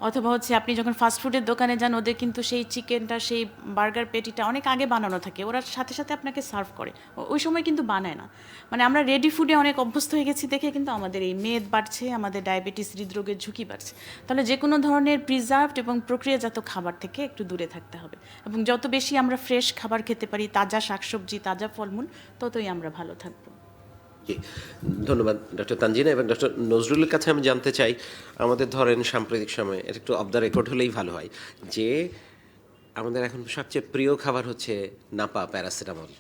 অথবা হচ্ছে আপনি যখন ফাস্টফুডের দোকানে যান, ওদের কিন্তু সেই চিকেনটা, সেই বার্গার পেটিটা অনেক আগে বানানো থাকে, ওরা সাথে সাথে আপনাকে সার্ভ করে, ওই সময় কিন্তু বানায় না। মানে আমরা রেডি ফুডে অনেক অভ্যস্ত হয়ে গেছি দেখে কিন্তু আমাদের এই মেদ বাড়ছে, আমাদের ডায়াবেটিস, হৃদরোগের ঝুঁকি বাড়ছে। তাহলে যে কোনো ধরনের প্রিজার্ভড এবং প্রক্রিয়াজাত খাবার থেকে একটু দূরে থাকতে হবে, এবং যত বেশি আমরা ফ্রেশ খাবার খেতে পারি, তাজা শাকসবজি, তাজা ফলমূল, ততই আমরা ভালো থাকবো। জি, ধন্যবাদ ডক্টর তানজিনা। এবং ডক্টর নজরুলের কাছে আমি জানতে চাই, আমাদের ধরেন সাম্প্রতিক সময়ে এটা একটু অফ দ্য রেকর্ড হলেই ভালো হয়, যে আমাদের এখন সবচেয়ে প্রিয় খাবার হচ্ছে নাপা, প্যারাসিটামল।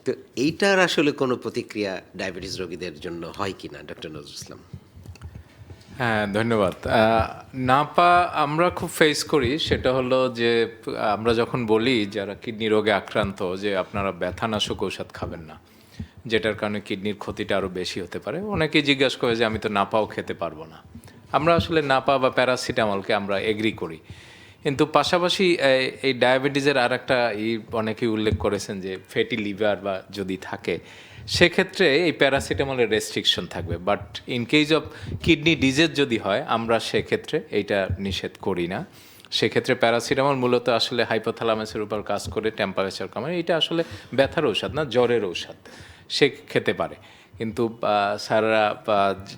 তো এইটার আসলে কোনো প্রতিক্রিয়া ডায়াবেটিস রোগীদের জন্য হয় কি না, ডক্টর নজরুল ইসলাম? হ্যাঁ, ধন্যবাদ। নাপা আমরা খুব ফেস করি, সেটা হলো যে আমরা যখন বলি যারা কিডনি রোগে আক্রান্ত যে আপনারা ব্যথানাশক ঔষধ খাবেন না, যেটার কারণে কিডনির ক্ষতিটা আরও বেশি হতে পারে, অনেকেই জিজ্ঞাসা করে যে আমি তো নাপাও খেতে পারবো না। আমরা আসলে নাপা বা প্যারাসিটামলকে আমরা এগ্রি করি, কিন্তু পাশাপাশি এই ডায়াবেটিসের আর একটা অনেকেই উল্লেখ করেছেন যে ফ্যাটি লিভার বা যদি থাকে, সেক্ষেত্রে এই প্যারাসিটামলের রেস্ট্রিকশন থাকবে। But in case of kidney disease যদি হয়, আমরা সেক্ষেত্রে এইটা নিষেধ করি না। সেক্ষেত্রে প্যারাসিটামল মূলত আসলে হাইপোথ্যালামাসের উপর কাজ করে টেম্পারেচার কমায়, এটা আসলে ব্যথার ঔষধ না, জ্বরের ঔষধ, সে খেতে পারে। কিন্তু স্যাররা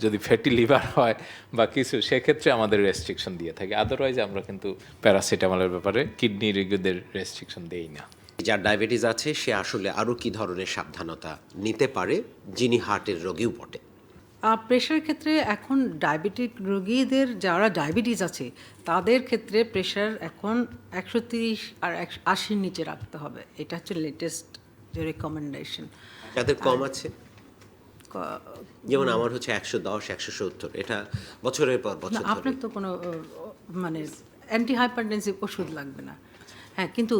যদি ফ্যাটি লিভার হয় বা কিছু, সেক্ষেত্রে আমাদের রেস্ট্রিকশন দিয়ে থাকে। আদারওয়াইজ আমরা কিন্তু প্যারাসিটামলের ব্যাপারে কিডনি রোগীদের রেস্ট্রিকশন দেই না। যার ডায়াবেটিস আছে সে আসলে আরও কি ধরনের সাবধানতা নিতে পারে, যিনি হার্টের রোগীও বটে? প্রেশারের ক্ষেত্রে এখন ডায়াবেটিক রোগীদের, যারা ডায়াবেটিস আছে তাদের ক্ষেত্রে প্রেশার এখন 130 আর 80 নিচে রাখতে হবে। এটা হচ্ছে লেটেস্ট যে রেকমেন্ডেশন। যাদের কম আছে, যেমন আমার হচ্ছে 110, 170, এটা বছরের পর বছর ধরে। আপনার তো কোনো মানে অ্যান্টি হাইপারটেনসিভ ওষুধ লাগবে না। হ্যাঁ, কিন্তু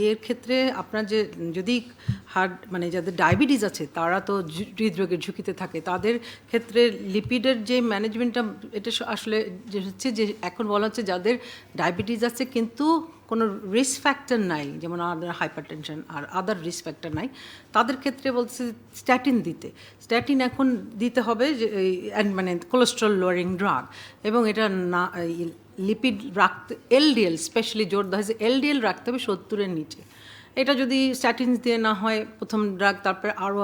এর ক্ষেত্রে আপনার যে যদি হার্ট মানে যাদের ডায়াবেটিস আছে তারা তো হৃদরোগের ঝুঁকিতে থাকে, তাদের ক্ষেত্রে লিপিডের যে ম্যানেজমেন্টটা, এটা আসলে যে হচ্ছে যে এখন বলা হচ্ছে যাদের ডায়াবেটিস আছে কিন্তু কোনো রিস্ক ফ্যাক্টর নাই, যেমন আমাদের হাইপারটেনশন আর আদার রিস্ক ফ্যাক্টর নাই, তাদের ক্ষেত্রে বলছে স্ট্যাটিন দিতে। স্ট্যাটিন এখন দিতে হবে যে মানে কোলেস্ট্রল লোয়ারিং ড্রাগ, এবং এটা না লিপিড রাখতে এলডিএল স্পেশালি জোর দেওয়া হয়েছে, এলডিএল রাখতে হবে 70-এর নিচে। এটা যদি স্ট্যাটিনস দিয়ে না হয় প্রথম ড্রাগ, তারপরে আরও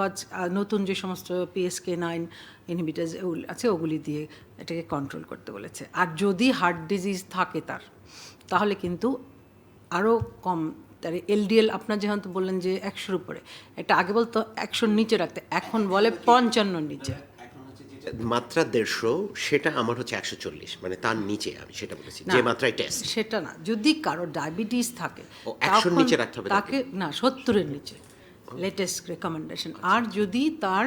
নতুন যে সমস্ত PSK9 ইনহিবিটার্স আছে ওগুলি দিয়ে এটাকে কন্ট্রোল করতে বলেছে। আর যদি হার্ট ডিজিজ থাকে তাহলে কিন্তু আরও কম, তার এলডিএল আপনার যেহেতু বললেন যে 100-র উপরে, এটা আগে বলতো 100-র নিচে রাখতে, এখন বলে 55-র নিচে। মাত্রা 150, সেটা আমার হচ্ছে 140, মানে তার নিচে আমি সেটা বলেছি, যে মাত্রায় টেস্ট। সেটা না, যদি কারো ডায়াবেটিস থাকে 100-র নিচে রাখতে হবে তাকে, না 70-এর নিচে লেটেস্ট রেকমেন্ডেশন। আর যদি তার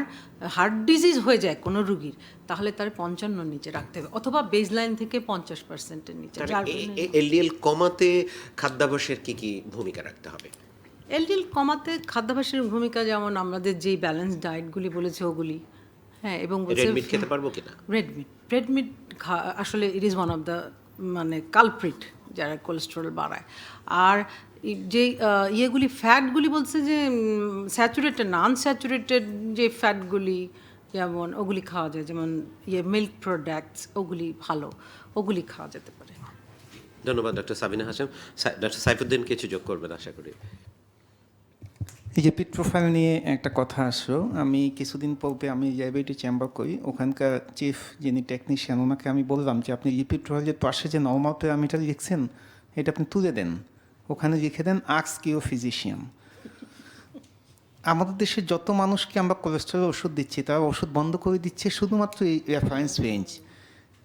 হার্ট ডিজিজ হয়ে যায় কোনো রুগীর, তাহলে তার 55-র নিচে রাখতে হবে, অথবা বেসলাইন থেকে 50%-এর নিচে। এলডিএল কমাতে খাদ্যাভ্যাসের কি ভূমিকা রাখতে হবে? এলডিএল কমাতে খাদ্যাভ্যাসের ভূমিকা যেমন আমাদের যেই ব্যালেন্স ডায়েটগুলি বলেছে ওগুলি, হ্যাঁ, এবং রেড মিট খেতে পারবো কিনা? রেড মিট আসলে it is one of the মানে কালপ্রিট যারা কোলেস্টেরল বাড়ায়। আর যে ইয়েগুলি ফ্যাটগুলি বলছে যে স্যাচুরেটেড না, আনস্যাচুরেটেড যে ফ্যাটগুলি যেমন ওগুলি খাওয়া যায়, যেমন মিল্ক প্রোডাক্টস, ওগুলি ভালো, ওগুলি খাওয়া যেতে পারে। ধন্যবাদ ডক্টর সাবিনা হাশেম। ডক্টর সাইফুদ্দিন কিছু যোগ করবেন আশা করি। এই যে পিট প্রোফাইল নিয়ে একটা কথা আসলো, আমি কিছুদিন পূর্বে আমি ডায়াবেটিস চেম্বার করি, ওখানকার চিফ যিনি টেকনিশিয়ান ওনাকে আমি বললাম যে আপনি লিপিড প্রোফাইলের পাশে যে নর্মাল প্যারামিটার লিখছেন এটা আপনি তুলে দেন, ওখানে লিখে দেন আস্ক ইউর ফিজিশিয়ান। আমাদের দেশে যত মানুষকে আমরা কোলেস্টেরল ওষুধ দিচ্ছি তারা ওষুধ বন্ধ করে দিচ্ছে শুধুমাত্র এই রেফারেন্স রেঞ্জ।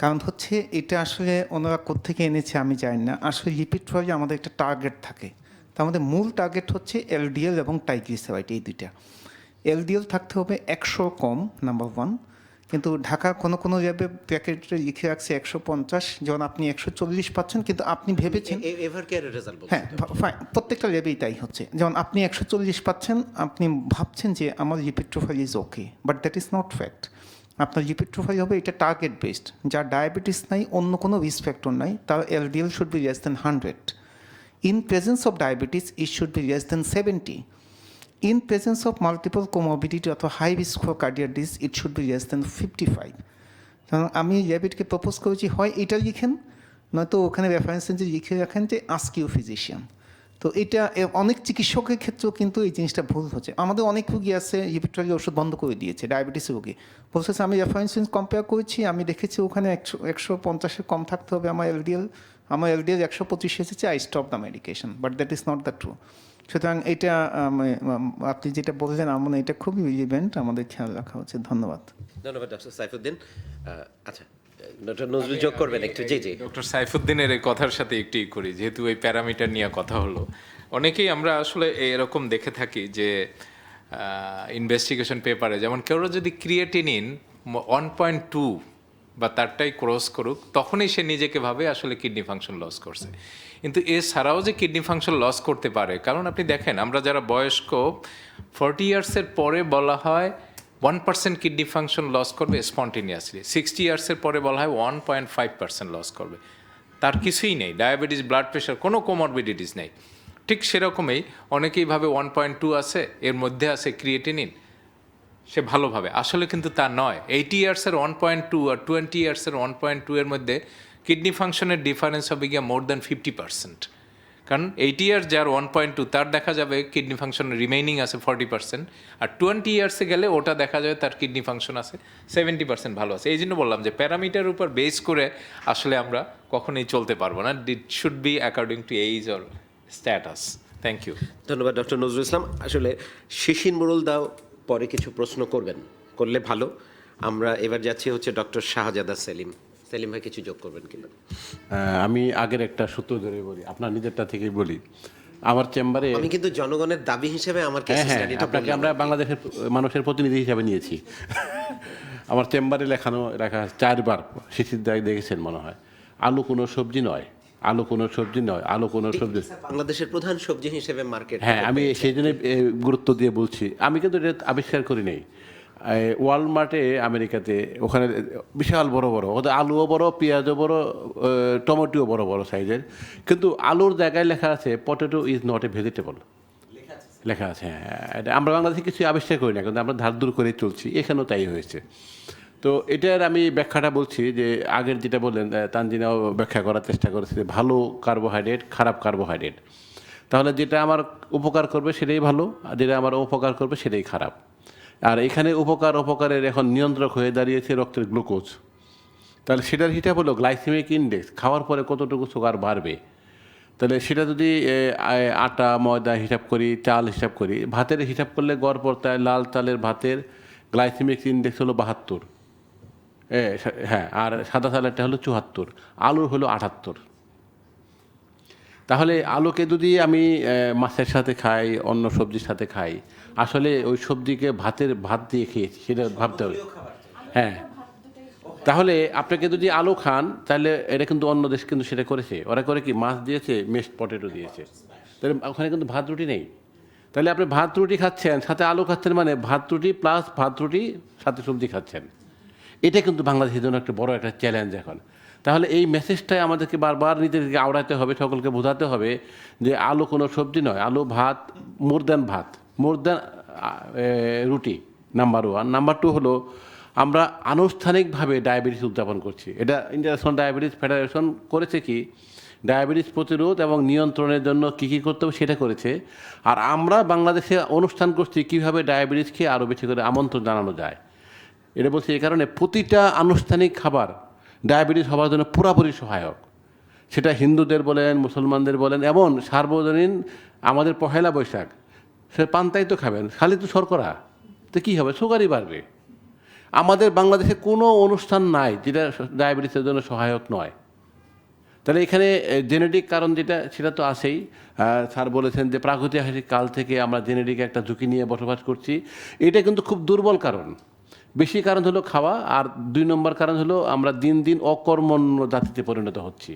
কারণ হচ্ছে এটা আসলে ওনারা কোত্থেকে এনেছে আমি জানি না, আসলে লিপিড প্রোফাইলে আমাদের একটা টার্গেট থাকে। তো আমাদের মূল টার্গেট হচ্ছে এলডিএল এবং ট্রাইগ্লিসারাইড, এই দুইটা। এলডিএল থাকতে হবে 100 কম, নাম্বার 1। কিন্তু ঢাকার কোনো জায়গায় প্যাকেটে লিখে রাখছে 150, যেমন আপনি 140 পাচ্ছেন, কিন্তু আপনি ভেবেছেন হ্যাঁ ফাইন, প্রত্যেকটা ল্যাবেই তাই হচ্ছে। যেমন আপনি 140 পাচ্ছেন, আপনি ভাবছেন যে আমার lipid profile is okay, but that is not fact. আপনার লিপিড প্রোফাইল হবে এটা টার্গেট বেসড। যার ডায়াবেটিস নাই, অন্য কোনো রিস্ক ফ্যাক্টর নাই, তার LDL should be less than 100। In presence of diabetes, it should be less than 70. In presence of multiple comorbidity or high risk for cardiac disease, it should be less than 55. কারণ আমি ল্যাবেটকে propose করেছি হয় এটা লিখেন, নয়তো ওখানে রেফারেন্সে যে লিখে রাখেন যে আস্ক ইউ ফিজিশিয়ান। তো এটা অনেক চিকিৎসকের ক্ষেত্রেও কিন্তু এই জিনিসটা ভুল হচ্ছে। আমাদের অনেক রুগী আছে লিপিড ওষুধ বন্ধ করে দিয়েছে, ডায়াবেটিস রুগী বলছে আমি রেফারেন্স কম্পেয়ার করেছি, আমি দেখেছি ওখানে 150-এর কম থাকতে হবে আমার এলডিএল 125 এসেছে, I stop the medication, but that is not the true. সুতরাং এটা আপনি যেটা বললেন আমার এটা খুবই রিলেভেন্ট, আমাদের খেয়াল রাখা উচিত। ধন্যবাদ ডক্টর সাইফুদ্দিন। আচ্ছা, ডক্টর নজরুল যোগ করবেন একটু? জি জি। ডক্টর সাইফুদ্দিনের এই কথার সাথে একটু করি, যেহেতু এই প্যারামিটার নিয়ে কথা হলো, অনেকেই আমরা আসলে এরকম দেখে থাকি যে ইনভেস্টিগেশন পেপারে যেমন কেউ যদি ক্রিয়েটিনিন 1.2 বা তারটাই ক্রস করুক, তখনই সে নিজেকে ভাবে আসলে কিডনি ফাংশন লস করছে। কিন্তু এছাড়াও যে কিডনি ফাংশন লস করতে পারে, কারণ আপনি দেখেন আমরা যারা বয়স্ক 40 ইয়ার্সের পরে বলা হয় 1% কিডনি ফাংশন লস করবে স্পন্টেনিয়াসলি, 60 ইয়ার্সের পরে বলা হয় 1.5% লস করবে। তার কিছুই নেই, ডায়াবেটিস, ব্লাড প্রেশার, কোনো কোমরবিডিটিস নেই। ঠিক সেরকমই অনেকেই ভাবে 1.2 আছে, এর মধ্যে আছে ক্রিয়েটিনিন, সে ভালোভাবে, আসলে কিন্তু তা নয়। 80 ইয়ার্সের 1.2 আর 20 ইয়ার্সের 1.2 এর মধ্যে কিডনি ফাংশনের ডিফারেন্স হবে গিয়ে মোর দ্যান 50%। কারণ 80 ইয়ার্স যার 1.2 তার দেখা যাবে কিডনি ফাংশন রিমেইনিং আছে 40%, আর 20 ইয়ার্সে গেলে ওটা দেখা যাবে তার কিডনি ফাংশন আছে 70% ভালো আছে। এই জন্য বললাম যে প্যারামিটার উপর বেস করে আসলে আমরা কখনোই চলতে পারবো না, it should be according to age or status. Thank you. ধন্যবাদ ডক্টর নজরুল ইসলাম। আসলে শিশির মুরুল দাও পরে কিছু প্রশ্ন করলে ভালো। আমরা এবার যাচ্ছি হচ্ছে ডক্টর শাহজাদা সেলিম। সেলিম ভাই কিছু যোগ করবেন কিনা? আমি আগের একটা সূত্র ধরে বলি, আপনার নিজেরটা থেকেই বলি। আমার চেম্বারে আমি কিন্তু জনগণের দাবি হিসেবে আমার কেস স্টাডিটা আপনাকে আমরা বাংলাদেশের মানুষের প্রতিনিধি হিসাবে নিয়েছি। আমার চেম্বারে লেখা 4বার শিশির দায় দেখেছেন মনে হয়, আলু কোনো সবজি নয়, আলু কোনো সবজি নয়, আলু কোনো সবজি। বাংলাদেশের প্রধান সবজি হিসেবে মার্কেট। হ্যাঁ, আমি সেই জন্য গুরুত্ব দিয়ে বলছি। আমি কিন্তু এটা আবিষ্কার করি নাই, ওয়ালমার্টে আমেরিকাতে ওখানে বিশাল বড় বড়, ওদের আলুও বড়, পেঁয়াজও বড়, টমেটোও বড় বড় সাইজের, কিন্তু আলুর জায়গায় লেখা আছে potato is not a vegetable, লেখা আছে। হ্যাঁ, এটা আমরা বাংলাদেশে কিছু আবিষ্কার করি না, কিন্তু আমরা ধার দূর করে চলছি, এখানেও তাই হয়েছে। তো এটার আমি ব্যাখ্যাটা বলছি যে আগের যেটা বললেন তানজিনাও ব্যাখ্যা করার চেষ্টা করেছে যে ভালো কার্বোহাইড্রেট, খারাপ কার্বোহাইড্রেট। তাহলে যেটা আমার উপকার করবে সেটাই ভালো, আর যেটা আমার অপকার করবে সেটাই খারাপ। আর এখানে অপকারের এখন নিয়ন্ত্রক হয়ে দাঁড়িয়েছে রক্তের গ্লুকোজ। তাহলে সেটার হিসাব হলো গ্লাইসেমিক ইন্ডেক্স, খাওয়ার পরে কতটুকু সুগার বাড়বে। তাহলে সেটা যদি আটা, ময়দা হিসাব করি, চাল হিসাব করি, ভাতের হিসাব করলে গড় পড়তায় লাল চালের ভাতের গ্লাইসেমিক ইন্ডেক্স হলো 72, হ্যাঁ, আর সাদা চালেরটা হলো 74, আলুর হলো 78। তাহলে আলুকে যদি আমি মাছের সাথে খাই, অন্য সবজির সাথে খাই, আসলে ওই সবজিকে ভাত দিয়ে খেয়েছি সেটা ভাবতে হবে। হ্যাঁ, তাহলে আপনাকে যদি আলু খান, তাহলে এটা কিন্তু অন্য দেশ কিন্তু সেটা করেছে, ওরা করে কি মাছ দিয়েছে, মেশড পটেটো দিয়েছে, তাহলে ওখানে কিন্তু ভাত রুটি নেই। তাহলে আপনি ভাত রুটি খাচ্ছেন, সাথে আলু খাচ্ছেন, মানে ভাত রুটি প্লাস ভাত রুটি সাথে সবজি খাচ্ছেন। এটা কিন্তু বাংলাদেশের জন্য একটা বড় একটা চ্যালেঞ্জ এখন। তাহলে এই মেসেজটাই আমাদেরকে বারবার নিজেদেরকে আওড়াতে হবে, সকলকে বোঝাতে হবে যে আলু কোনো সবজি নয়, আলু ভাত, মোর দ্যান ভাত, মোর দ্যান রুটি, নাম্বার 1। নাম্বার 2 হলো আমরা আনুষ্ঠানিকভাবে ডায়াবেটিস উদযাপন করছি। এটা ইন্টারন্যাশনাল ডায়াবেটিস ফেডারেশন করেছে কি, ডায়াবেটিস প্রতিরোধ এবং নিয়ন্ত্রণের জন্য কী কী করতে হবে সেটা করেছে। আর আমরা বাংলাদেশে অনুষ্ঠান করছি কীভাবে ডায়াবেটিসকে আরও বেশি করে আমন্ত্রণ জানানো যায়। এটা বলছি এই কারণে প্রতিটা আনুষ্ঠানিক খাবার ডায়াবেটিস হওয়ার জন্য পুরোপুরি সহায়ক। সেটা হিন্দুদের বলেন, মুসলমানদের বলেন, এমন সার্বজনীন আমাদের পহেলা বৈশাখ, সে পান্তাই তো খাবেন, খালি তো শর্করা, তো কী হবে, সুগারই বাড়বে। আমাদের বাংলাদেশে কোনো অনুষ্ঠান নাই যেটা ডায়াবেটিসের জন্য সহায়ক নয়। তাহলে এখানে জেনেটিক কারণ যেটা, সেটা তো আছেই। স্যার বলেছেন যে প্রাগৈতিহাসিক কাল থেকে আমরা জেনেটিক একটা ঝুঁকি নিয়ে বসবাস করছি, এটা কিন্তু খুব দুর্বল কারণ। বেশি কারণ হলো খাওয়া, আর 2 নম্বর কারণ হলো আমরা দিন দিন অকর্মণ্য জাতিতে পরিণত হচ্ছি।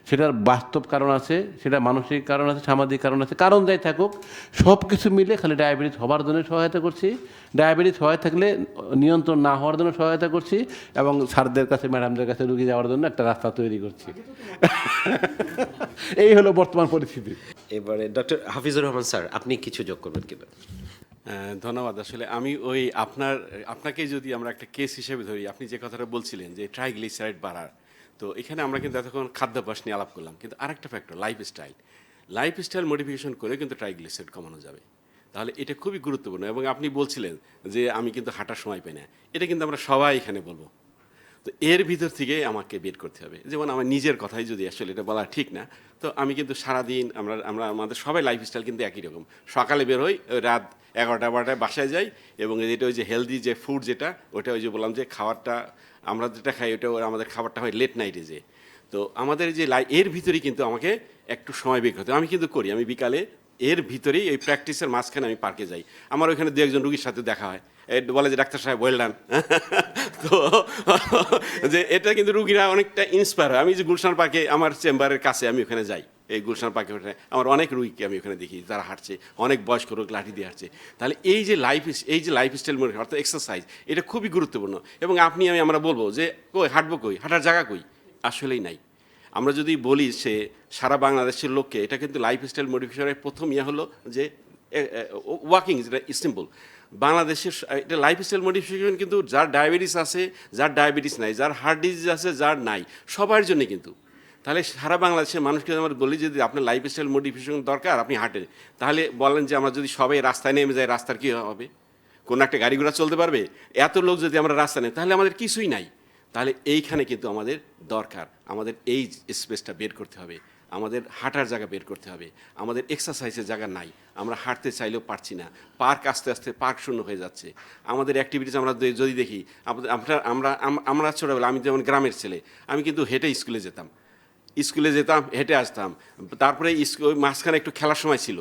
সেটার বাস্তব কারণ আছে, সেটা মানসিক কারণ আছে, সামাজিক কারণ আছে, কারণ যাই থাকুক সব কিছু মিলে খালি ডায়াবেটিস হওয়ার জন্য সহায়তা করছি। ডায়াবেটিস হয়ে থাকলে নিয়ন্ত্রণ না হওয়ার জন্য সহায়তা করছি, এবং স্যারদের কাছে, ম্যাডামদের কাছে রুগী যাওয়ার জন্য একটা রাস্তা তৈরি করছি। এই হলো বর্তমান পরিস্থিতি। এবারে ডক্টর হাফিজুর রহমান স্যার, আপনি কিছু যোগ করবেন কিনা? ধন্যবাদ। আসলে আমি আপনাকে যদি আমরা একটা কেস হিসেবে ধরি, আপনি যে কথাটা বলছিলেন যে ট্রাইগ্লিসারাইড বাড়ার, তো এখানে আমরা কিন্তু এতক্ষণ খাদ্যাভ্যাস নিয়ে আলাপ করলাম, কিন্তু আরেকটা ফ্যাক্টর লাইফস্টাইল মডিফিকেশন করে কিন্তু ট্রাইগ্লিসারাইড কমানো যাবে। তাহলে এটা খুবই গুরুত্বপূর্ণ। এবং আপনি বলছিলেন যে আমি কিন্তু হাঁটার সময় পাই না, এটা কিন্তু আমরা সবাই এখানে বলবো। তো এর ভিতর থেকে আমাকে বের করতে হবে। যেমন আমার নিজের কথাই যদি, আসলে এটা বলা ঠিক না, তো আমি কিন্তু সারাদিন আমাদের সবাই লাইফস্টাইল কিন্তু একই রকম। সকালে বের হই, রাত 11টা-12টায় বাসায় যাই, এবং যেটা ওই যে হেলদি যে ফুড যেটা, ওটা ওই যে বললাম যে খাবারটা আমরা যেটা খাই, ওটা আমাদের খাবারটা হয় লেট নাইটে যে। তো আমাদের যে এর ভিতরেই কিন্তু আমাকে একটু সময় বের করতে, আমি কিন্তু করি, আমি বিকালে এর ভিতরেই এই প্র্যাকটিসের মাঝখানে আমি পার্কে যাই। আমার ওইখানে 2-1জন রুগীর সাথে দেখা হয়, বলে যে ডাক্তার সাহেব ওয়েল ডান। তো যে এটা কিন্তু রুগীরা অনেকটা ইন্সপায়ার হয়। আমি যে গুলশান পার্কে, আমার চেম্বারের কাছে আমি ওখানে যাই, এই গুলশান পার্কে আমার অনেক রুগীকে আমি ওখানে দেখি, তারা হাঁটছে, অনেক বয়স্ক রোগ লাঠি দিয়ে হাঁটছে। তাহলে এই যে লাইফস্টাইল অর্থাৎ এক্সারসাইজ, এটা খুবই গুরুত্বপূর্ণ। এবং আমরা বলবো যে হাঁটবো কই, হাঁটার জায়গা কই, আসলেই নাই। আমরা যদি বলি সে সারা বাংলাদেশের লোককে, এটা কিন্তু লাইফস্টাইল মডিফিকেশনের প্রথম হলো যে ওয়াকিং, যেটা সিম্পল। বাংলাদেশের এটা লাইফস্টাইল মডিফিকেশন কিন্তু যার ডায়াবেটিস আছে, যার ডায়াবেটিস নাই, যার হার্ট ডিজিজ আছে, যার নাই, সবার জন্য কিন্তু। তাহলে সারা বাংলাদেশের মানুষকে আমরা বলি যদি আপনার লাইফস্টাইল মডিফিকেশন দরকার, আপনি হাঁটেন। তাহলে বলেন যে আমরা যদি সবাই রাস্তায় নেমে যাই, রাস্তার কী হবে? কোনো একটা গাড়ি ঘোড়া চলতে পারবে? এত লোক যদি আমরা রাস্তায় নেই, তাহলে আমাদের কিছুই নাই। তাহলে এইখানে কিন্তু আমাদের দরকার, আমাদের এই স্পেসটা বের করতে হবে, আমাদের হাঁটার জায়গা বের করতে হবে, আমাদের এক্সারসাইজের জায়গা নাই, আমরা হাঁটতে চাইলেও পারছি না, পার্ক আস্তে আস্তে পার্ক শূন্য হয়ে যাচ্ছে। আমাদের অ্যাক্টিভিটিস আমরা যদি দেখি, আমরা ছোটোবেলা, আমি যেমন গ্রামের ছেলে, আমি কিন্তু হেঁটে স্কুলে যেতাম, হেঁটে আসতাম। তারপরে মাঝখানে একটু খেলার সময় ছিল,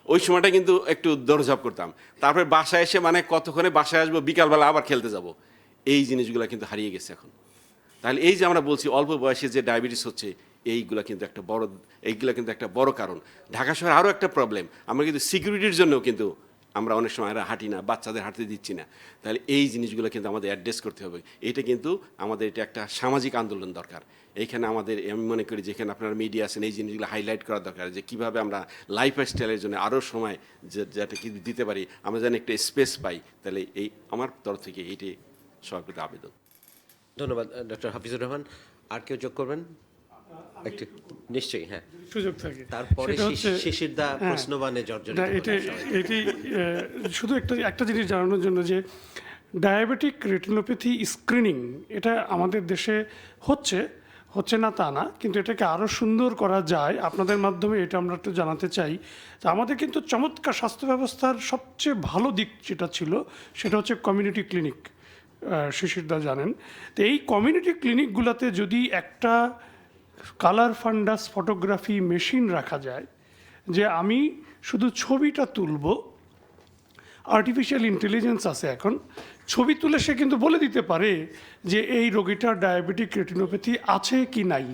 ওই সময়টা কিন্তু একটু দৌড়ঝাঁপ করতাম। তারপরে বাসায় এসে কতক্ষণে বাসায় আসবো, বিকালবেলা আবার খেলতে যাব। এই জিনিসগুলো কিন্তু হারিয়ে গেছে এখন। তাহলে এই যে আমরা বলছি অল্প বয়সে যে ডায়াবেটিস হচ্ছে, এইগুলো কিন্তু একটা বড় কারণ। ঢাকা শহরে আরও একটা প্রবলেম, আমরা কিন্তু সিকিউরিটির জন্যও কিন্তু আমরা অনেক সময় আর হাঁটি না, বাচ্চাদের হাঁটতে দিচ্ছি না, তাহলে এই জিনিসগুলো কিন্তু আমাদের অ্যাড্রেস করতে হবে। এটা কিন্তু আমাদের এটা একটা সামাজিক আন্দোলন দরকার। এইখানে আমাদের আমি মনে করি যেখানে আপনারা মিডিয়া আছেন এই জিনিসগুলো হাইলাইট করা দরকার, যে কীভাবে আমরা লাইফ স্টাইলের জন্য আরও সময় যেটা কি দিতে পারি, আমরা যেন একটা স্পেস পাই। তাহলে এই আমার তরফ থেকে এইটি সবার প্রতি আবেদন। ধন্যবাদ ডক্টর হাফিজুর রহমান। আর কেউ যোগ করবেন? একটু নিশ্চয়ই, হ্যাঁ, সুযোগ থাকে। তারপরে সেটা হচ্ছে- শিশিরদা হ্যাঁ। প্রশ্নবাণে জর্জরিত না, হলেন এটি সবাই। এটি শুধু একটা জিনিস জানানোর জন্য যে ডায়াবেটিক রেটিনোপ্যাথি স্ক্রিনিং এটা আমাদের দেশে হচ্ছে না তা না, কিন্তু এটাকে আরও সুন্দর করা যায়। আপনাদের মাধ্যমে এটা আমরা একটু জানাতে চাই যে আমাদের কিন্তু চমৎকার স্বাস্থ্য ব্যবস্থার সবচেয়ে ভালো দিক যেটা ছিল সেটা হচ্ছে কমিউনিটি ক্লিনিক। শিশিরদা জানেন, তো এই কমিউনিটি ক্লিনিকগুলোতে যদি একটা কালার ফান্ডাস ফটোগ্রাফি মেশিন রাখা যায়, যে আমি শুধু ছবিটা তুলব, আর্টিফিশিয়াল ইন্টেলিজেন্স আছে এখন, ছবি তুলে সে কিন্তু বলে দিতে পারে যে এই রোগীটার ডায়াবেটিক রেটিনোপ্যাথি আছে কি নাই,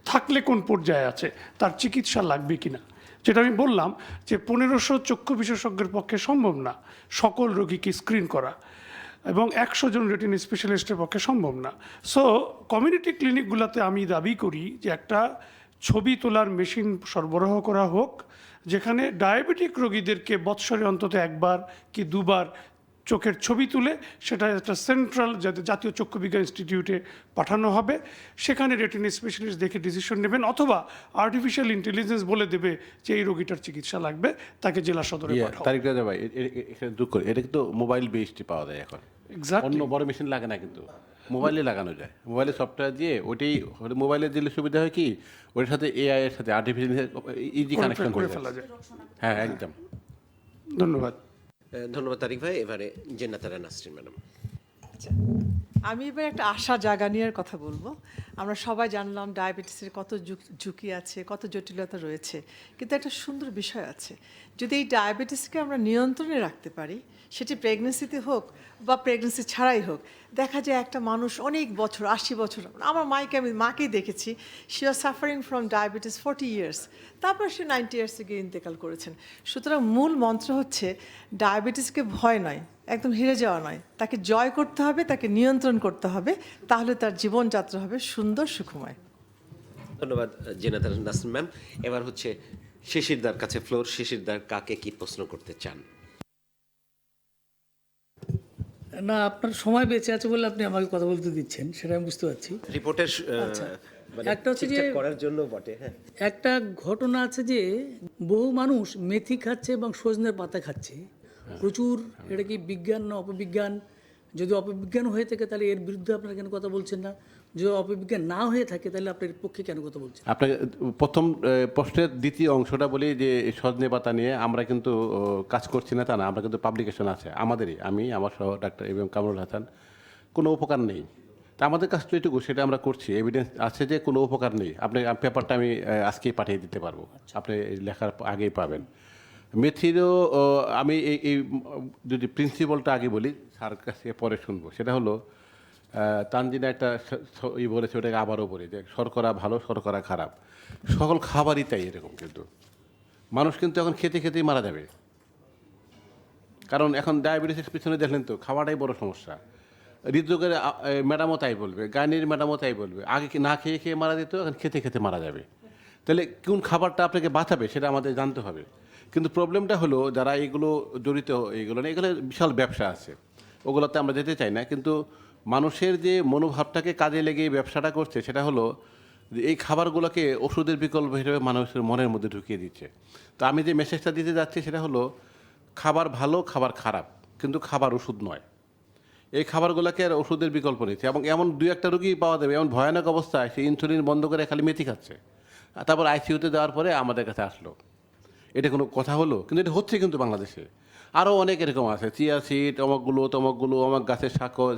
থাকলে কোন পর্যায়ে আছে, তার চিকিৎসা লাগবে কি না। যেটা আমি বললাম যে 1500 চক্ষু বিশেষজ্ঞের পক্ষে সম্ভব না সকল রোগীকে স্ক্রিন করা, এবং 100 জন রেটিনা স্পেশালিস্টের পক্ষে সম্ভব না। সো কমিউনিটি ক্লিনিকগুলোতে আমি দাবি করি যে একটা ছবি তোলার মেশিন সরবরাহ করা হোক, যেখানে ডায়াবেটিক রোগীদেরকে বৎসরে অন্তত একবার কি দুবার চোখের ছবি তুলে সেটা একটা সেন্ট্রাল জাতীয় চক্ষু বিজ্ঞান ইনস্টিটিউটে পাঠানো হবে। সেখানে রেটিনা স্পেশালিস্ট দেখে ডিসিশন নেবেন, অথবা আর্টিফিশিয়াল ইন্টেলিজেন্স বলে দেবে যে এই রোগীটার চিকিৎসা লাগবে, তাকে জেলা সদরে পাঠাও। তারিক রাজা ভাই, এখানে দুঃখ করে এটা কিন্তু মোবাইল বেসড পাওয়া যায় এখন। Exactly. অন্য বড় মেশিন লাগে না, কিন্তু মোবাইলে লাগানো যায়। মোবাইলে সফটওয়্যার দিয়ে ওইটাই মোবাইলে দিলে সুবিধা হয় কি, ওটার সাথে এআই এর সাথে আর্টিফিশিয়াল ইজি কানেকশন করে ফেলা যায়। হ্যাঁ, একদম। ধন্যবাদ। ধন্যবাদ তারিক ভাই। এবারে জেন্নাতারা নাসরিন ম্যাডাম। আচ্ছা, আমি এবার একটা আশা জাগানিয়ার কথা বলবো। আমরা সবাই জানলাম ডায়াবেটিসের কত ঝুঁকি আছে, কত জটিলতা রয়েছে, কিন্তু একটা সুন্দর বিষয় আছে। যদি এই ডায়াবেটিসকে আমরা নিয়ন্ত্রণে রাখতে পারি, সেটি প্রেগনেন্সিতে হোক বা প্রেগনেন্সি ছাড়াই হোক, দেখা যায় একটা মানুষ অনেক বছর, 80 বছর, আমার আমি মাকেই দেখেছি, she was suffering from diabetes 40 years, তারপর সে 90 ইয়ার্সে গিয়ে ইন্তেকাল করেছেন। সুতরাং মূল মন্ত্র হচ্ছে ডায়াবেটিসকে ভয় নয়, একদম হেরে যাওয়া নয়, তাকে জয় করতে হবে, তাকে নিয়ন্ত্রণ করতে হবে, তাহলে তার জীবনযাত্রা হবে সুন্দর সুখময়। ধন্যবাদ জেন্নাতারা নাসরিন ম্যাম। এবার হচ্ছে শিশিরদার কাছে ফ্লোর। শিশিরদার কাকে কি প্রশ্ন করতে চান? না, আপনার সময় বেঁচে আছে বলে আপনি আমাকে কথা বলতে দিচ্ছেন, সেটা আমি বুঝতে পারছি। রিপোর্টের একটা হচ্ছে যে করার জন্য বটে, হ্যাঁ। একটা ঘটনা আছে যে বহু মানুষ মেথি খাচ্ছে এবং সজনের পাতা খাচ্ছে প্রচুর। এটা কি বিজ্ঞান না অপবিজ্ঞান? যদি অপবিজ্ঞান হয়ে থাকে তাহলে এর বিরুদ্ধে আপনারা কেন কথা বলছেন না? যদি অপবিজ্ঞান না হয়ে থাকে তাহলে আপনার পক্ষে কেন কথা বলছেন? আপনাকে প্রথম প্রশ্নের দ্বিতীয় অংশটা বলি যে সজনে পাতা নিয়ে আমরা কিন্তু কাজ করছি না তা না, আমরা কিন্তু পাবলিকেশন আছে আমাদেরই, আমি আমার সহ ডাক্তার এম কামরুল হাসান, কোনো উপকার নেই। তা আমাদের কাজ তো এটুকু, সেটা আমরা করছি, এভিডেন্স আছে যে কোনো উপকার নেই। আপনি পেপারটা আমি আজকেই পাঠিয়ে দিতে পারবো, আপনি লেখার আগেই পাবেন। মেথিরও আমি এই যদি প্রিন্সিপালটা আগে বলি, স্যার কাছে পরে শুনবো। সেটা হলো তানজিনা একটা বলেছে, ওটাকে আবারও বলি যে শর্করা ভালো, শর্করা খারাপ, সকল খাবারই তাই এরকম। কিন্তু মানুষ কিন্তু এখন খেতে খেতেই মারা যাবে, কারণ এখন ডায়াবেটিসের পিছনে দেখলেন তো খাওয়াটাই বড় সমস্যা। হৃদরোগের ম্যাডামও তাই বলবে, গাইনির ম্যাডামও তাই বলবে, আগে না খেয়ে খেয়ে মারা যেত, এখন খেতে খেতে মারা যাবে। তাহলে কোন খাবারটা আপনাকে বাঁচাবে সেটা আমাদের জানতে হবে। কিন্তু প্রবলেমটা হলো যারা এগুলো জড়িত, এগুলো বিশাল ব্যবসা আছে, ওগুলোতে আমরা যেতে চাই না। কিন্তু মানুষের যে মনোভাবটাকে কাজে লেগে এই ব্যবসাটা করছে, সেটা হলো এই খাবারগুলোকে ওষুধের বিকল্প হিসেবে মানুষের মনের মধ্যে ঢুকিয়ে দিচ্ছে। তো আমি যে মেসেজটা দিতে যাচ্ছি সেটা হলো খাবার ভালো, খাবার খারাপ, কিন্তু খাবার ওষুধ নয়। এই খাবারগুলোকে আর ওষুধের বিকল্প নিচ্ছে, এবং এমন 2-1টা রোগী পাওয়া যাবে এমন ভয়ানক অবস্থায় সে ইনসুলিন বন্ধ করে খালি মেথি খাচ্ছে, তারপর আইসিইউতে দেওয়ার পরে আমাদের কাছে আসলো। এটা কোনো কথা হলো? কিন্তু এটা হচ্ছে কিন্তু বাংলাদেশে। আরও অনেক এরকম আছে, চিয়া সিড, অমকগুলো তমকগুলো, অমক গাছের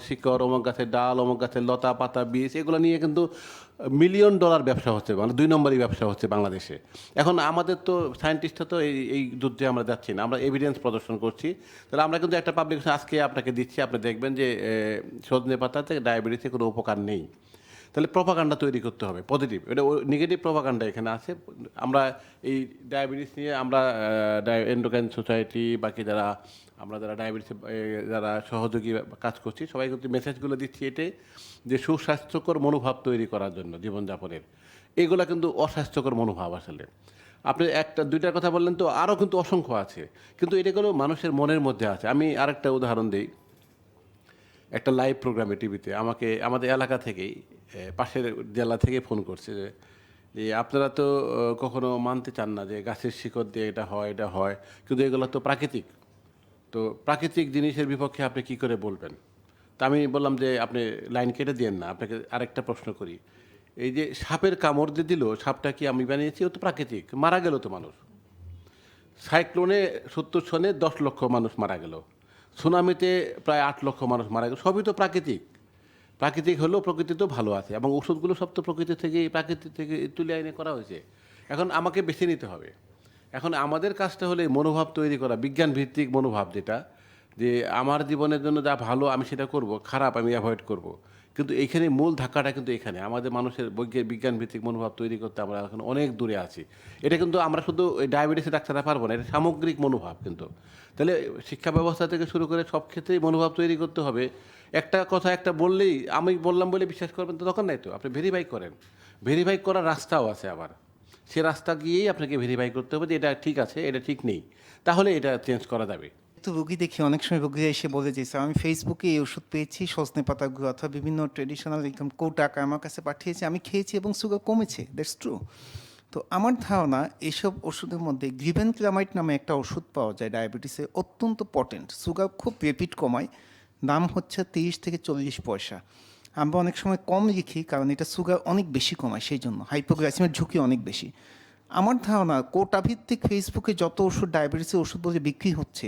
শিকড়, অমক গাছের ডাল, অমক গাছের লতা পাতা বীজ, এগুলো নিয়ে কিন্তু $1 মিলিয়ন ব্যবসা হচ্ছে, মানে 2 নম্বরই ব্যবসা হচ্ছে বাংলাদেশে। এখন আমাদের তো সায়েন্টিস্টরা তো এই যুদ্ধে আমরা যাচ্ছি না, আমরা এভিডেন্স প্রদর্শন করছি। তাহলে আমরা কিন্তু একটা পাবলিকেশন আজকে আপনাকে দিচ্ছি, আপনি দেখবেন যে সজনে পাতাতে ডায়াবেটিসে কোনো উপকার নেই। তাহলে প্রপাগান্ডা তৈরি করতে হবে পজিটিভ, এটা নেগেটিভ প্রপাগান্ডা এখানে আছে। আমরা এই ডায়াবেটিস নিয়ে আমরা এন্ডোক্রাইন সোসাইটি, বাকি যারা আমরা যারা ডায়াবেটিস যারা সহযোগী কাজ করছি সবাই কিন্তু মেসেজগুলো দিচ্ছি এটাই যে সুস্বাস্থ্যকর মনোভাব তৈরি করার জন্য জীবনযাপনের, এগুলা কিন্তু অস্বাস্থ্যকর মনোভাব আসলে। আপনি একটা দুইটার কথা বললেন, তো আরও কিন্তু অসংখ্য আছে, কিন্তু এটাগুলো মানুষের মনের মধ্যে আছে। আমি আরেকটা উদাহরণ দিই, একটা লাইভ প্রোগ্রামে টিভিতে আমাকে আমাদের এলাকা থেকেই পাশের জেলা থেকে ফোন করছে যে আপনারা তো কখনো মানতে চান না যে গাছের শিকড় দিয়ে এটা হয়, কিন্তু এগুলো তো প্রাকৃতিক, তো প্রাকৃতিক জিনিসের বিপক্ষে আপনি কি করে বলবেন? তা আমি বললাম যে আপনি লাইন কেটে দিয়েন না, আপনাকে আরেকটা প্রশ্ন করি, এই যে সাপের কামড় দিয়ে দিল, সাপটা কি আমি বানিয়েছি? ও তো প্রাকৃতিক, মারা গেল তো মানুষ। সাইক্লোনে 70 সনে 10 লক্ষ মানুষ মারা গেল, সুনামিতে প্রায় 8 লক্ষ মানুষ মারা গেল, সবই তো প্রাকৃতিক। প্রাকৃতিক হলেও প্রকৃতি তো ভালো আছে, এবং ওষুধগুলো সব তো প্রকৃতি থেকে প্রাকৃতি থেকে তুলে আইনে করা হয়েছে। এখন আমাকে বেছে নিতে হবে। এখন আমাদের কাজটা হলে মনোভাব তৈরি করা, বিজ্ঞান ভিত্তিক মনোভাব, যেটা যে আমার জীবনের জন্য যা ভালো আমি সেটা করব, খারাপ আমি অ্যাভয়েড করব। কিন্তু এইখানে মূল ধাক্কাটা কিন্তু এখানে, আমাদের মানুষের বিজ্ঞান ভিত্তিক মনোভাব তৈরি করতে আমরা এখন অনেক দূরে আছি। এটা কিন্তু আমরা শুধু ওই ডায়াবেটিসের ডাক্তাররা পারবো না, এটা সামগ্রিক মনোভাব কিন্তু। তাহলে শিক্ষা ব্যবস্থা থেকে শুরু করে সব ক্ষেত্রেই মনোভাব তৈরি করতে হবে। একটা কথা একটা বললেই আমি বললাম বলে বিশ্বাস করবেন তো দরকার নাই, তো আপনি ভেরিফাই করেন। ভেরিফাই করার রাস্তাও আছে আবার, সে রাস্তা গিয়েই আপনাকে ভেরিফাই করতে হবে যে এটা ঠিক আছে, এটা ঠিক নেই, তাহলে এটা চেঞ্জ করা যাবে। তো রোগী দেখি অনেক সময় রোগীরা এসে বলে যে স্যার আমি ফেসবুকে এই ওষুধ পেয়েছি, সজনে পাতা গুঁড়ো অথবা বিভিন্ন ট্রেডিশনাল একদম টাকা আমার কাছে পাঠিয়েছে, আমি খেয়েছি এবং সুগার কমেছে। That's true. তো আমার ধারণা এইসব ওষুধের মধ্যে গ্লিবেনক্লামাইড নামে একটা ওষুধ পাওয়া যায় ডায়াবেটিসে, অত্যন্ত পটেন্ট, সুগার খুব রেপিড কমায়, দাম হচ্ছে 30 থেকে 40 পয়সা। আমরা অনেক সময় কম লিখি কারণ এটা সুগার অনেক বেশি কমায়, সেই জন্য হাইপোগ্লাইসেমিয়ার ঝুঁকি অনেক বেশি। আমার ধারণা কোটাভিত্তিক ফেসবুকে যত ওষুধ ডায়াবেটিসের ওষুধ বলে বিক্রি হচ্ছে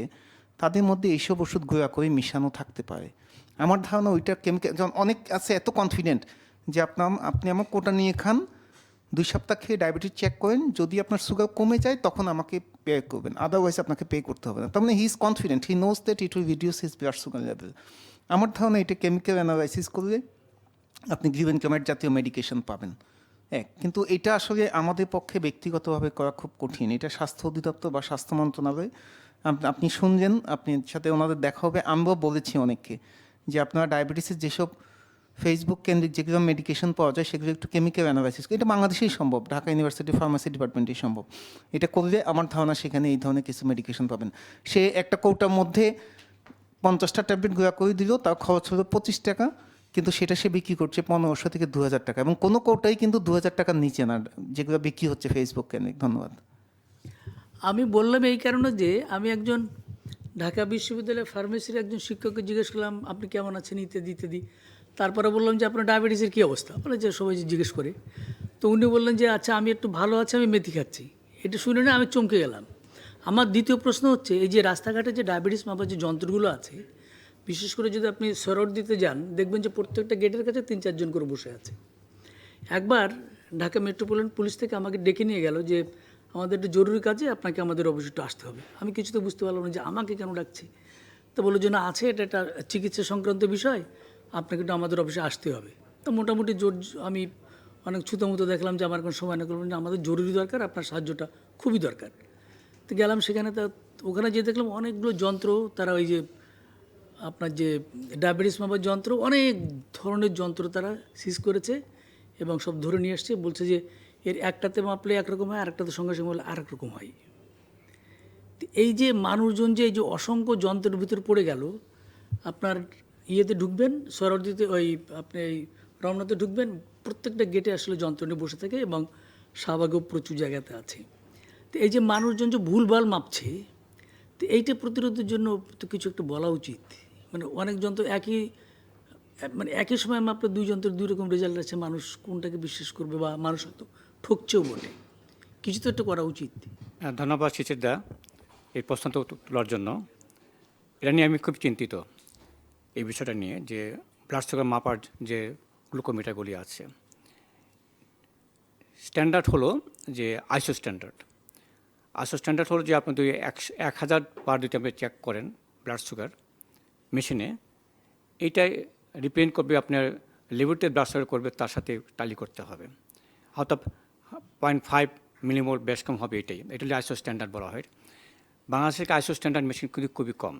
তাদের মধ্যে এইসব ওষুধ গুঁড়া করে মিশানো থাকতে পারে। আমার ধারণা ওইটা কেমিক্যাল, যেমন অনেক আছে এত কনফিডেন্ট যে আপনি আমার কোটা নিয়ে খান, 2 সপ্তাহ খেয়ে ডায়াবেটিস চেক করেন, যদি আপনার সুগার কমে যায় তখন আমাকে পে করবেন, আদারওয়াইজ আপনাকে পে করতে হবে না। তার মানে he is confident, he knows that it will reduce his blood sugar level. আমার ধারণা এটা কেমিক্যাল অ্যানালাইসিস করলে আপনি গ্লিবেনক্লামাইড জাতীয় মেডিকেশন পাবেন। কিন্তু এটা আসলে আমাদের পক্ষে ব্যক্তিগতভাবে করা খুব কঠিন। এটা স্বাস্থ্য অধিদপ্তর বা স্বাস্থ্য মন্ত্রণালয়, আপনি শুনলেন, আপনার সাথে ওনাদের দেখা হবে। আমরাও বলেছি অনেককে যে আপনারা ডায়াবেটিসের যেসব ফেসবুক কেন্দ্রিক যেগুলো মেডিকেশন পাওয়া যায় সেগুলো একটু কেমিক্যাল অ্যানালাইসিস, এটা বাংলাদেশেই সম্ভব, ঢাকা ইউনিভার্সিটি ফার্মাসি ডিপার্টমেন্টেই সম্ভব। এটা করলে আমার ধারণা সেখানে এই ধরনের কিছু মেডিকেশন পাবেন। সে একটা কৌটার মধ্যে 50টা ট্যাবলেট গুঁড়া করে দিল, তার খরচ হলো 25 টাকা, কিন্তু সেটা সে বিক্রি করছে 1500 থেকে 2000 টাকা, এবং কোনো কৌটাই কিন্তু 2000 টাকার নিচে না যেগুলো বিক্রি হচ্ছে ফেসবুক কেন্দ্রিক। ধন্যবাদ। আমি বললাম এই কারণে যে আমি একজন ঢাকা বিশ্ববিদ্যালয়ের ফার্মেসির একজন শিক্ষককে জিজ্ঞেস করলাম আপনি কেমন আছেন ইত্যাদি ইত্যাদি। তারপরে বললাম যে আপনার ডায়াবেটিসের কী অবস্থা, বলে যে সবাই জিজ্ঞেস করে। তো উনি বললেন যে আচ্ছা আমি একটু ভালো আছি, আমি মেথি খাচ্ছি। এটা শুনে না আমি চমকে গেলাম। আমার দ্বিতীয় প্রশ্ন হচ্ছে এই যে রাস্তাঘাটে যে ডায়াবেটিস মাপার যে যন্ত্রগুলো আছে, বিশেষ করে যদি আপনি সরোড দিতে যান দেখবেন যে প্রত্যেকটা গেটের কাছে 3-4 জন করে বসে আছে। একবার ঢাকা মেট্রোপলিটন পুলিশ থেকে আমাকে ডেকে নিয়ে গেল যে আমাদের একটু জরুরি কাজে আপনাকে আমাদের অফিসে একটু আসতে হবে। আমি কিছু তো বুঝতে পারলাম না যে আমাকে কেন ডাকছে। তো বললো যে না আছে, এটা একটা চিকিৎসা সংক্রান্ত বিষয়, আপনাকে একটু আমাদের অফিসে আসতে হবে। তো মোটামুটি আমি অনেক ছুতোমুতো দেখলাম যে আমার কোনো সময় না করলাম যে আমাদের জরুরি দরকার, আপনার সাহায্যটা খুবই দরকার। তো গেলাম সেখানে, তা ওখানে যেয়ে দেখলাম অনেকগুলো যন্ত্র, তারা ওই যে আপনার যে ডায়াবেটিস মাপার যন্ত্র, অনেক ধরনের যন্ত্র তারা সিজ করেছে এবং সব ধরে নিয়ে আসছে। বলছে যে এর একটাতে মাপলে একরকম হয়, আরেকটাতে সঙ্গে সঙ্গে হলে আরেক রকম হয়। এই যে মানুষজন যে এই যে অসংখ্য যন্ত্রের ভিতর পড়ে গেল, আপনার ইয়েতে ঢুকবেন সরদিতে, ওই আপনি এই রমনাতে ঢুকবেন, প্রত্যেকটা গেটে আসলে যন্ত্র নিয়ে বসে থাকে এবং শাহবাগও প্রচুর জায়গাতে আছে। তো এই যে মানুষজন যে ভুলভাল মাপছে, তো এইটা প্রতিরোধের জন্য তো কিছু একটা বলা উচিত। মানে অনেক যন্ত্র একই সময় মাপলে 2 যন্ত্রের 2 রকম রেজাল্ট আছে, মানুষ কোনটাকে বিশ্বাস করবে, বা মানুষ হয়তো ঠকছেও বটে। কিছু তো একটা করা উচিত। ধন্যবাদ শিশিরদা এই প্রশ্নটা তোলার জন্য। এটা নিয়ে আমি খুব চিন্তিত, এই বিষয়টা নিয়ে যে ব্লাড সুগার মাপার যে গ্লুকোমিটারগুলি আছে, স্ট্যান্ডার্ড হলো যে আইসো স্ট্যান্ডার্ড। আইসো স্ট্যান্ডার্ড হলো যে আপনি 1000 বার যদি আপনি চেক করেন ব্লাড সুগার মেশিনে, এইটাই রিপ্রেজেন্ট করবে আপনার লিভারতে ব্লাড সুগার করবে, তার সাথে টালি করতে হবে, হয়তো 0.5 মিলিমোল বেশ কম হবে। এটা হলে আইসো স্ট্যান্ডার্ড বলা হয়। বাংলাদেশের আইসো স্ট্যান্ডার্ড মেশিন খুবই কম।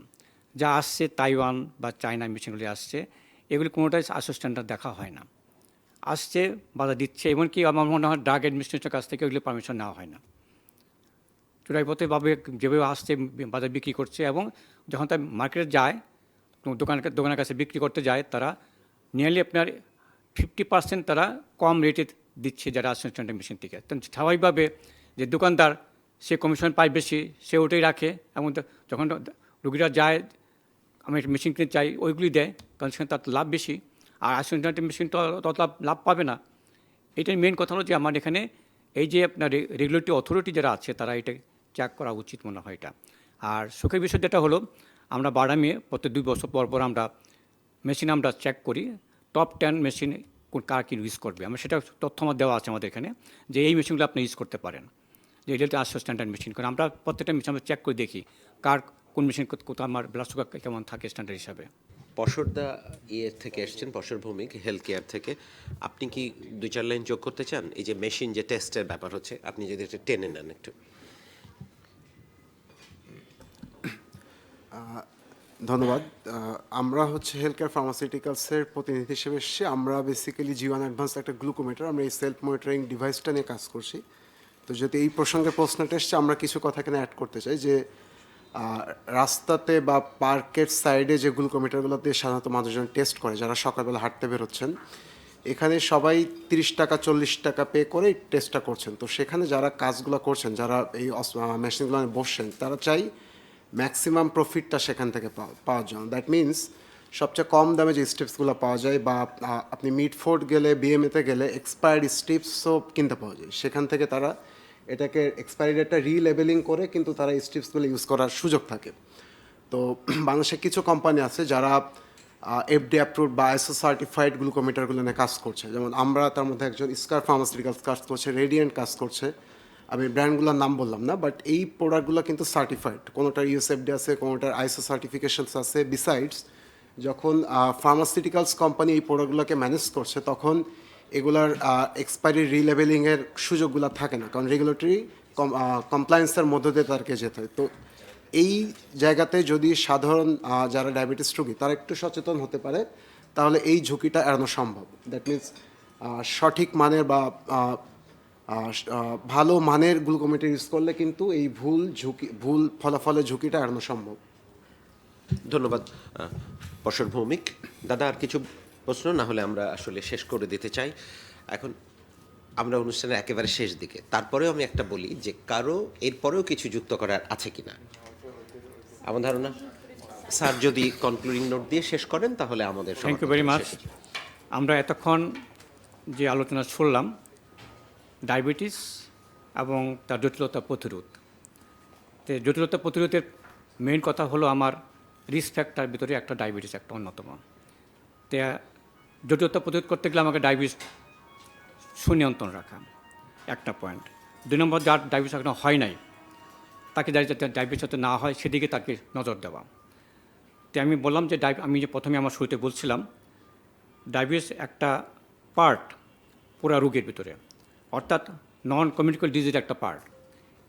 যা আসছে তাইওয়ান বা চায়না মেশিনগুলি আসছে, এগুলি কোনোটাই আইসো স্ট্যান্ডার্ড দেখা হয় না। আসছে, বাধা দিচ্ছে, এমনকি আমার মনে হয় ড্রাগ অ্যাডমিনিস্ট্রেশনের কাছ থেকে ওগুলি পারমিশন নেওয়া হয় না। চোরাইপথেভাবে যেভাবে আসছে বাজার বিক্রি করছে, এবং যখন তার মার্কেটে যায়, দোকানের কাছে বিক্রি করতে যায়, তারা নিয়ারলি আপনার 50% তারা কম রেটে দিচ্ছে যারা আইসো স্ট্যান্ডার্ড মেশিন থেকে। স্বাভাবিকভাবে যে দোকানদার সে কমিশন পায় বেশি, সে ওটাই রাখে, এবং যখন রুগীরা যায় আমি একটা মেশিন কিনতে চাই, ওইগুলি দেয়, কারণ সেখানে তার লাভ বেশি। আর আইসো স্ট্যান্ডার্ড মেশিন তো তত লাভ পাবে না। এটার মেন কথা হলো যে আমার এখানে এই যে আপনার রেগুলেটরি অথরিটি যারা আছে তারা এটা চেক করা উচিত মনে হয় এটা। আর সুখের বিষয় যেটা হলো, আমরা বাড়ামিয়ে প্রত্যেক 2 বছর পর পর আমরা মেশিন আমরা চেক করি, টপ 10 মেশিন কার কি ইউজ করবে, আমরা সেটা তথ্য আমার দেওয়া আছে আমাদের এখানে, যে এই মেশিনগুলো আপনি ইউজ করতে পারেন, যে এটা আইসো স্ট্যান্ডার্ড মেশিন করে। আমরা প্রত্যেকটা মেশিন আমরা চেক করে দেখি কার কোন মেশিন কোথাও আমার ব্লাড সুগার কেমন থাকে স্ট্যান্ডার্ড হিসাবে। পশরদা থেকে এসছেন, পশর ভৌমিক হেলথ কেয়ার থেকে। আপনি কি 2-4 লাইন যোগ করতে চান? এই যে মেশিন যে টেস্টের ব্যাপার হচ্ছে, আপনি যদি এটা টেনে নেন একটু। ধন্যবাদ। আমরা হচ্ছে হেলথ কেয়ার ফার্মাসিউটিক্যালসের প্রতিনিধি হিসেবে এসেছি। আমরা বেসিক্যালি G1 অ্যাডভান্স একটা গ্লুকোমিটার, আমরা এই সেলফ মনিটরিং ডিভাইসটা নিয়ে কাজ করছি। তো যদি এই প্রসঙ্গে প্রশ্নটা এসছে, আমরা কিছু কথা এখানে অ্যাড করতে চাই যে রাস্তাতে বা পার্কের সাইডে যে গ্লুকোমিটারগুলো দিয়ে সাধারণত মানুষজন টেস্ট করে, যারা সকালবেলা হাঁটতে বেরোচ্ছেন, এখানে সবাই 30 টাকা 40 টাকা পে করে এই টেস্টটা করছেন। তো সেখানে যারা কাজগুলো করছেন, যারা এই মেশিনগুলো বসছেন, তারা চাই ম্যাক্সিমাম প্রফিটটা সেখান থেকে পাওয়ার জন্য। দ্যাট মিনস সবচেয়ে কম দামে যে স্টেপসগুলো পাওয়া যায়, বা আপনি মিডফোর্ড গেলে, বিএমএতে গেলে এক্সপায়ার্ড স্টেপসও কিনতে পাওয়া যায়, সেখান থেকে তারা এটাকে এক্সপায়ারি ডেটটা রিলেবেলিং করে কিন্তু তারা এই স্টেপসগুলো ইউজ করার সুযোগ থাকে। তো বাংলাদেশে কিছু কোম্পানি আছে যারা এফডি অ্যাপ্রুভড বা আইএসও সার্টিফাইড গ্লুকোমিটারগুলো নিয়ে কাজ করছে, যেমন আমরা তার মধ্যে একজন স্কার ফার্মাসিউটিক্যালস কাজ করছে, রেডিয়েন্ট কাজ করছে। আমি ব্র্যান্ডগুলোর নাম বললাম না, বাট এই প্রোডাক্টগুলো কিন্তু সার্টিফাইড, কোনোটার ইউএসএফডি আছে, কোনোটার আইএসও সার্টিফিকেশনস আছে। বিসাইডস যখন ফার্মাসিউটিক্যালস কোম্পানি এই প্রোডাক্টগুলোকে ম্যানেজ করছে, তখন এগুলার এক্সপায়ারি রিলেবেলিংয়ের সুযোগগুলো থাকে না, কারণ রেগুলেটরি কমপ্লায়েন্সের মধ্য দিয়ে তাদেরকে যেতে হয়। তো এই জায়গাতে যদি সাধারণ যারা ডায়াবেটিস রোগী তারা একটু সচেতন হতে পারে, তাহলে এই ঝুঁকিটা এড়ানো সম্ভব। দ্যাট মিনস সঠিক মানের বা ভালো মানের গ্লুকোমিটার ইউজ করলে কিন্তু এই ভুল ফলাফলের ঝুঁকিটা এড়ানো সম্ভব। ধন্যবাদ পশর ভৌমিক। দাদা, আর কিছু প্রশ্ন? না হলে আমরা আসলে শেষ করে দিতে চাই। এখন আমরা অনুষ্ঠানের একেবারে শেষ দিকে, তারপরেও আমি একটা বলি যে কারো এরপরেও কিছু যুক্ত করার আছে কিনা আমার ধারণা। স্যার যদি কনক্লুডিং নোট দিয়ে শেষ করেন তাহলে আমাদের। Thank you very much. আমরা এতক্ষণ যে আলোচনা শুনলাম, ডায়াবেটিস এবং তার জটিলতা প্রতিরোধ। তো জটিলতা প্রতিরোধের মেইন কথা হলো আমার রিস্ক ফ্যাক্টর ভিতরে একটা ডায়াবেটিস একটা অন্যতম। তো জটিলতা প্রতিরোধ করতে গেলে আমাকে ডায়াবেটিস সুনিয়ন্ত্রণ রাখা একটা পয়েন্ট। 2 নম্বর, যার ডায়াবেটিস এখনো হয় নাই তাকে যাতে ডায়াবেটিস যাতে না হয় সেদিকে তাকে নজর দেওয়া। তো আমি বললাম যে আমি যে প্রথমে আমার শুরুতে বলছিলাম, ডায়াবেটিস একটা পার্ট পুরা রোগের ভিতরে, অর্থাৎ নন কমিউনিকেবল ডিজিজের একটা পার্ট।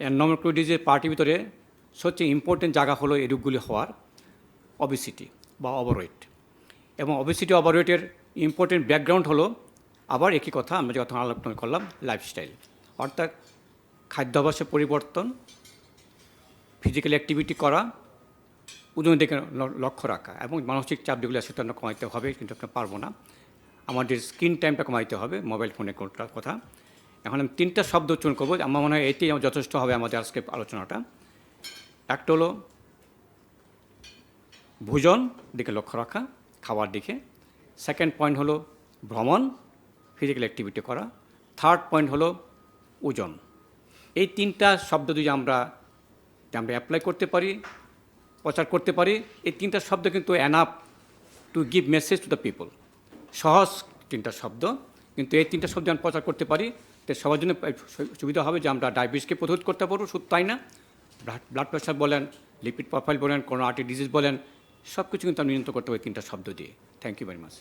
নন কমিউনিকেবল ডিজিজের পার্টির ভিতরে সবচেয়ে ইম্পর্টেন্ট জায়গা হলো এই রোগগুলি হওয়ার অবেসিটি বা ওভারওয়েট। এবং ওবেসিটি ওভারওয়েটের ইম্পর্টেন্ট ব্যাকগ্রাউন্ড হলো আবার একই কথা আমরা যখন আলোচনা করলাম, লাইফস্টাইল, অর্থাৎ খাদ্যাভ্যাসের পরিবর্তন, ফিজিক্যাল অ্যাক্টিভিটি করা, ওজন দিকে লক্ষ্য রাখা, এবং মানসিক চাপ যেগুলো সেটা আমরা কমাইতে হবে, কিন্তু আমরা পারবো না। আমাদের স্ক্রিন টাইমটা কমাইতে হবে, মোবাইল ফোনে কথা। এখন আমি 3টা শব্দ উচ্চারণ করবো, আমার মনে হয় এতেই যথেষ্ট হবে আমাদের আজকে আলোচনাটা। একটা হলো ভোজন দিকে লক্ষ্য রাখা, খাওয়ার দিকে। সেকেন্ড পয়েন্ট হলো ভ্রমণ, ফিজিক্যাল অ্যাক্টিভিটি করা। থার্ড পয়েন্ট হলো ওজন। এই 3টা শব্দ যদি আমরা অ্যাপ্লাই করতে পারি, প্রচার করতে পারি, এই 3টা শব্দ কিন্তু enough to give message to the people. সহজ 3টা শব্দ, কিন্তু এই 3টা শব্দ আমরা প্রচার করতে পারি, তো সবার জন্য সুবিধা হবে যে আমরা ডায়াবেটিসকে প্রতিরোধ করতে পারবো। শুধু তাই না, ব্লাড প্রেশার বলেন, লিপিড প্রোফাইল বলেন, কোনো আর্টারি ডিজিজ বলেন, সব কিছু কিন্তু আমরা নিয়ন্ত্রণ করতে পারি 3টা শব্দ দিয়ে। Thank you very much.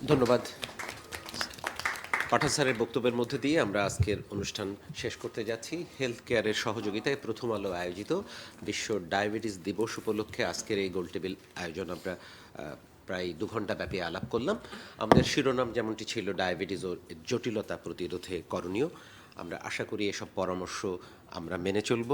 ধন্যবাদ পাঠান স্যারের বক্তব্যের মধ্যে দিয়ে আমরা আজকের অনুষ্ঠান শেষ করতে যাচ্ছি। হেলথ কেয়ারের সহযোগিতায় প্রথম আলো আয়োজিত বিশ্ব ডায়াবেটিস দিবস উপলক্ষে আজকের এই গোলটেবিল আয়োজন আমরা প্রায় 2 ঘন্টা ব্যাপী আলাপ করলাম। আমাদের শিরোনাম যেমনটি ছিল ডায়াবেটিস ও জটিলতা প্রতিরোধে করণীয়। আমরা আশা করি এসব পরামর্শ আমরা মেনে চলব।